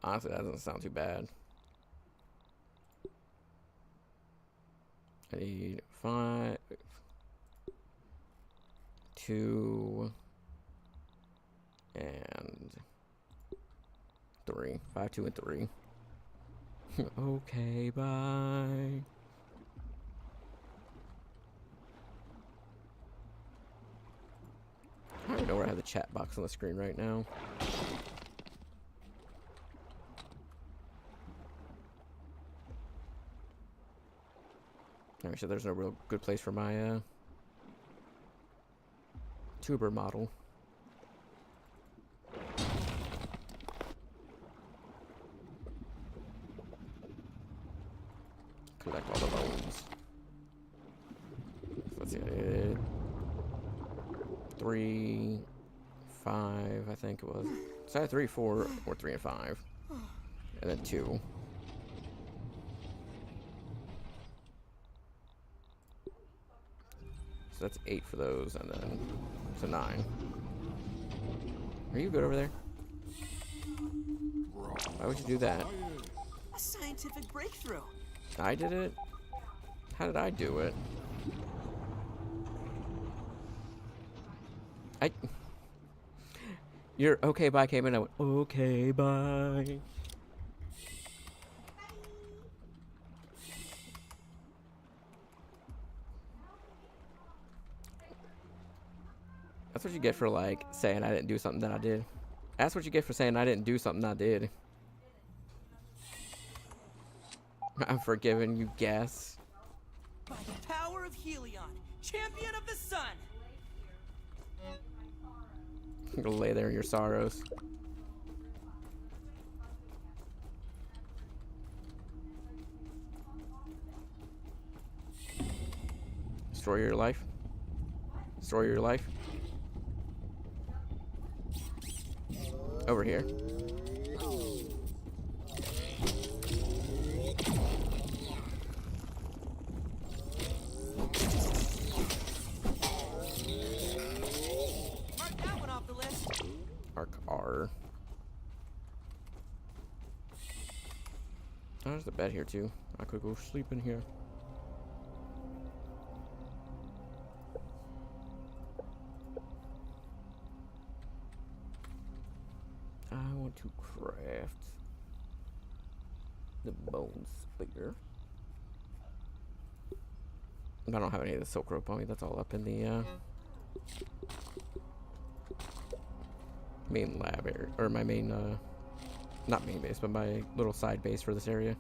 Speaker 2: honestly, that doesn't sound too bad. I need 5, 2, and 3. 5, 2, and 3. Okay, bye. I don't even know where I have the chat box on the screen right now. Alright, so there's no real good place for my tuber model. Collect all the bones. So let's see, I did 3, 5, I think it was. So I had 3, 4, or 3 and 5. And then 2. So that's 8 for those, and then so 9. Are you good over there? Why would you do that?
Speaker 5: A scientific breakthrough.
Speaker 2: I did it? How did I do it? You're okay, bye came in. I went, okay, bye. That's what you get for, like, saying I didn't do something that I did. That's what you get for saying I didn't do something I did. I'm forgiven, you guess.
Speaker 4: By the power of Helion, champion of the sun!
Speaker 2: You're gonna lay there in your sorrows. Destroy your life. Destroy your life. Over here.
Speaker 4: Mark that one off the list.
Speaker 2: Arc R. Oh, there's the bed here too. I could go sleep in here. I want to craft the bone spear. I don't have any of the silk rope on me. That's all up in the main lab area, or my main, not main base, but my little side base for this area.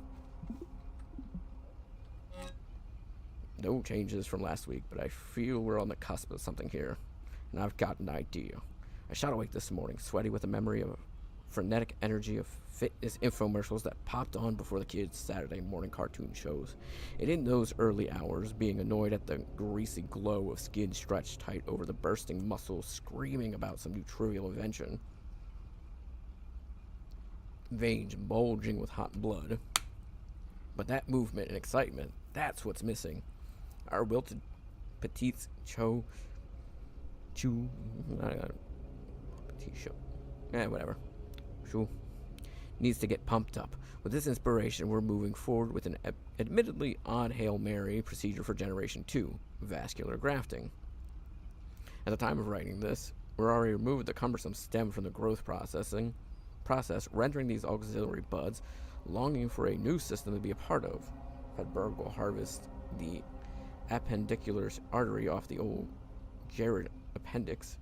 Speaker 2: No changes from last week, but I feel we're on the cusp of something here, and I've got an idea. I shot awake this morning, sweaty with the memory of a frenetic energy of fitness infomercials that popped on before the kids' Saturday morning cartoon shows. And in those early hours, being annoyed at the greasy glow of skin stretched tight over the bursting muscles, screaming about some new trivial invention. Veins bulging with hot blood. But that movement and excitement, that's what's missing. Our wilted petites petit show. Whatever. Needs to get pumped up. With this inspiration, we're moving forward with an admittedly odd Hail Mary procedure for Generation 2, vascular grafting. At the time of writing this, we're already removed the cumbersome stem from the growth process, rendering these auxiliary buds longing for a new system to be a part of. Had Burgle harvest the appendicular artery off the old Jared appendix,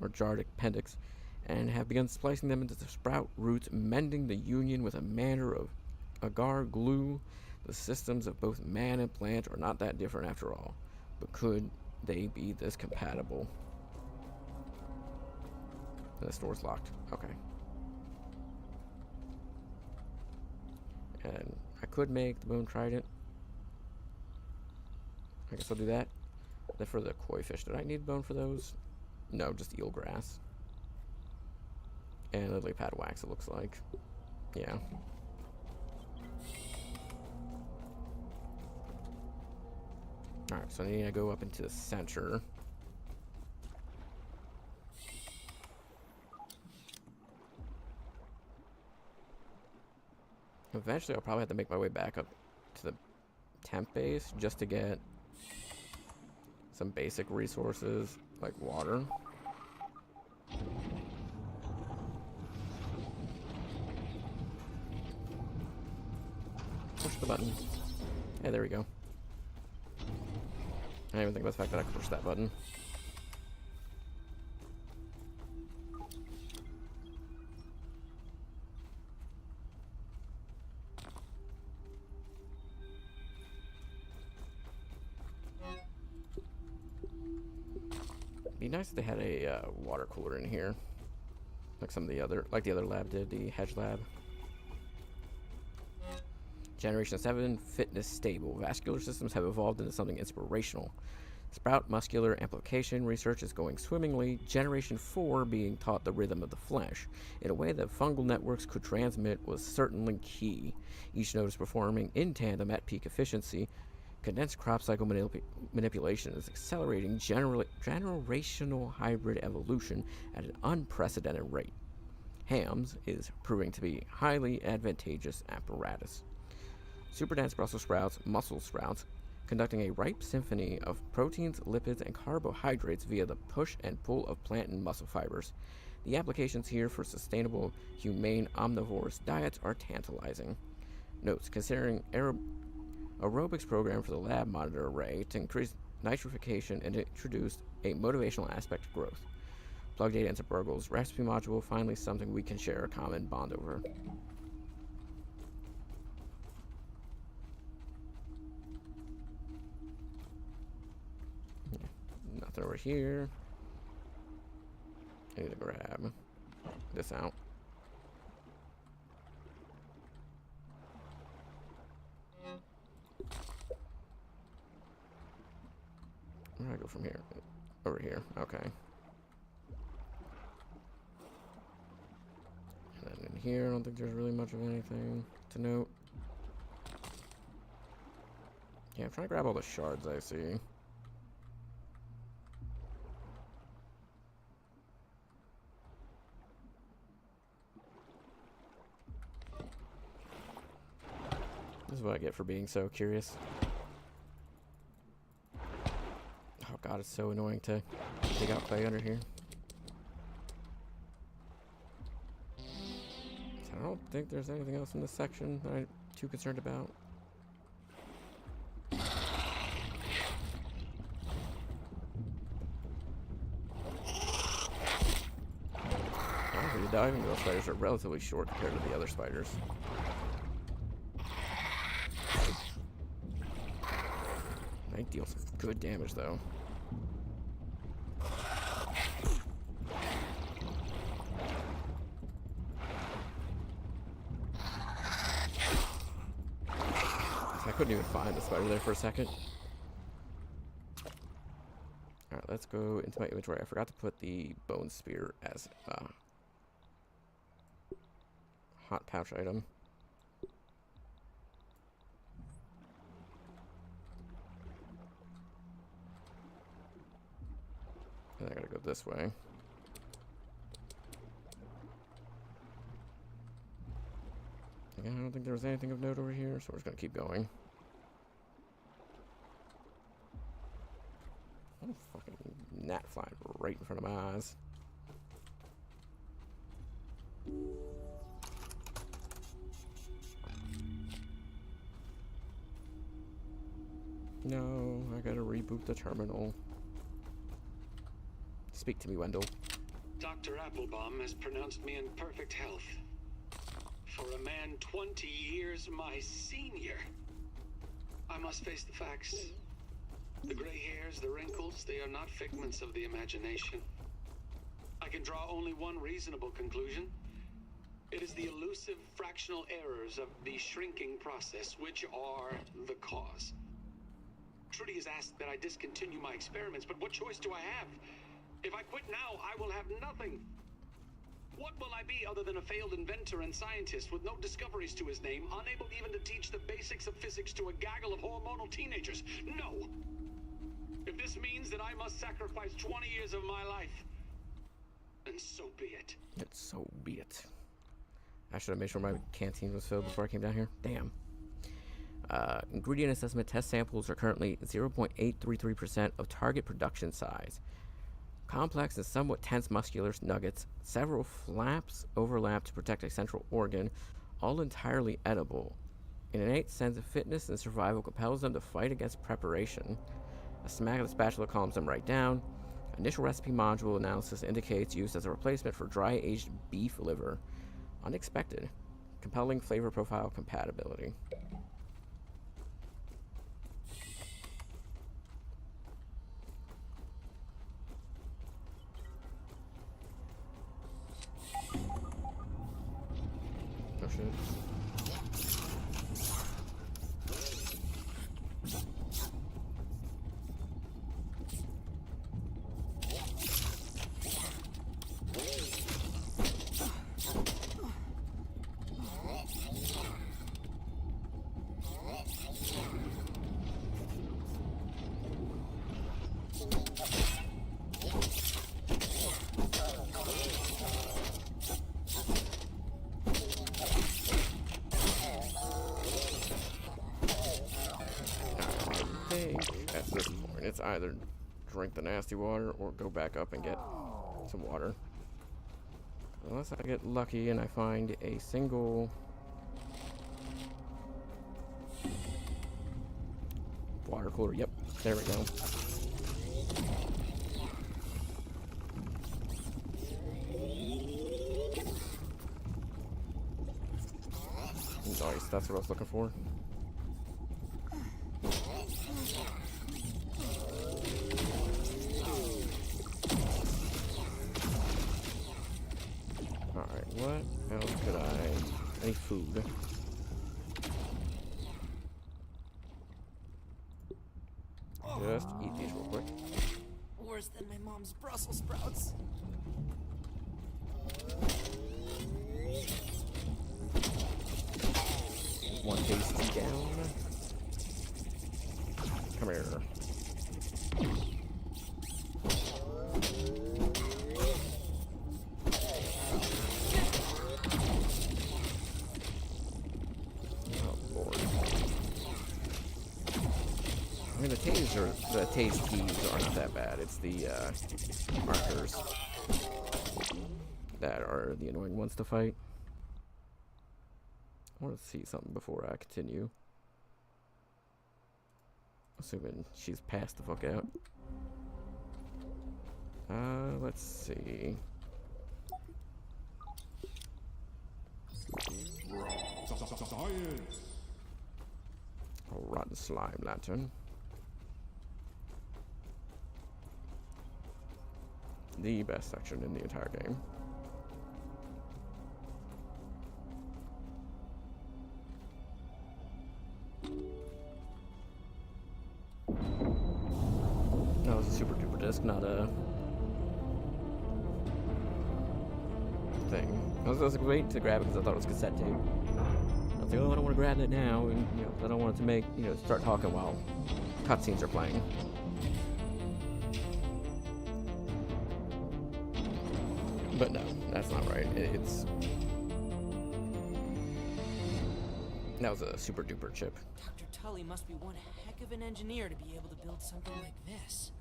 Speaker 2: or jarred appendix, and have begun splicing them into the sprout roots, mending the union with a manner of agar glue. The systems of both man and plant are not that different after all, but could they be this compatible? And the store's locked. Okay. And I could make the bone trident. I guess I'll do that. Then for the koi fish, did I need bone for those? No, just eelgrass. And lily pad wax, it looks like. Yeah. Alright, so I need to go up into the center. Eventually, I'll probably have to make my way back up to the temp base just to get some basic resources like water. Push the button. Hey, there we go. I didn't even think about the fact that I could push that button. Be nice if they had a water cooler in here, like some of the other, like the other lab did, the Hedge lab. Generation 7, fitness stable. Vascular systems have evolved into something inspirational. Sprout muscular amplification research is going swimmingly. Generation 4 being taught the rhythm of the flesh in a way that fungal networks could transmit was certainly key. Each node is performing in tandem at peak efficiency. Condensed crop cycle manipulation is accelerating generational hybrid evolution at an unprecedented rate. HAMS is proving to be highly advantageous apparatus. Super dense Brussels sprouts, muscle sprouts, conducting a ripe symphony of proteins, lipids, and carbohydrates via the push and pull of plant and muscle fibers. The applications here for sustainable, humane, omnivorous diets are tantalizing. Notes: considering aerobics program for the lab monitor array to increase nitrification and introduced a motivational aspect of growth. Plug data into Burgle's recipe module, finally something we can share a common bond over. nothing over here. I need to grab this out. Where do I go from here? Over here. Okay. And then in here, I don't think there's really much of anything to note. Yeah, I'm trying to grab all the shards I see. This is what I get for being so curious. Oh god, it's so annoying to dig out clay under here. So I don't think there's anything else in this section that I'm too concerned about. Honestly, the diving girl spiders are relatively short compared to the other spiders. They deal some good damage though. I couldn't even find the spider there for a second. Alright, let's go into my inventory. I forgot to put the bone spear as a hot pouch item. And I gotta go this way. Again, I don't think there was anything of note over here, so we're just gonna keep going. Oh, fucking gnat flying right in front of my eyes. No, I gotta reboot the terminal. Speak to me, Wendell.
Speaker 7: Dr. Applebaum has pronounced me in perfect health. For a man 20 years my senior, I must face the facts. The gray hairs, the wrinkles, they are not figments of the imagination. I can draw only one reasonable conclusion. It is the elusive fractional errors of the shrinking process which are the cause. Trudy has asked that I discontinue my experiments, but what choice do I have? If I quit now, I will have nothing. What will I be other than a failed inventor and scientist with no discoveries to his name, unable even to teach the basics of physics to a gaggle of hormonal teenagers? No! If this means that I must sacrifice 20 years of my life, then so be it.
Speaker 2: So be it. I should have made sure my canteen was filled before I came down here. Damn. Ingredient assessment test samples are currently 0.833% of target production size. Complex and somewhat tense muscular nuggets, several flaps overlap to protect a central organ, all entirely edible. An innate sense of fitness and survival compels them to fight against preparation. A smack of the spatula calms them right down. Initial recipe module analysis indicates use as a replacement for dry aged beef liver. Unexpected. Compelling flavor profile compatibility. Oh shit. At this point, it's either drink the nasty water or go back up and get some water. Unless I get lucky and I find a single water cooler. Yep, there we go. Nice, that's what I was looking for. need food. Just eat these real quick.
Speaker 5: Worse than my mom's Brussels sprouts.
Speaker 2: One tasty down. Come here. Oh Lord. I mean, the tase keys are not that bad. It's the markers that are the annoying ones to fight. I want to see something before I continue. Assuming she's passed the fuck out. Let's see. A rotten slime lantern. The best section in the entire game. No, it's a super duper disc, not a thing. I was waiting to grab it because I thought it was cassette tape. I was like, oh, I don't want to grab it now, and I don't want it to make start talking while cutscenes are playing. But no, that's not right. That was a super duper chip.
Speaker 5: Dr. Tully must be one heck of an engineer to be able to build something like this.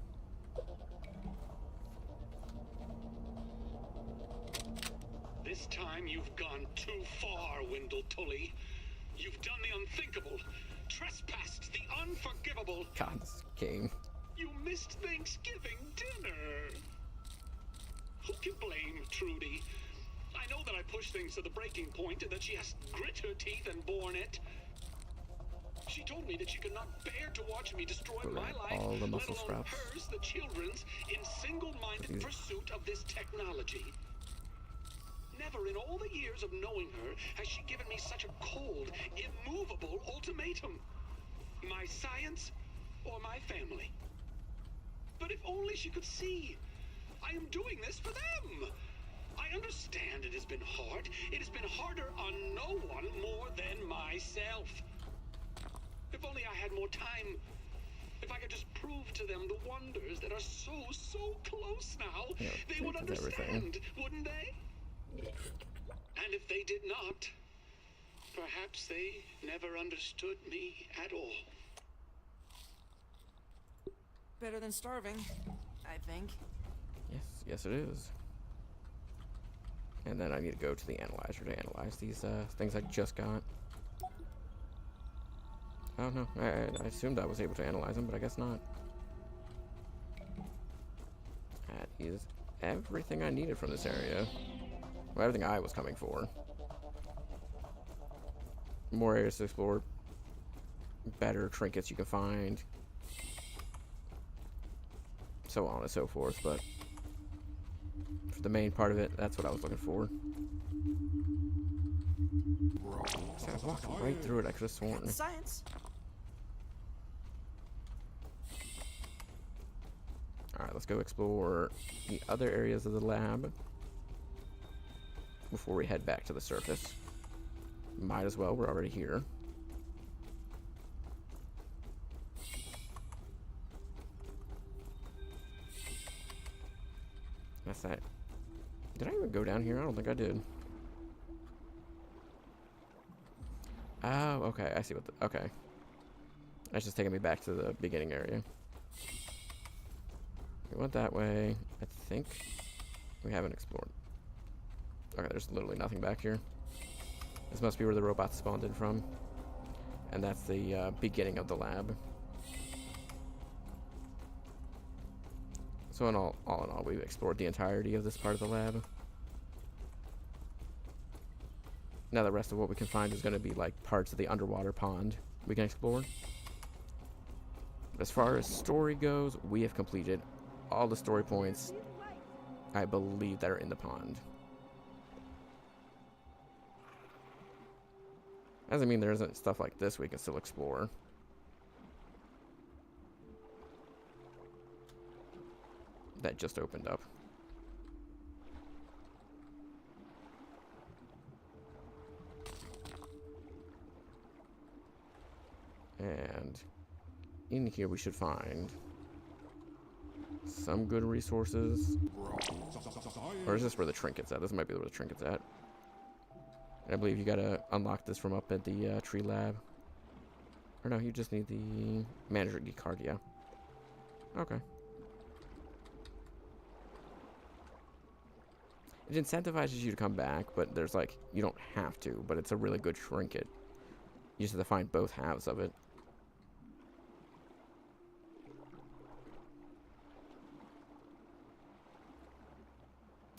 Speaker 7: This time you've gone too far, Wendell Tully. You've done the unthinkable, trespassed the unforgivable.
Speaker 2: God, this game.
Speaker 7: You missed Thanksgiving dinner. Who can blame Trudy? I know that I pushed things to the breaking point and that she has grit her teeth and borne it. She told me that she could not bear to watch me destroy my life,
Speaker 2: all the muscle
Speaker 7: let alone
Speaker 2: straps.
Speaker 7: hers, the children's, in single-minded pursuit of this technology. Never in all the years of knowing her has she given me such a cold, immovable ultimatum. My science or my family. But if only she could see. I am doing this for them. I understand it has been hard. It has been harder on no one more than myself. If only I had more time. If I could just prove to them the wonders that are so close now,
Speaker 2: Yeah,
Speaker 7: they would
Speaker 2: that's everything.
Speaker 7: understand, wouldn't they? And if they did not, perhaps they never understood me at all.
Speaker 5: Better than starving, I think.
Speaker 2: Yes it is. And then I need to go to the analyzer to analyze these things I just got. Oh no, I assumed I was able to analyze them, but I guess not. That is everything I needed from this area. Well, everything I was coming for. More areas to explore. Better trinkets you can find. So on and so forth, but for the main part of it, that's what I was looking for. So I was walking right through it, I could have sworn.
Speaker 5: Science.
Speaker 2: Alright, let's go explore the other areas of the lab before we head back to the surface. Might as well, we're already here. That's that. Did I even go down here? I don't think I did. Oh, okay, I see what the... Okay. That's just taking me back to the beginning area. We went that way. I think we haven't explored. Okay, there's literally nothing back here. This must be where the robots spawned in from. And that's the beginning of the lab. So all in all, we've explored the entirety of this part of the lab. Now the rest of what we can find is going to be like parts of the underwater pond we can explore. But as far as story goes, we have completed all the story points, I believe, that are in the pond. Doesn't mean there isn't stuff like this we can still explore. That just opened up. And in here we should find some good resources. Or is this where the trinket's at? This might be where the trinket's at. I believe you gotta unlock this from up at the tree lab. Or no, you just need the manager key card, yeah. Okay. It incentivizes you to come back, but there's like, you don't have to, but it's a really good trinket. You just have to find both halves of it.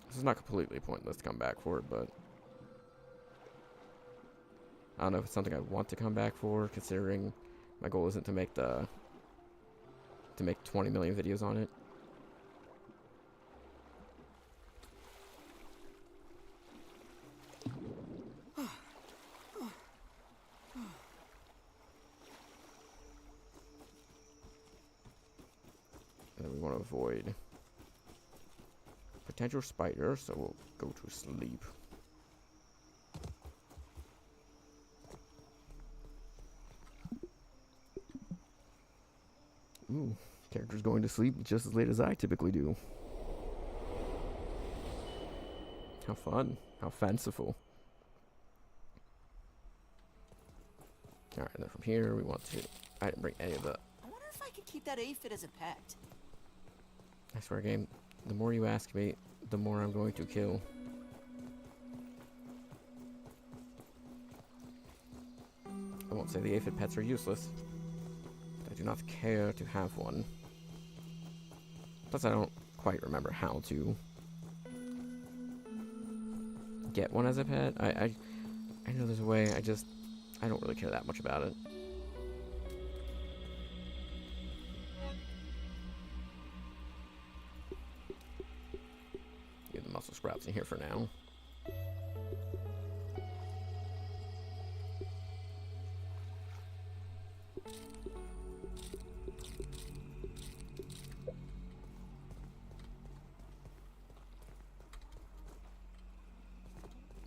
Speaker 2: This is not completely pointless to come back for it, but I don't know if it's something I want to come back for, considering my goal isn't to make 20 million videos on it. And we want to avoid potential spiders, so we'll go to sleep. Ooh, character's going to sleep just as late as I typically do. How fun. How fanciful. Alright, and then from here we want to... I didn't bring any of the...
Speaker 5: I wonder if I could keep that aphid as a pet.
Speaker 2: I swear, game, the more you ask me, the more I'm going to kill. I won't say the aphid pets are useless. I do not care to have one. Plus, I don't quite remember how to get one as a pet. I know there's a way, I don't really care that much about it. Leave the muscle sprouts in here for now.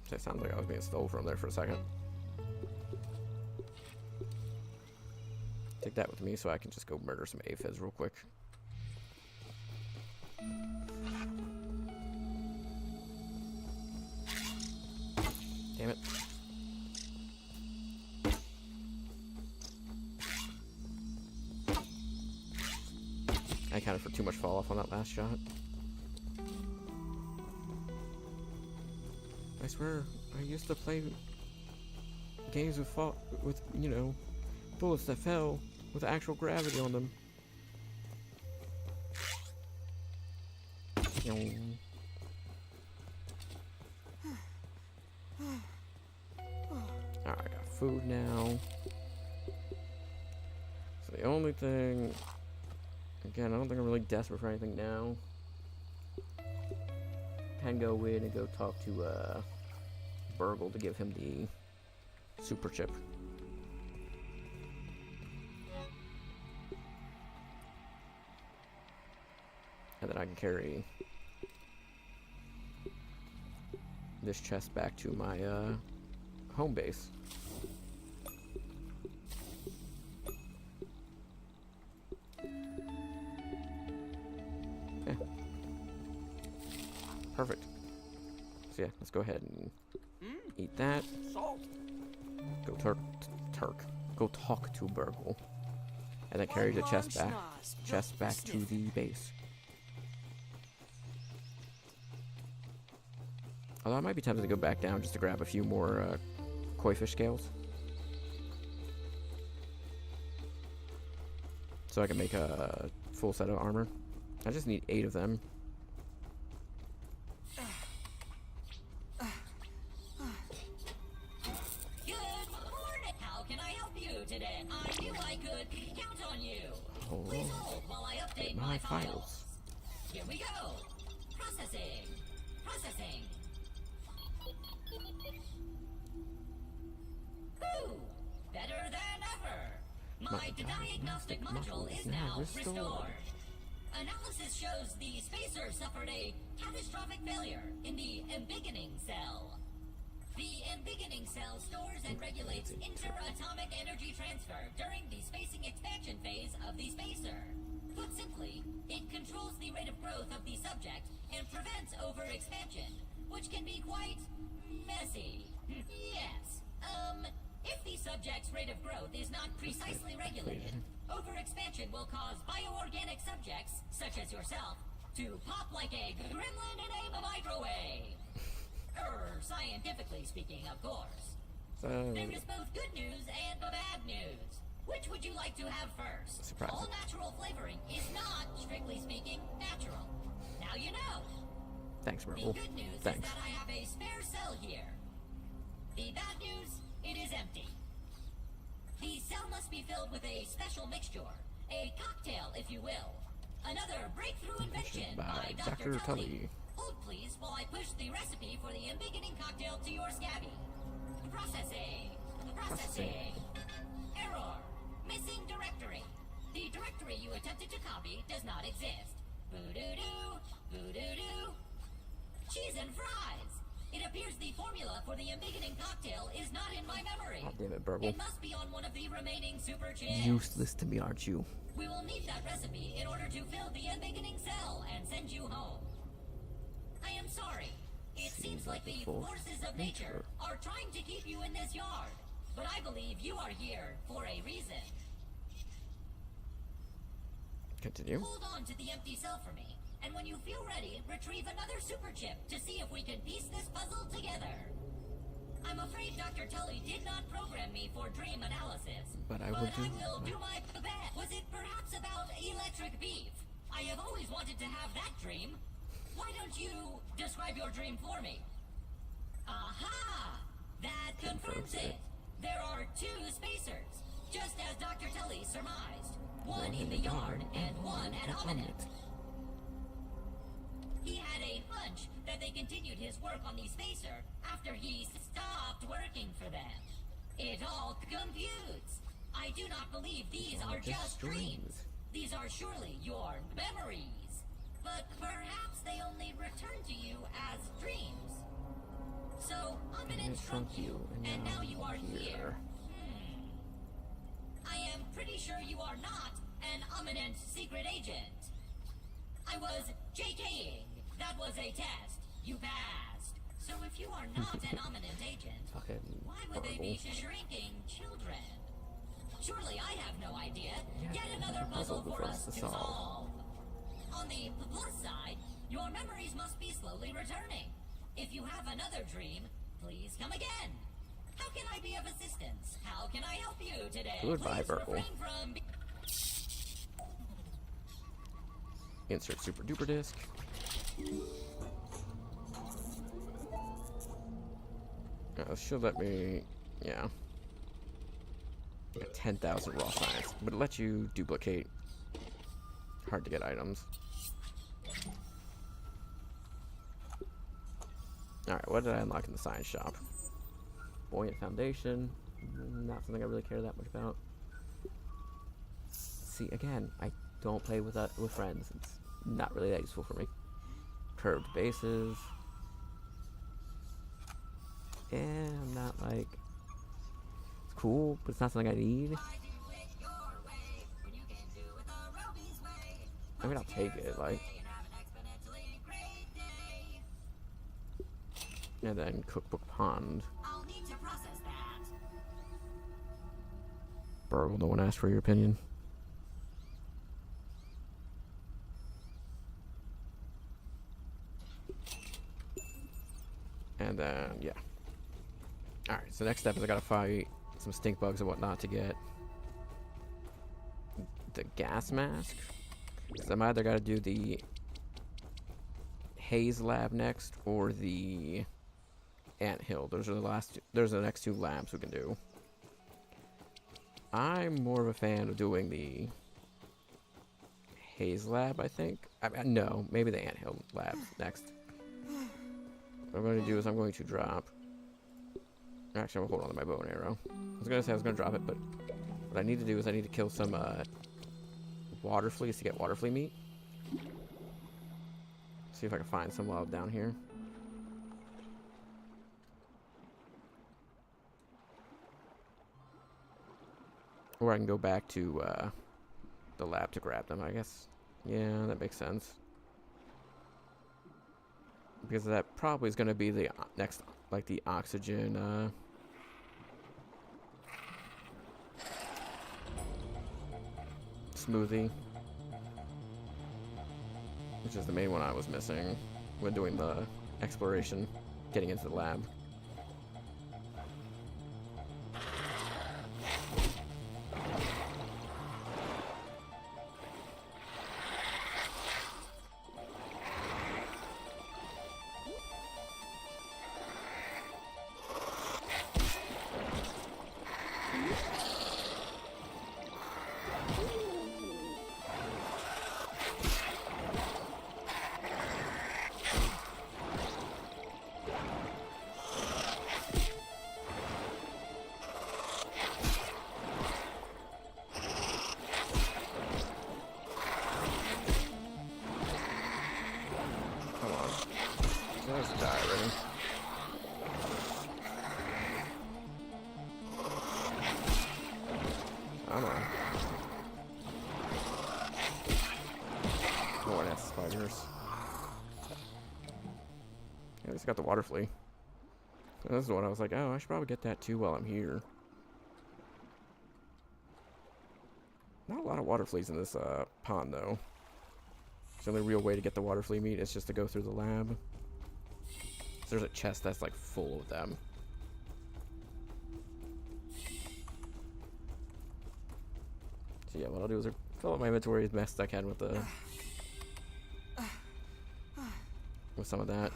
Speaker 2: That sounds like I was being stole from there for a second. Take that with me so I can just go murder some aphids real quick. Damn it. I accounted for too much fall off on that last shot. I swear, I used to play games with, you know, bullets that fell with actual gravity on them. Alright, I got food now. So the only thing... Again, I don't think I'm really desperate for anything now. Can go in and go talk to Burgle to give him the super chip. And then I can carry this chest back to my home base. Okay. Perfect. So yeah, let's go ahead and eat that. Go Go talk to Burgle. And then carry the chest back to the base. Although I might be tempted to go back down just to grab a few more koi fish scales. So I can make a full set of armor. I just need 8 of them.
Speaker 6: Good morning. How can I help you today? I knew I could count on you. Please hold while I update my files. Here we go. Processing. Processing. Ooh, better than ever. My diagnostic module is now restored. Analysis shows the spacer suffered a catastrophic failure in the embiggening cell. The embiggening cell stores and regulates interatomic energy transfer during the spacing expansion phase of the spacer. Put simply, it controls the rate of growth of the subject and prevents overexpansion, which can be quite messy. Yes. If the subject's rate of growth is not precisely regulated, overexpansion will cause bioorganic subjects, such as yourself, to pop like a gremlin in a microwave. Scientifically speaking, of course.
Speaker 2: So,
Speaker 6: There is both good news and bad news. Which would you like to have first?
Speaker 2: Surprise.
Speaker 6: All natural flavoring is not, strictly speaking, natural. Now you know.
Speaker 2: thanks,
Speaker 6: The
Speaker 2: Merle.
Speaker 6: good news
Speaker 2: Thanks.
Speaker 6: is that I have a spare cell here. The bad news, it is empty. The cell must be filled with a special mixture, a cocktail, if you will. Another breakthrough invention by Dr.
Speaker 2: Dr.
Speaker 6: Tully.
Speaker 2: Tully.
Speaker 6: Hold please while I push the recipe for the embiggening cocktail to your scabby. Processing. Processing. Error. Missing directory. The directory you attempted to copy does not exist. Boo-doo-doo. Boo-doo-doo. Cheese and fries. It appears the formula for the embiggening cocktail is not in my memory.
Speaker 2: God damn it, Burble.
Speaker 6: It must be on one of the remaining super chips.
Speaker 2: Useless to me, aren't you?
Speaker 6: We will need that recipe in order to fill the embiggening cell and send you home. I am sorry. It seems like the forces of nature are trying to keep you in this yard. But I believe you are here for a reason.
Speaker 2: Continue.
Speaker 6: Hold on to the empty cell for me, and when you feel ready, retrieve another super chip to see if we can piece this puzzle together. I'm afraid Dr. Tully did not program me for dream analysis.
Speaker 2: But I will
Speaker 6: do my best. Was it perhaps about electric beef? I have always wanted to have that dream. Why don't you describe your dream for me? Aha! That confirms it. There are two spacers, just as Dr. Tully surmised. One in the yard and one at Ominent. He had a hunch that they continued his work on the spacer after he stopped working for them. It all computes. I do not believe these are just dreams. These are surely your memories. But perhaps they only return to you as dreams. So, Ominent shrunk you, and now you are here. I am pretty sure you are not an Ominent secret agent. I was JKing. That was a test. You passed. So if you are not an Ominent agent,
Speaker 2: Fucking
Speaker 6: why would they be
Speaker 2: horrible.
Speaker 6: shrinking children? Surely I have no idea.
Speaker 2: Yeah,
Speaker 6: Yet another
Speaker 2: puzzle
Speaker 6: puzzle for
Speaker 2: for
Speaker 6: us to solve. On the plus side, your memories must be slowly returning. If you have another dream, please come again. How can I be of assistance? How can I help you today?
Speaker 2: Goodbye,
Speaker 6: Please
Speaker 2: Burgle.
Speaker 6: refrain from
Speaker 2: Insert super duper disc. Should let me, yeah. Got 10,000 raw science, but it lets you duplicate hard to get items. Alright, what did I unlock in the science shop? Buoyant foundation. Not something I really care that much about. See, again, I don't play with friends. It's not really that useful for me. Curved bases. Yeah, I'm not like... It's cool, but it's not something I need. I mean, I'll take it, like... And then Cookbook Pond.
Speaker 6: I'll need to process that.
Speaker 2: Burgle, no one asked for your opinion. And then, yeah. Alright, so next step is I gotta fight some stink bugs and whatnot to get the gas mask. So I'm either gotta do the Haze lab next or the Anthill. Those are the last two, those are the next two labs we can do. I'm more of a fan of doing the Haze lab, I think. I mean, no, maybe the Anthill lab next. What I'm going to do is I'm going to drop Actually, I'm gonna hold on to my bow and arrow. I was gonna say I was gonna drop it, but what I need to do is I need to kill some water fleas to get water flea meat. See if I can find some while I'm down here. Or I can go back to the lab to grab them, I guess. Yeah, that makes sense. Because that probably is going to be the next, like the oxygen smoothie. Which is the main one I was missing when doing the exploration, getting into the lab. Let's die already. Come on. Oh, it has spiders. Yeah, I just got the water flea. This is what I was like, oh, I should probably get that too while I'm here. Not a lot of water fleas in this pond, though. The only real way to get the water flea meat is just to go through the lab. There's a chest that's like full of them. So yeah, what I'll do is fill up my inventory as best I can with the some of that.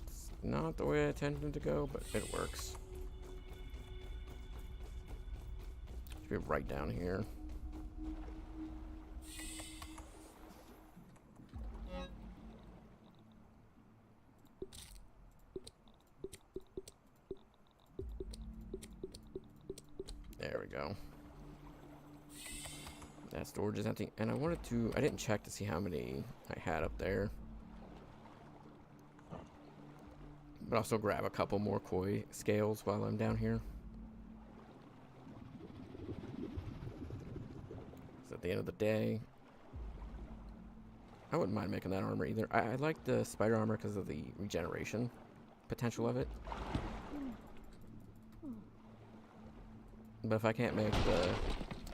Speaker 2: It's not the way I intended to go, but it works. Should be right down here. There we go. That storage is empty. And I didn't check to see how many I had up there. But also grab a couple more koi scales while I'm down here. So at the end of the day, I wouldn't mind making that armor either. I like the spider armor because of the regeneration potential of it. But if I can't make the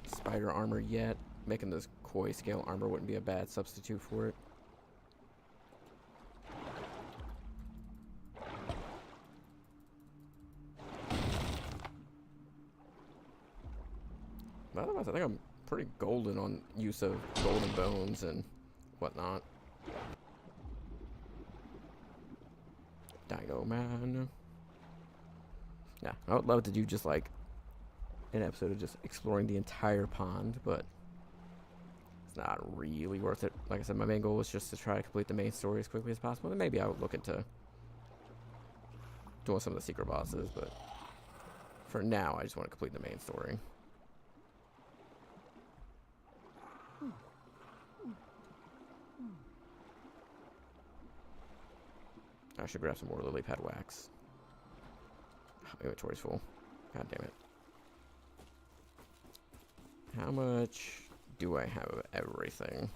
Speaker 2: spider armor yet, making this koi scale armor wouldn't be a bad substitute for it. But otherwise, I think I'm pretty golden on use of golden bones and whatnot. Dino Man. Yeah, I would love to do just like an episode of just exploring the entire pond, but it's not really worth it. Like I said, my main goal is just to try to complete the main story as quickly as possible, and maybe I would look into doing some of the secret bosses, but for now, I just want to complete the main story. I should grab some more lily pad wax. My inventory's full. God damn it. How much do I have of everything?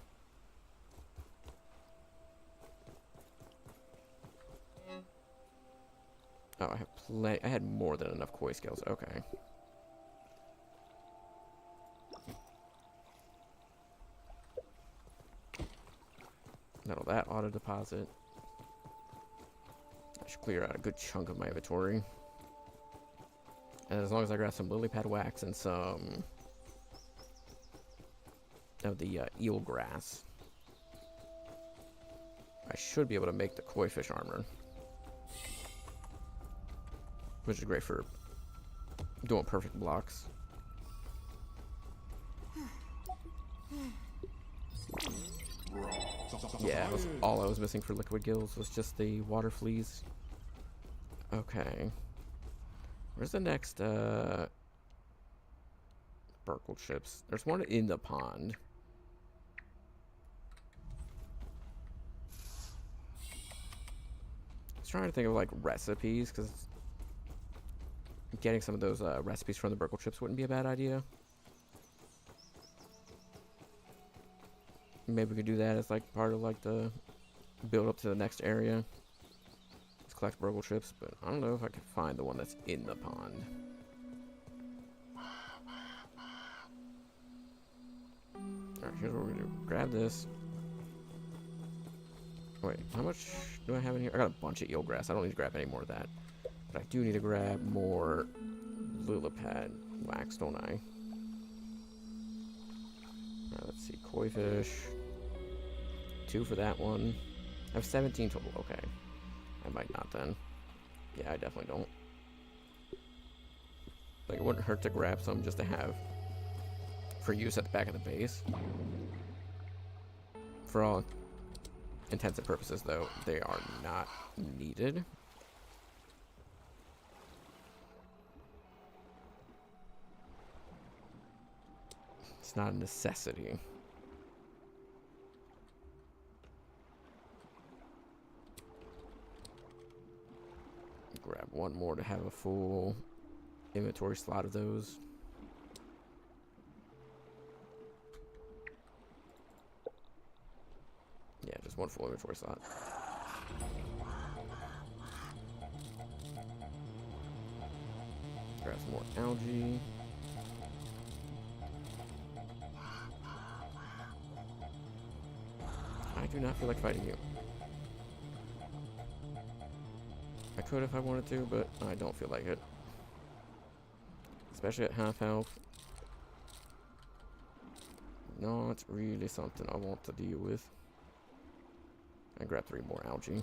Speaker 2: Oh, I have plenty. I had more than enough koi scales. Okay. That'll that auto deposit. I should clear out a good chunk of my inventory. And as long as I grab some lily pad wax and some of the eel grass, I should be able to make the koi fish armor, which is great for doing perfect blocks. Yeah, that was all I was missing for liquid gills was just the water fleas. Okay. Where's the next Burkle chips? There's one in the pond. I was trying to think of like recipes because getting some of those recipes from the Burkle chips wouldn't be a bad idea. Maybe we could do that as like part of like the build up to the next area. Let's collect Burkle chips, but I don't know if I can find the one that's in the pond. Alright, here's what we're gonna do. Grab this. Wait, how much do I have in here? I got a bunch of eelgrass. I don't need to grab any more of that. But I do need to grab more lillipad wax, don't I? Alright, let's see. Koi fish. 2 for that one. I have 17 total. Okay. I might not then. Yeah, I definitely don't. Like, it wouldn't hurt to grab some just to have for use at the back of the base. For all intents and purposes, though, they are not needed. It's not a necessity. Grab one more to have a full inventory slot of those. Yeah, just one full inventory slot. Grab some more algae. I do not feel like fighting you. I could if I wanted to, but I don't feel like it. Especially at half health. Not really something I want to deal with. I grab 3 more algae.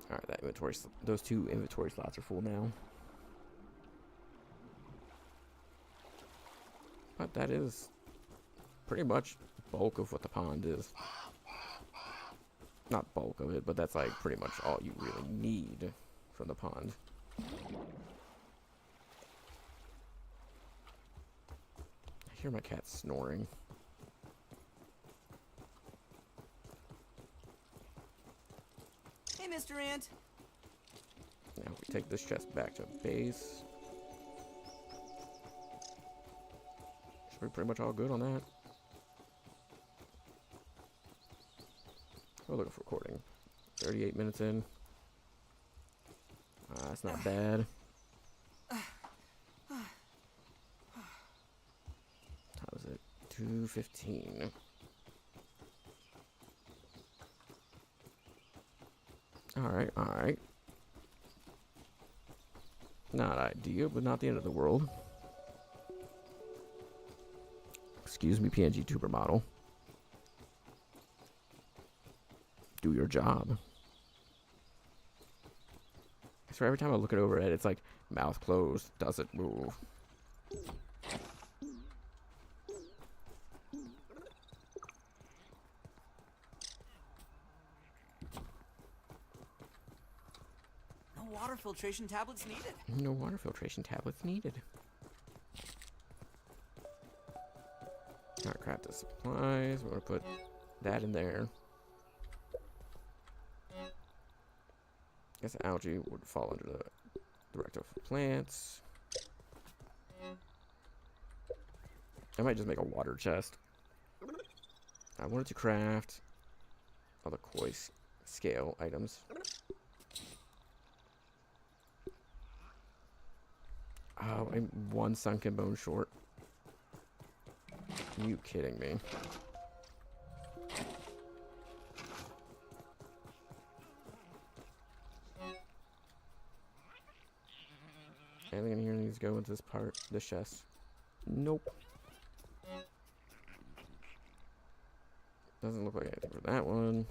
Speaker 2: Alright, that inventory, those 2 inventory slots are full now. But that is pretty much bulk of what the pond is. Not bulk of it, but that's like pretty much all you really need from the pond. I hear my cat snoring.
Speaker 4: Hey, Mr. Ant.
Speaker 2: Now we take this chest back to base. Should be pretty much all good on that. Oh, look for recording. 38 minutes in. That's not bad. How is it? 2:15. Alright, alright. Not ideal, but not the end of the world. Excuse me, PNG tuber model. Do your job. I swear every time I look it over it, it's like mouth closed, doesn't move.
Speaker 4: No water filtration tablets needed.
Speaker 2: No water filtration tablets needed. Alright, craft the supplies. We're gonna put that in there. I guess algae would fall under the directive for plants. I might just make a water chest. I wanted to craft all the koi scale items. Oh, I'm 1 sunken bone short. Are you kidding me? Anything in here needs to go into this part, this chest. Nope. Doesn't look like anything for that one.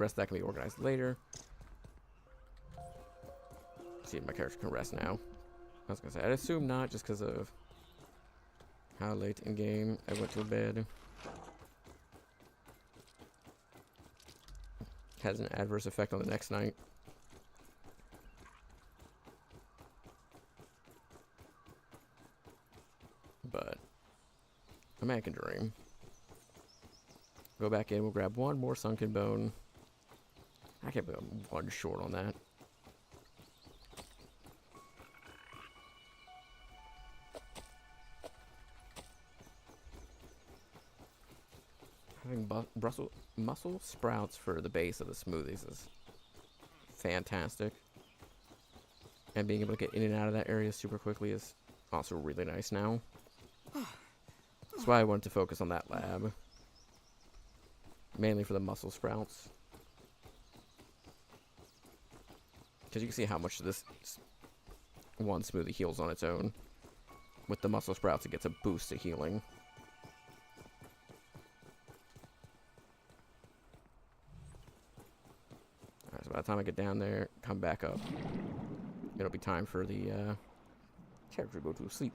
Speaker 2: rest of that can be organized later. See if my character can rest now. I was gonna say, I'd assume not, just because of how late in game I went to bed. Has an adverse effect on the next night. But a man can dream. Go back in, we'll grab one more sunken bone. I can't believe I'm one short on that. Having mussel sprouts for the base of the smoothies is fantastic. And being able to get in and out of that area super quickly is also really nice now. That's why I wanted to focus on that lab. Mainly for the mussel sprouts. Because you can see how much this one smoothie heals on its own. With the mussel sprouts, it gets a boost to healing. Alright, so by the time I get down there, come back up, it'll be time for the character to go to sleep.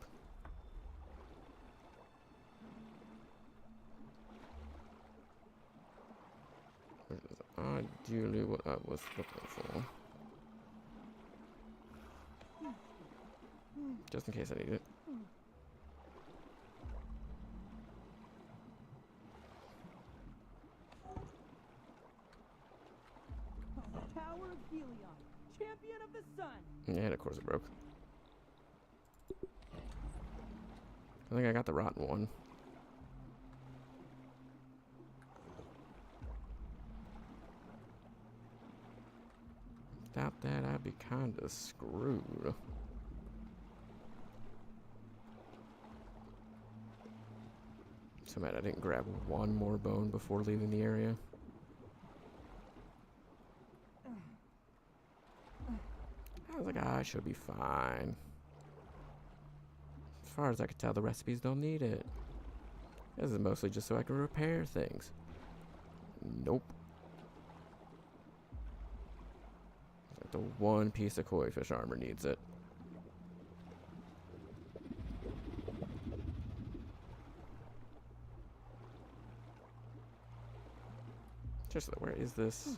Speaker 2: This is ideally what I was looking for. Just in case I need it.
Speaker 5: Tower of Helion, champion of the sun.
Speaker 2: Yeah, and of course it broke. I think I got the rotten one. Without that, I'd be kinda screwed. So mad I didn't grab one more bone before leaving the area. I was like, I should be fine. As far as I could tell, the recipes don't need it. This is mostly just so I can repair things. Nope. Like the one piece of koi fish armor needs it. Just where is this?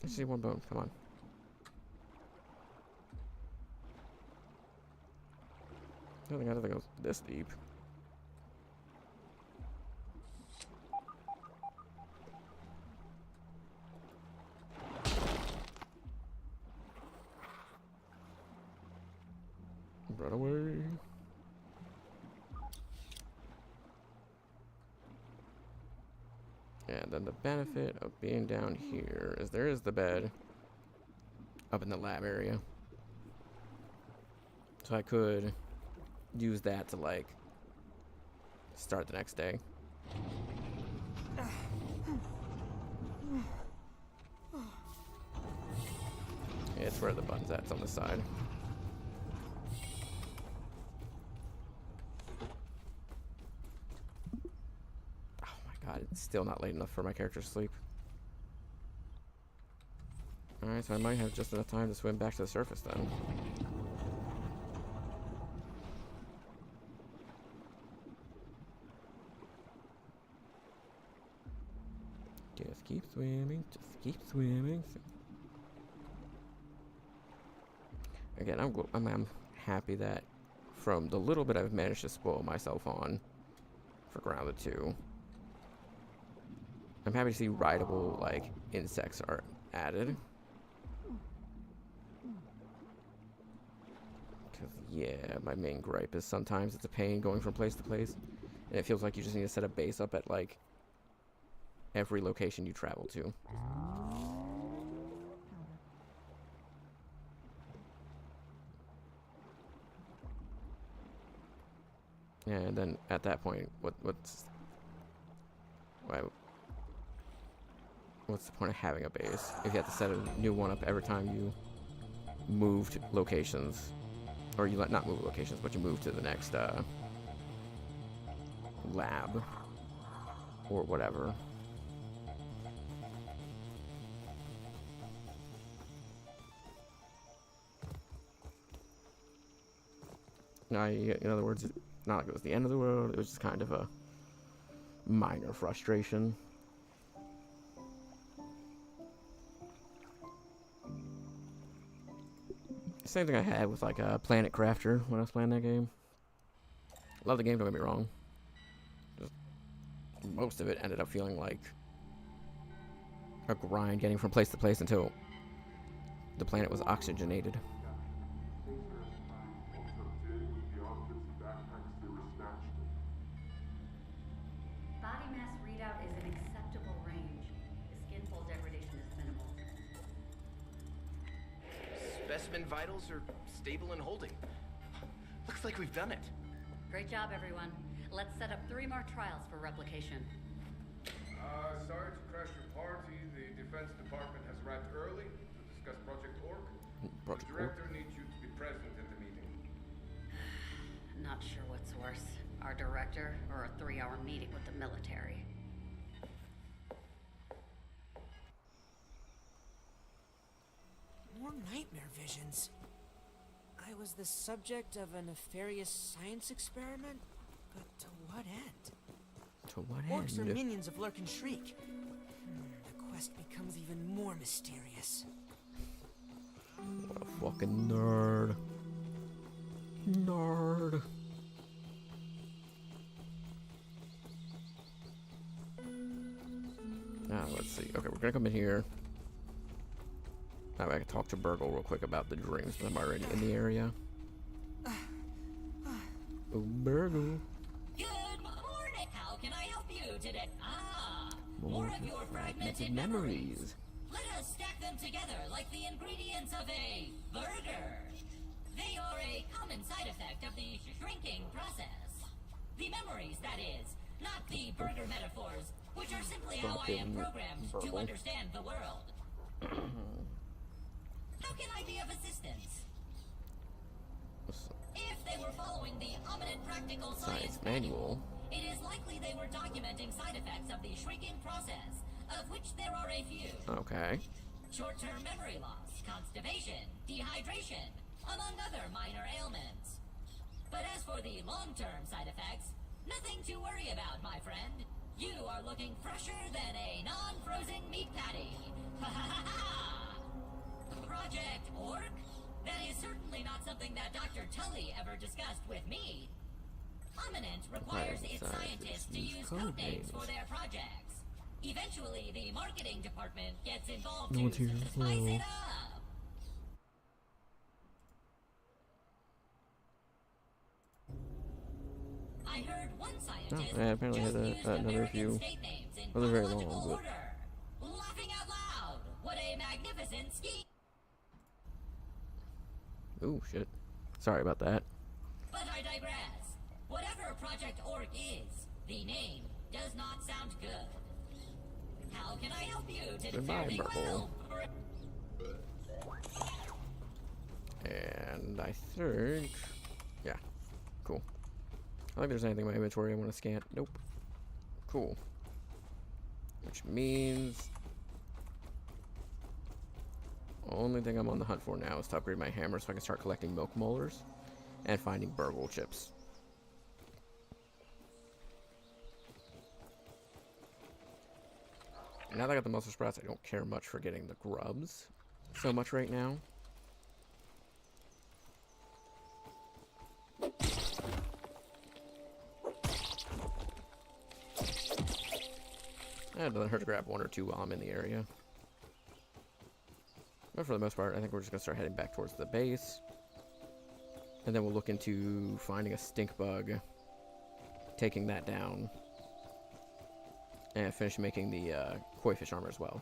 Speaker 2: I see one bone. Come on. I don't think it goes this deep. Run away. And then the benefit of being down here is there is the bed up in the lab area. So I could use that to like start the next day. Yeah, it's where the button's at. It's on the side. Oh my god, it's still not late enough for my character to sleep. Alright, so I might have just enough time to swim back to the surface then. Just keep swimming, just keep swimming. Again, I'm happy that from the little bit I've managed to spoil myself on for Grounded 2, I'm happy to see rideable, like, insects are added. Because, yeah, my main gripe is sometimes it's a pain going from place to place, and it feels like you just need to set a base up at, like, every location you travel to. Yeah, and then at that point, what's the point of having a base if you have to set a new one up every time you moved locations, or you not move locations, but you move to the next lab or whatever. In other words, not like it was the end of the world. It was just kind of a minor frustration. Same thing I had with like Planet Crafter when I was playing that game. Love the game, don't get me wrong. Just most of it ended up feeling like a grind getting from place to place until the planet was oxygenated.
Speaker 9: Body mass readout is an acceptable range. The skin fold degradation is minimal.
Speaker 10: Specimen vitals are stable and holding. Looks like we've done it.
Speaker 9: Great job, everyone. Let's set up 3 more trials for replication.
Speaker 11: Sorry to crash your party. The Defense Department has arrived early to discuss Project Orc. The director needs you to be present in the meeting.
Speaker 9: Not sure what's worse, our director or a 3-hour meeting with the military.
Speaker 5: More nightmare visions. I was the subject of a nefarious science experiment, but to what end?
Speaker 2: To what
Speaker 5: Orcs are
Speaker 2: end?
Speaker 5: minions of Lurk and Shriek. The quest becomes even more mysterious.
Speaker 2: Fucking nerd. Nerd. Now, let's see. Okay, we're gonna come in here. Now I can talk to Burgle real quick about the dreams, but I'm already in the area. Oh, Burgle.
Speaker 6: Good morning. How can I help you today?
Speaker 2: More
Speaker 6: of your fragmented memories. Let us stack them together like the ingredients of a burger. They are a common side effect of the shrinking process. The memories, that is, not the burger metaphors, which are simply how I am programmed to understand the world. How can I be of assistance? If they were following the Ominent Practical Science Manual, it is likely they were documenting side effects of the shrinking process, of which there are a few.
Speaker 2: Okay.
Speaker 6: Short-term memory loss, constipation, dehydration, among other minor ailments. But as for the long-term side effects, nothing to worry about, my friend. You are looking fresher than a non-frozen meat patty. Ha ha ha ha! Project Orc? That is certainly not something that Dr. Tully ever discussed with me. Ominent requires its scientists to use code names for their projects. Eventually, the marketing department gets involved to spice it up. I heard one scientist
Speaker 2: apparently
Speaker 6: just
Speaker 2: had
Speaker 6: used
Speaker 2: another
Speaker 6: American
Speaker 2: few.
Speaker 6: state names in
Speaker 2: Wasn't very
Speaker 6: chronological
Speaker 2: long, but
Speaker 6: order. Laughing out loud! What a magnificent scheme!
Speaker 2: ooh, shit. Sorry about that.
Speaker 6: But I digress. Whatever Project Orc is, the name does not sound good. How can I help you to
Speaker 2: Goodbye,
Speaker 6: fare thee
Speaker 2: Burgle.
Speaker 6: well?
Speaker 2: And I think... yeah. Cool. I don't think there's anything in my inventory I want to scan. Nope. Cool. Which means... only thing I'm on the hunt for now is to upgrade my hammer so I can start collecting milk molars and finding Burgle chips. Now that I got the muscle sprouts, I don't care much for getting the grubs so much right now. It doesn't hurt to grab 1 or 2 while I'm in the area. But for the most part, I think we're just going to start heading back towards the base. And then we'll look into finding a stink bug, taking that down, and finish making the koi fish armor as well.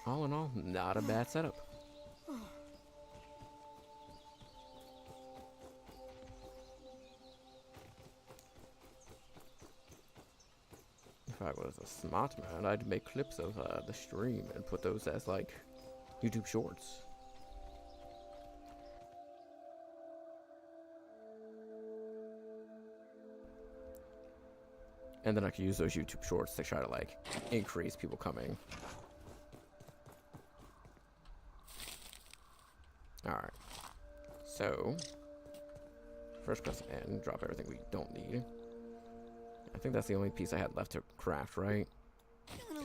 Speaker 2: All in all, not a bad setup. If I was a smart man, I'd make clips of the stream and put those as, like, YouTube shorts. And then I could use those YouTube shorts to try to, like, increase people coming. Alright. So, first press N, drop everything we don't need. I think that's the only piece I had left to craft, right?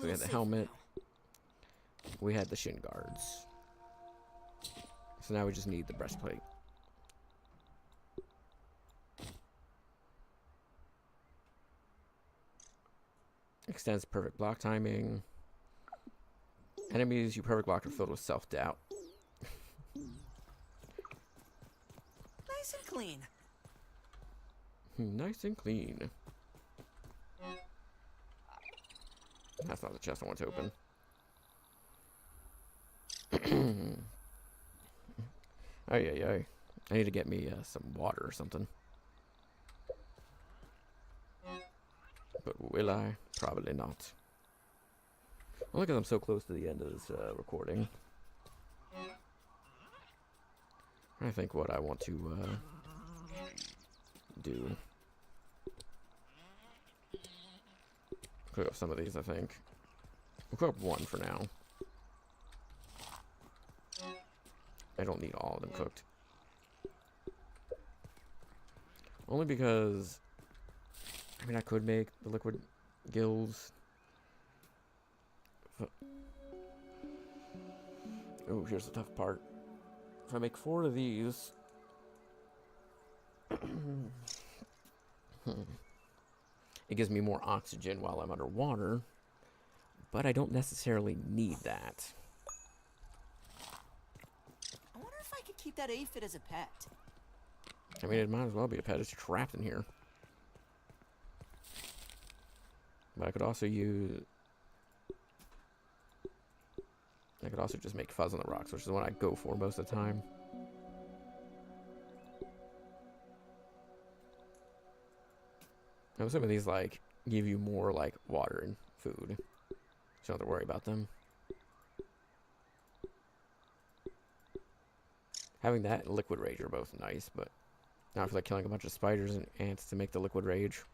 Speaker 2: We had the helmet. We had the shin guards. So now we just need the breastplate. Extends perfect block timing. Enemies you perfect block are filled with self-doubt.
Speaker 5: Nice and clean.
Speaker 2: Nice and clean. That's not the chest I want to open. Oh yeah. I need to get me some water or something. But will I? Probably not. Only because I'm so close to the end of this recording. I think what I want to do. Cook up some of these, I think. We'll cook up one for now. I don't need all of them cooked. Only because, I mean, I could make the liquid gills. Oh, here's the tough part. If I make 4 of these, it gives me more oxygen while I'm underwater, but I don't necessarily need that.
Speaker 5: I wonder if I could keep that aphid as a pet.
Speaker 2: I mean, it might as well be a pet. It's trapped in here. But I could also use... I could also just make fuzz on the rocks, which is what I go for most of the time. I'm assuming these, like, give you more, like, water and food. So you don't have to worry about them. Having that and liquid rage are both nice, but now I feel like killing a bunch of spiders and ants to make the liquid rage.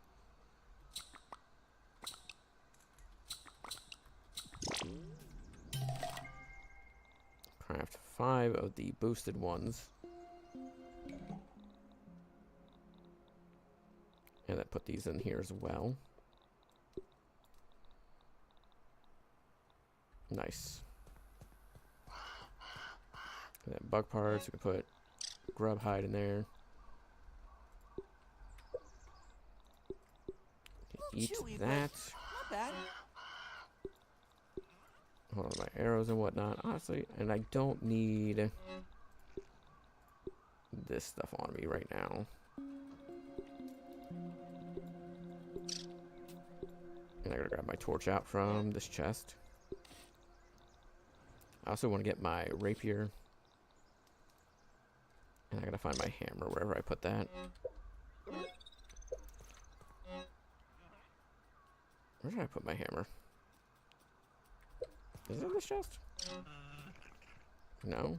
Speaker 2: Craft 5 of the boosted ones. And then put these in here as well. Nice. And then bug parts, we can put grub hide in there. Eat
Speaker 5: chewy,
Speaker 2: that.
Speaker 5: Not bad.
Speaker 2: Hold on, my arrows and whatnot, honestly. And I don't need this stuff on me right now. And I gotta grab my torch out from this chest. I also want to get my rapier. And I gotta find my hammer wherever I put that. Where did I put my hammer? Is it in this chest? No.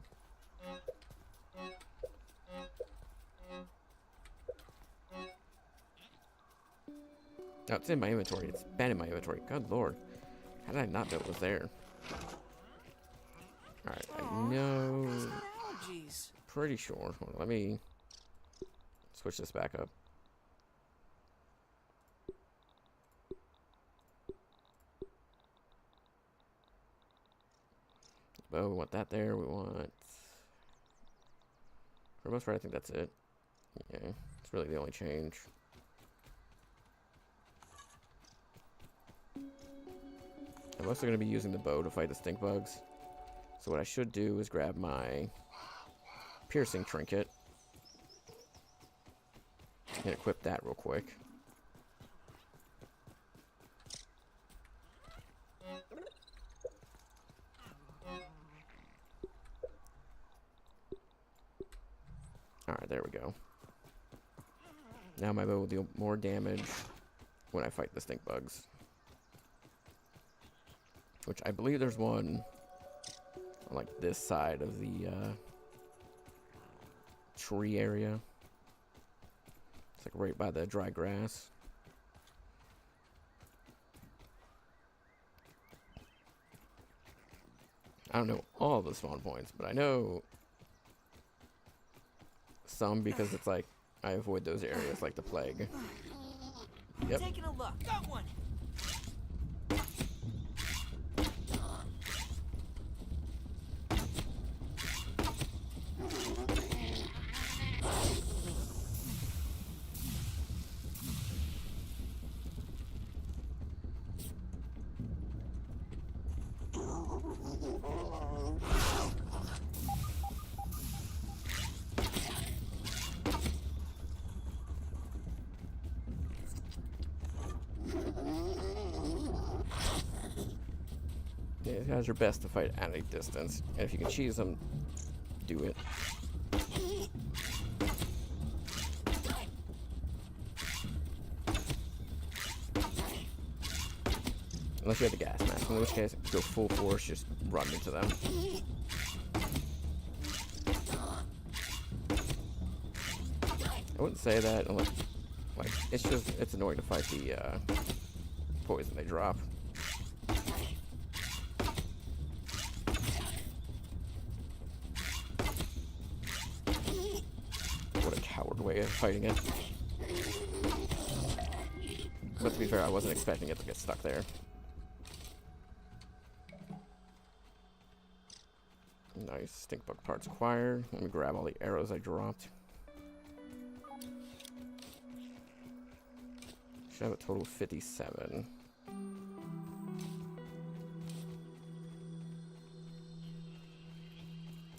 Speaker 2: No, it's in my inventory. It's been in my inventory. Good lord. How did I not know it was there? Alright, I know.
Speaker 5: Allergies.
Speaker 2: Pretty sure. Hold on, let me switch this back up. Oh, we want that there. We want... For the most part, I think that's it. Yeah, it's really the only change. I'm mostly going to be using the bow to fight the stink bugs. So what I should do is grab my piercing trinket and equip that real quick. Alright, there we go. Now my bow will deal more damage when I fight the stink bugs. Which I believe there's one on like this side of the tree area. It's like right by the dry grass. I don't know all the spawn points, but I know some because it's like I avoid those areas like the plague. Yep.
Speaker 5: Taking a look. Got one.
Speaker 2: Yeah, these guys are best to fight at a distance, and if you can cheese them, do it. Unless you have the gas mask, in which case, go full force, just run into them. I wouldn't say that, unless, like, it's annoying to fight the poison they drop. What a coward way of fighting it. But to be fair, I wasn't expecting it to get stuck there. Nice. Stink bug parts acquired. Let me grab all the arrows I dropped. Should have a total of 57.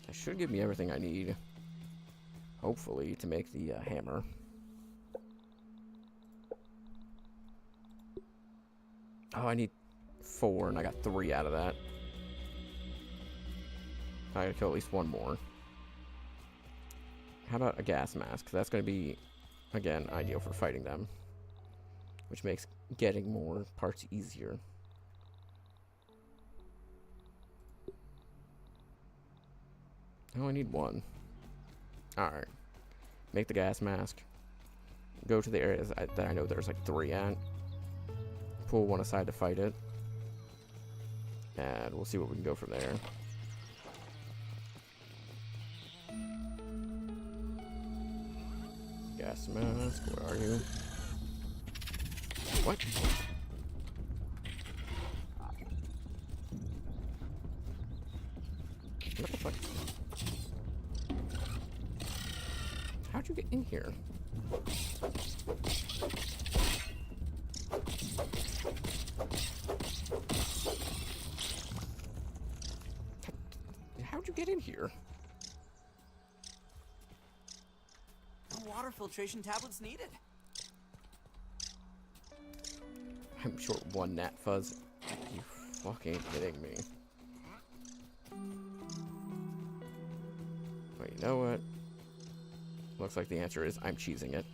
Speaker 2: That should give me everything I need. Hopefully, to make the hammer. Oh, I need 4, and I got 3 out of that. I gotta kill at least one more. How about a gas mask? That's gonna be, again, ideal for fighting them. Which makes getting more parts easier. Oh, I need 1. Alright. Make the gas mask. Go to the areas that I know there's like 3 at. Pull one aside to fight it. And we'll see what we can go from there. Gas mask, where are you? What? What the fuck? How'd you get in here? How'd you get in here?
Speaker 5: Water filtration tablets needed.
Speaker 2: I'm short 1 Nat Fuzz. Are you fucking kidding me? Wait, you know what? Looks like the answer is I'm cheesing it.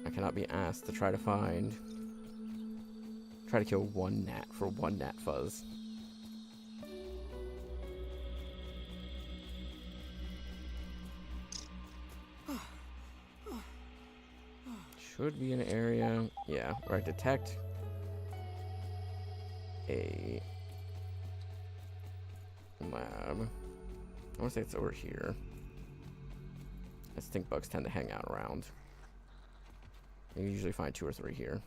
Speaker 2: I cannot be asked to try to kill 1 gnat for 1 Nat Fuzz. Should be an area, yeah, where I detect a lab. I want to say it's over here. I stink bugs tend to hang out around. You usually find 2 or 3 here.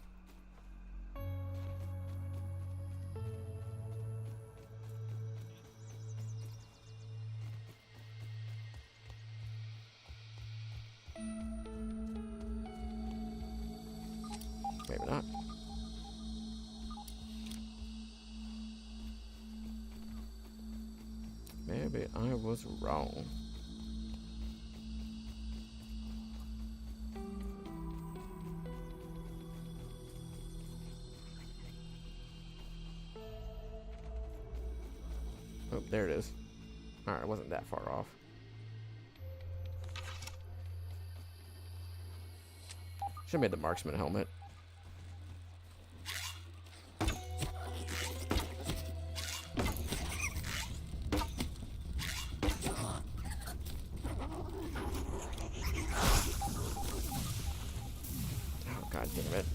Speaker 2: Maybe not. Maybe I was wrong. Oh, there it is. Alright, it wasn't that far off. Should have made the marksman helmet. Oh, god damn it.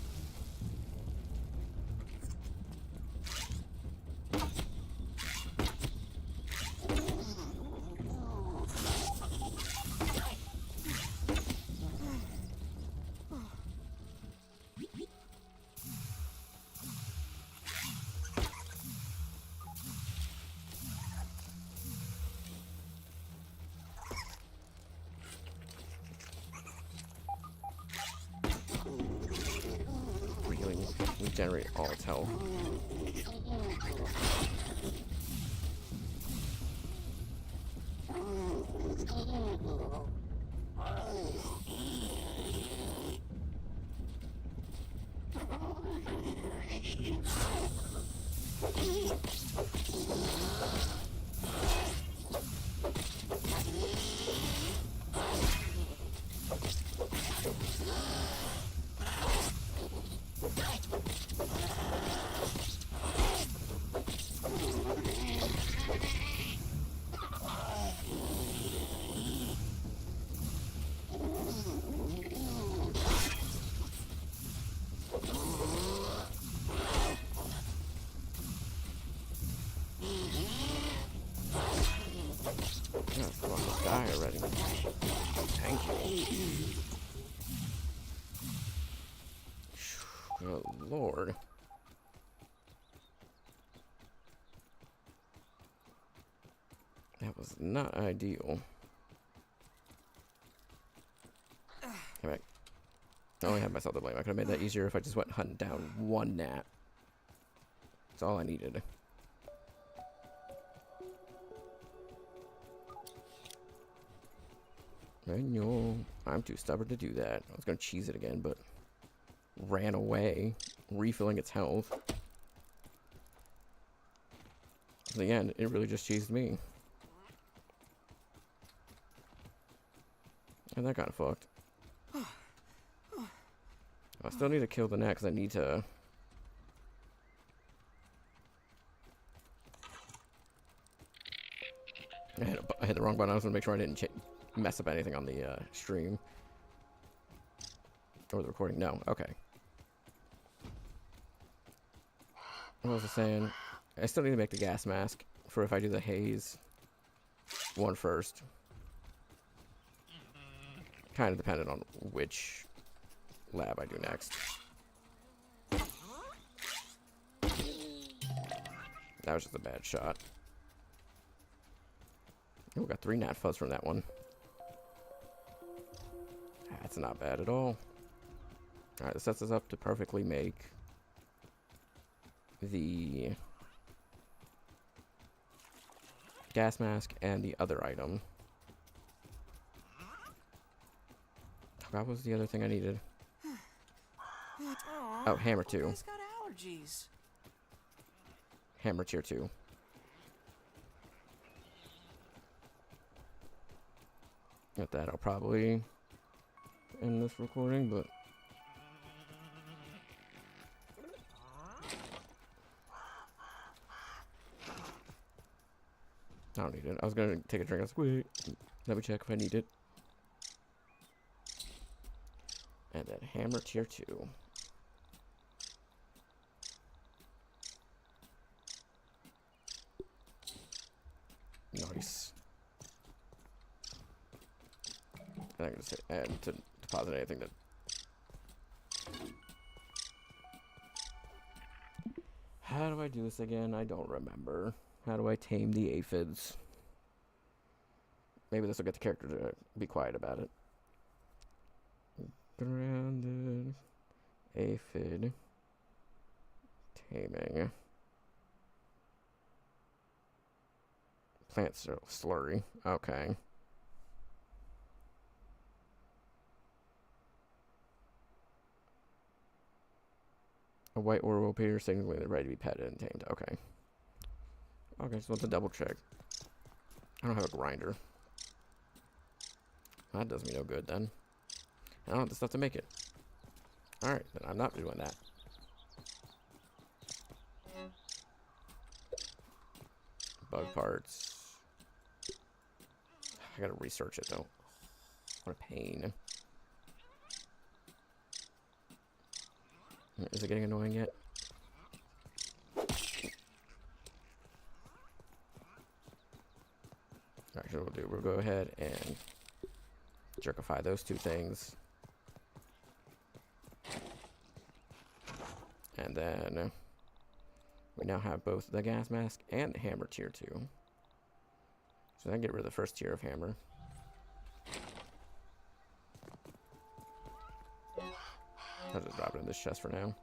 Speaker 2: regenerate all its health. Come on, just die already. Thank you. Oh, Lord. That was not ideal. Come back. I only have myself to blame. I could have made that easier if I just went hunting down one gnat. That's all I needed. No, I'm too stubborn to do that. I was gonna cheese it again, but ran away, refilling its health. In the end, it really just cheesed me. And that got fucked. I still need to kill the gnat because I need to... I hit the wrong button. I was going to make sure I didn't mess up anything on the stream. Or the recording. No. Okay. What was I saying? I still need to make the gas mask for if I do the haze one first. Kind of dependent on which lab I do next. That was just a bad shot. Oh, we got 3 gnat fuzz from that one. That's not bad at all. Alright, this sets us up to perfectly make the gas mask and the other item. What was the other thing I needed? Oh, hammer 2.
Speaker 5: He's got allergies.
Speaker 2: Hammer tier 2. With that, I'll probably end this recording, but I don't need it. I was gonna take a drink. I was like, wait, let me check if I need it. And then hammer tier 2. Nice. And I can just hit add to deposit anything that. How do I do this again? I don't remember. How do I tame the aphids? Maybe this will get the character to be quiet about it. Grounded aphid taming. Plant slurry. Okay. A white orb will appear signaling they're ready to be petted and tamed. Okay. Okay, just want to double check. I don't have a grinder. That does me no good then. I don't have the stuff to make it. Alright, then I'm not doing that. Bug parts. I gotta research it though. What a pain. Is it getting annoying yet? Alright, so we'll go ahead and jerkify those 2 things. And then we now have both the gas mask and the hammer tier 2. So then get rid of the first tier of hammer. I'll just drop it in this chest for now.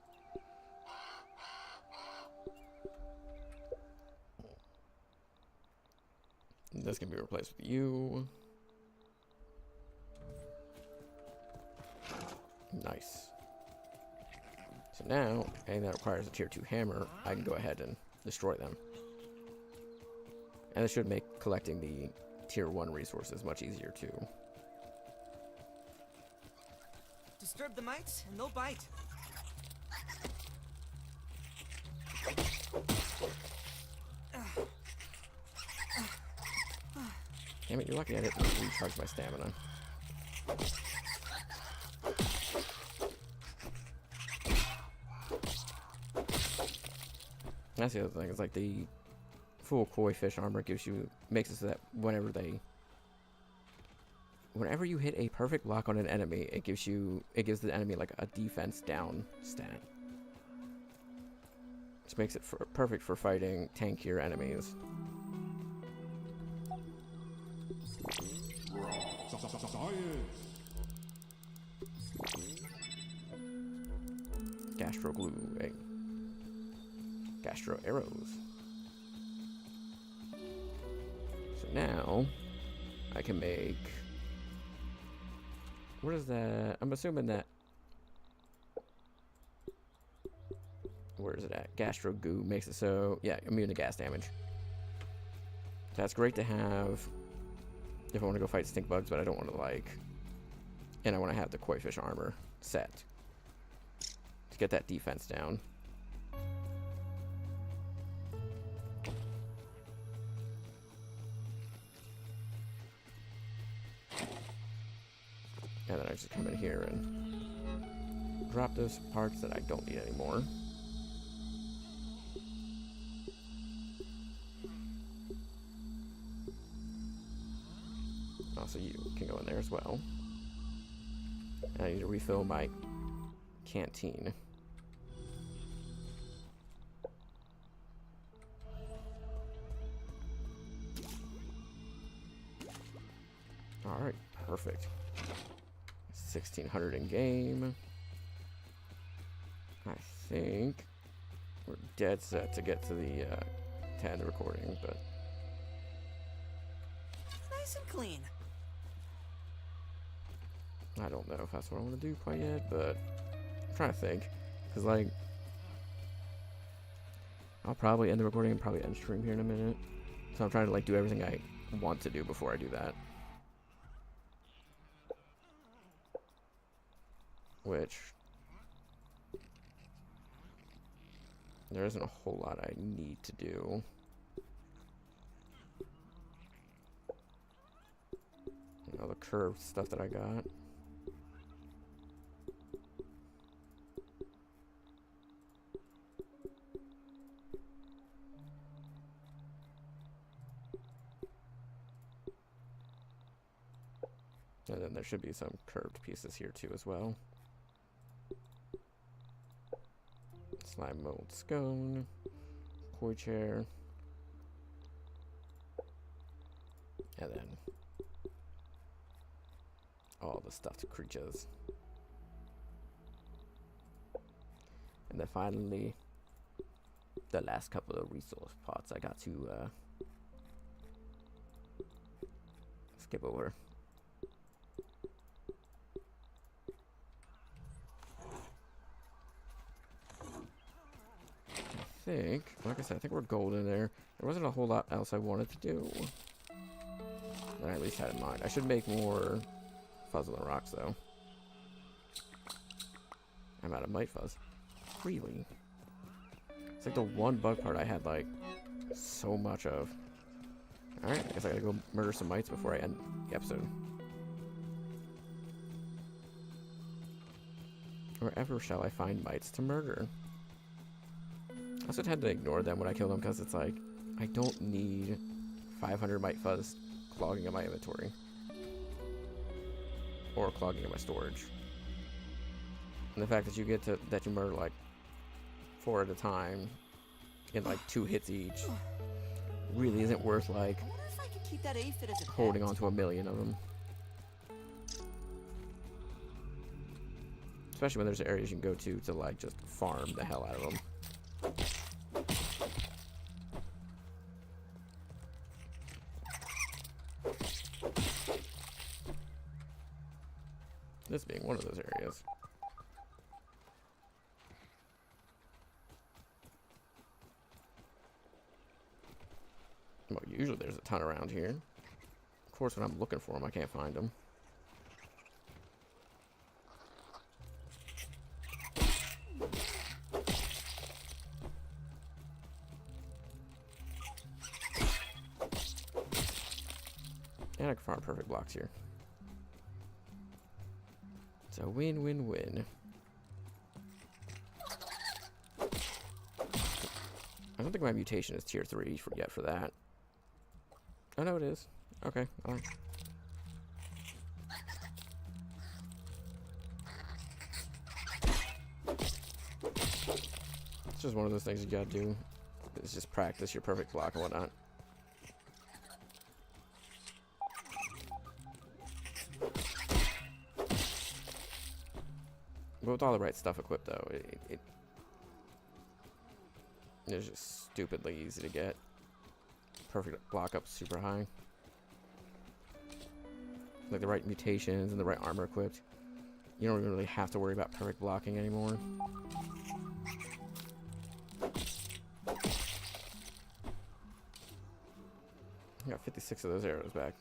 Speaker 2: this can be replaced with you. Nice. So now, anything that requires a tier 2 hammer, I can go ahead and destroy them. And this should make collecting the tier 1 resources much easier too.
Speaker 5: Disturb the mites and they'll bite.
Speaker 2: Damn it, you're lucky I didn't recharge my stamina. That's the other thing, it's like the full koi fish armor makes it so that whenever you hit a perfect lock on an enemy, it gives the enemy like a defense down stat. Which makes it perfect for fighting tankier enemies. Gastro glue, Gastro arrows. So now I can make. What is that? I'm assuming that. Where is it at? Gastro goo makes it so, yeah, immune to gas damage. So that's great to have if I want to go fight stink bugs, but I don't want to and I want to have the koi fish armor set to get that defense down. And then I just come in here and drop those parts that I don't need anymore. Also, you can go in there as well. And I need to refill my canteen. Alright, perfect. 1600 in game. I think we're dead set to get to the to end the recording, but
Speaker 5: Nice and clean.
Speaker 2: I don't know if that's what I want to do quite yet, but I'm trying to think. Because, I'll probably end the recording and probably end stream here in a minute. So I'm trying to, do everything I want to do before I do that. Which, there isn't a whole lot I need to do. All the curved stuff that I got. And then there should be some curved pieces here too as well. Slime mold scone, koi chair, and then all the stuffed creatures. And then finally, the last couple of resource pots I got to skip over. Like I said, I think we're golden there. There wasn't a whole lot else I wanted to do that I at least had in mind. I should make more fuzzle and rocks though. I'm out of mite fuzz. Really? It's like the one bug part I had so much of. Alright, I guess I gotta go murder some mites before I end the episode. Wherever shall I find mites to murder? I also tend to ignore them when I kill them because it's I don't need 500 mite fuzz clogging up my inventory. Or clogging up my storage. And the fact that you you murder 4 at a time in 2 hits each really isn't worth
Speaker 5: I wonder if I could keep that aphid as a
Speaker 2: holding
Speaker 5: pet.
Speaker 2: on to 1,000,000 of them. Especially when there's areas you can go to just farm the hell out of them. This being one of those areas. Well, usually there's a ton around here. Of course, when I'm looking for them, I can't find them. And I can find perfect blocks here. It's a win-win-win. I don't think my mutation is tier 3 yet for that. Oh, no, it is. Okay, alright. It's just one of those things you gotta do. It's just practice your perfect block and whatnot. But with all the right stuff equipped, though, it's just stupidly easy to get. Perfect block up super high. Like the right mutations and the right armor equipped. You don't really have to worry about perfect blocking anymore. I got 56 of those arrows back.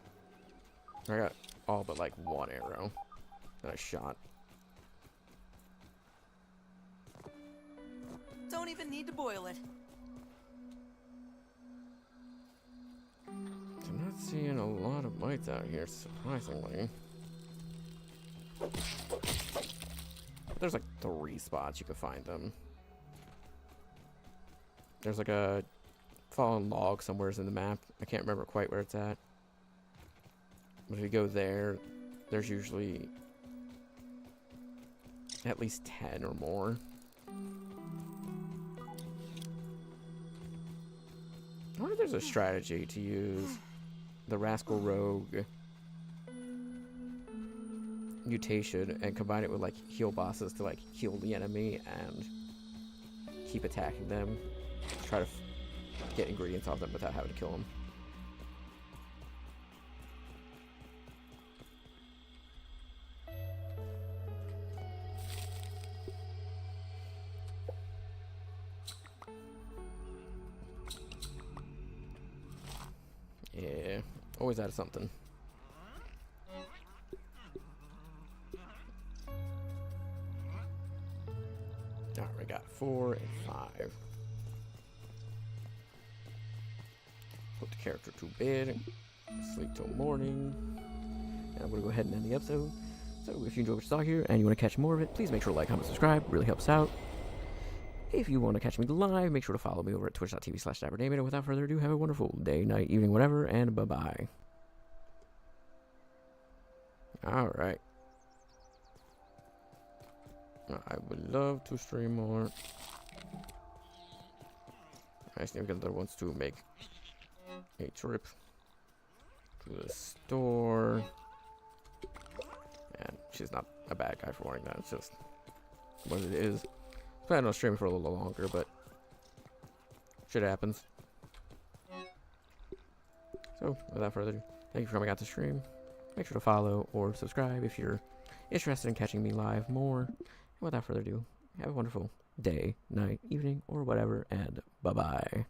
Speaker 2: I got all but like one arrow that I shot.
Speaker 5: Don't even need to boil it.
Speaker 2: I'm not seeing a lot of mites out here, surprisingly. But there's like 3 spots you can find them. There's like a fallen log somewheres in the map. I can't remember quite where it's at. But if you go there, there's usually at least 10 or more. I wonder if there's a strategy to use the Rascal Rogue mutation and combine it with like heal bosses to like heal the enemy and keep attacking them. Try to get ingredients off them without having to kill them. Yeah, always out of something. Alright, we got 4 and 5. Put the character to bed, sleep till morning, and I'm going to go ahead and end the episode. So if you enjoyed what you saw here and you want to catch more of it, please make sure to like, comment, subscribe. It really helps out. If you want to catch me live, make sure to follow me over at twitch.tv/DapperDamon. And without further ado, have a wonderful day, night, evening, whatever, and bye-bye. Alright. I would love to stream more. I just need to get the other ones to make a trip to the store. And she's not a bad guy for wanting that. It's just what it is. Planning on streaming for a little longer, but shit happens. So, without further ado, thank you for coming out to stream. Make sure to follow or subscribe if you're interested in catching me live more. And without further ado, have a wonderful day, night, evening, or whatever, and bye-bye.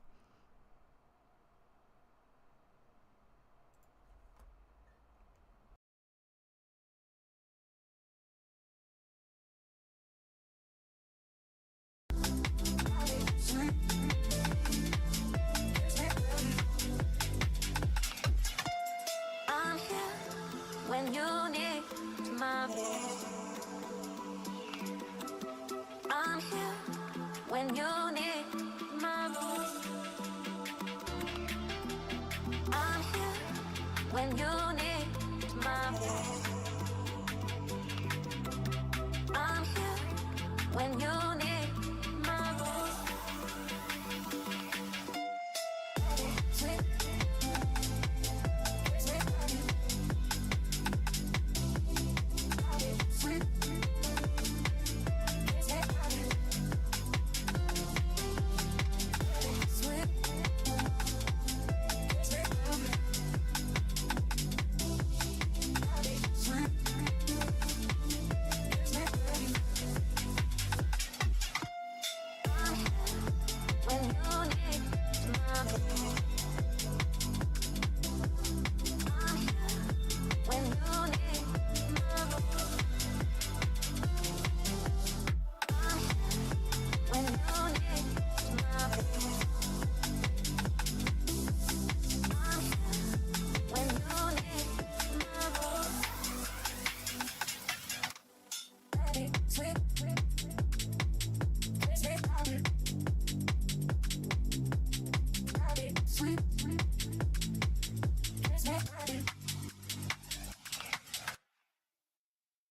Speaker 3: I'm here when you need my voice. I'm here when you need my voice. I'm here when you need my voice. I'm here when you need my voice. when you need my voice. I'm here when you need my voice. I'm here when you need my voice. Ready, sweet,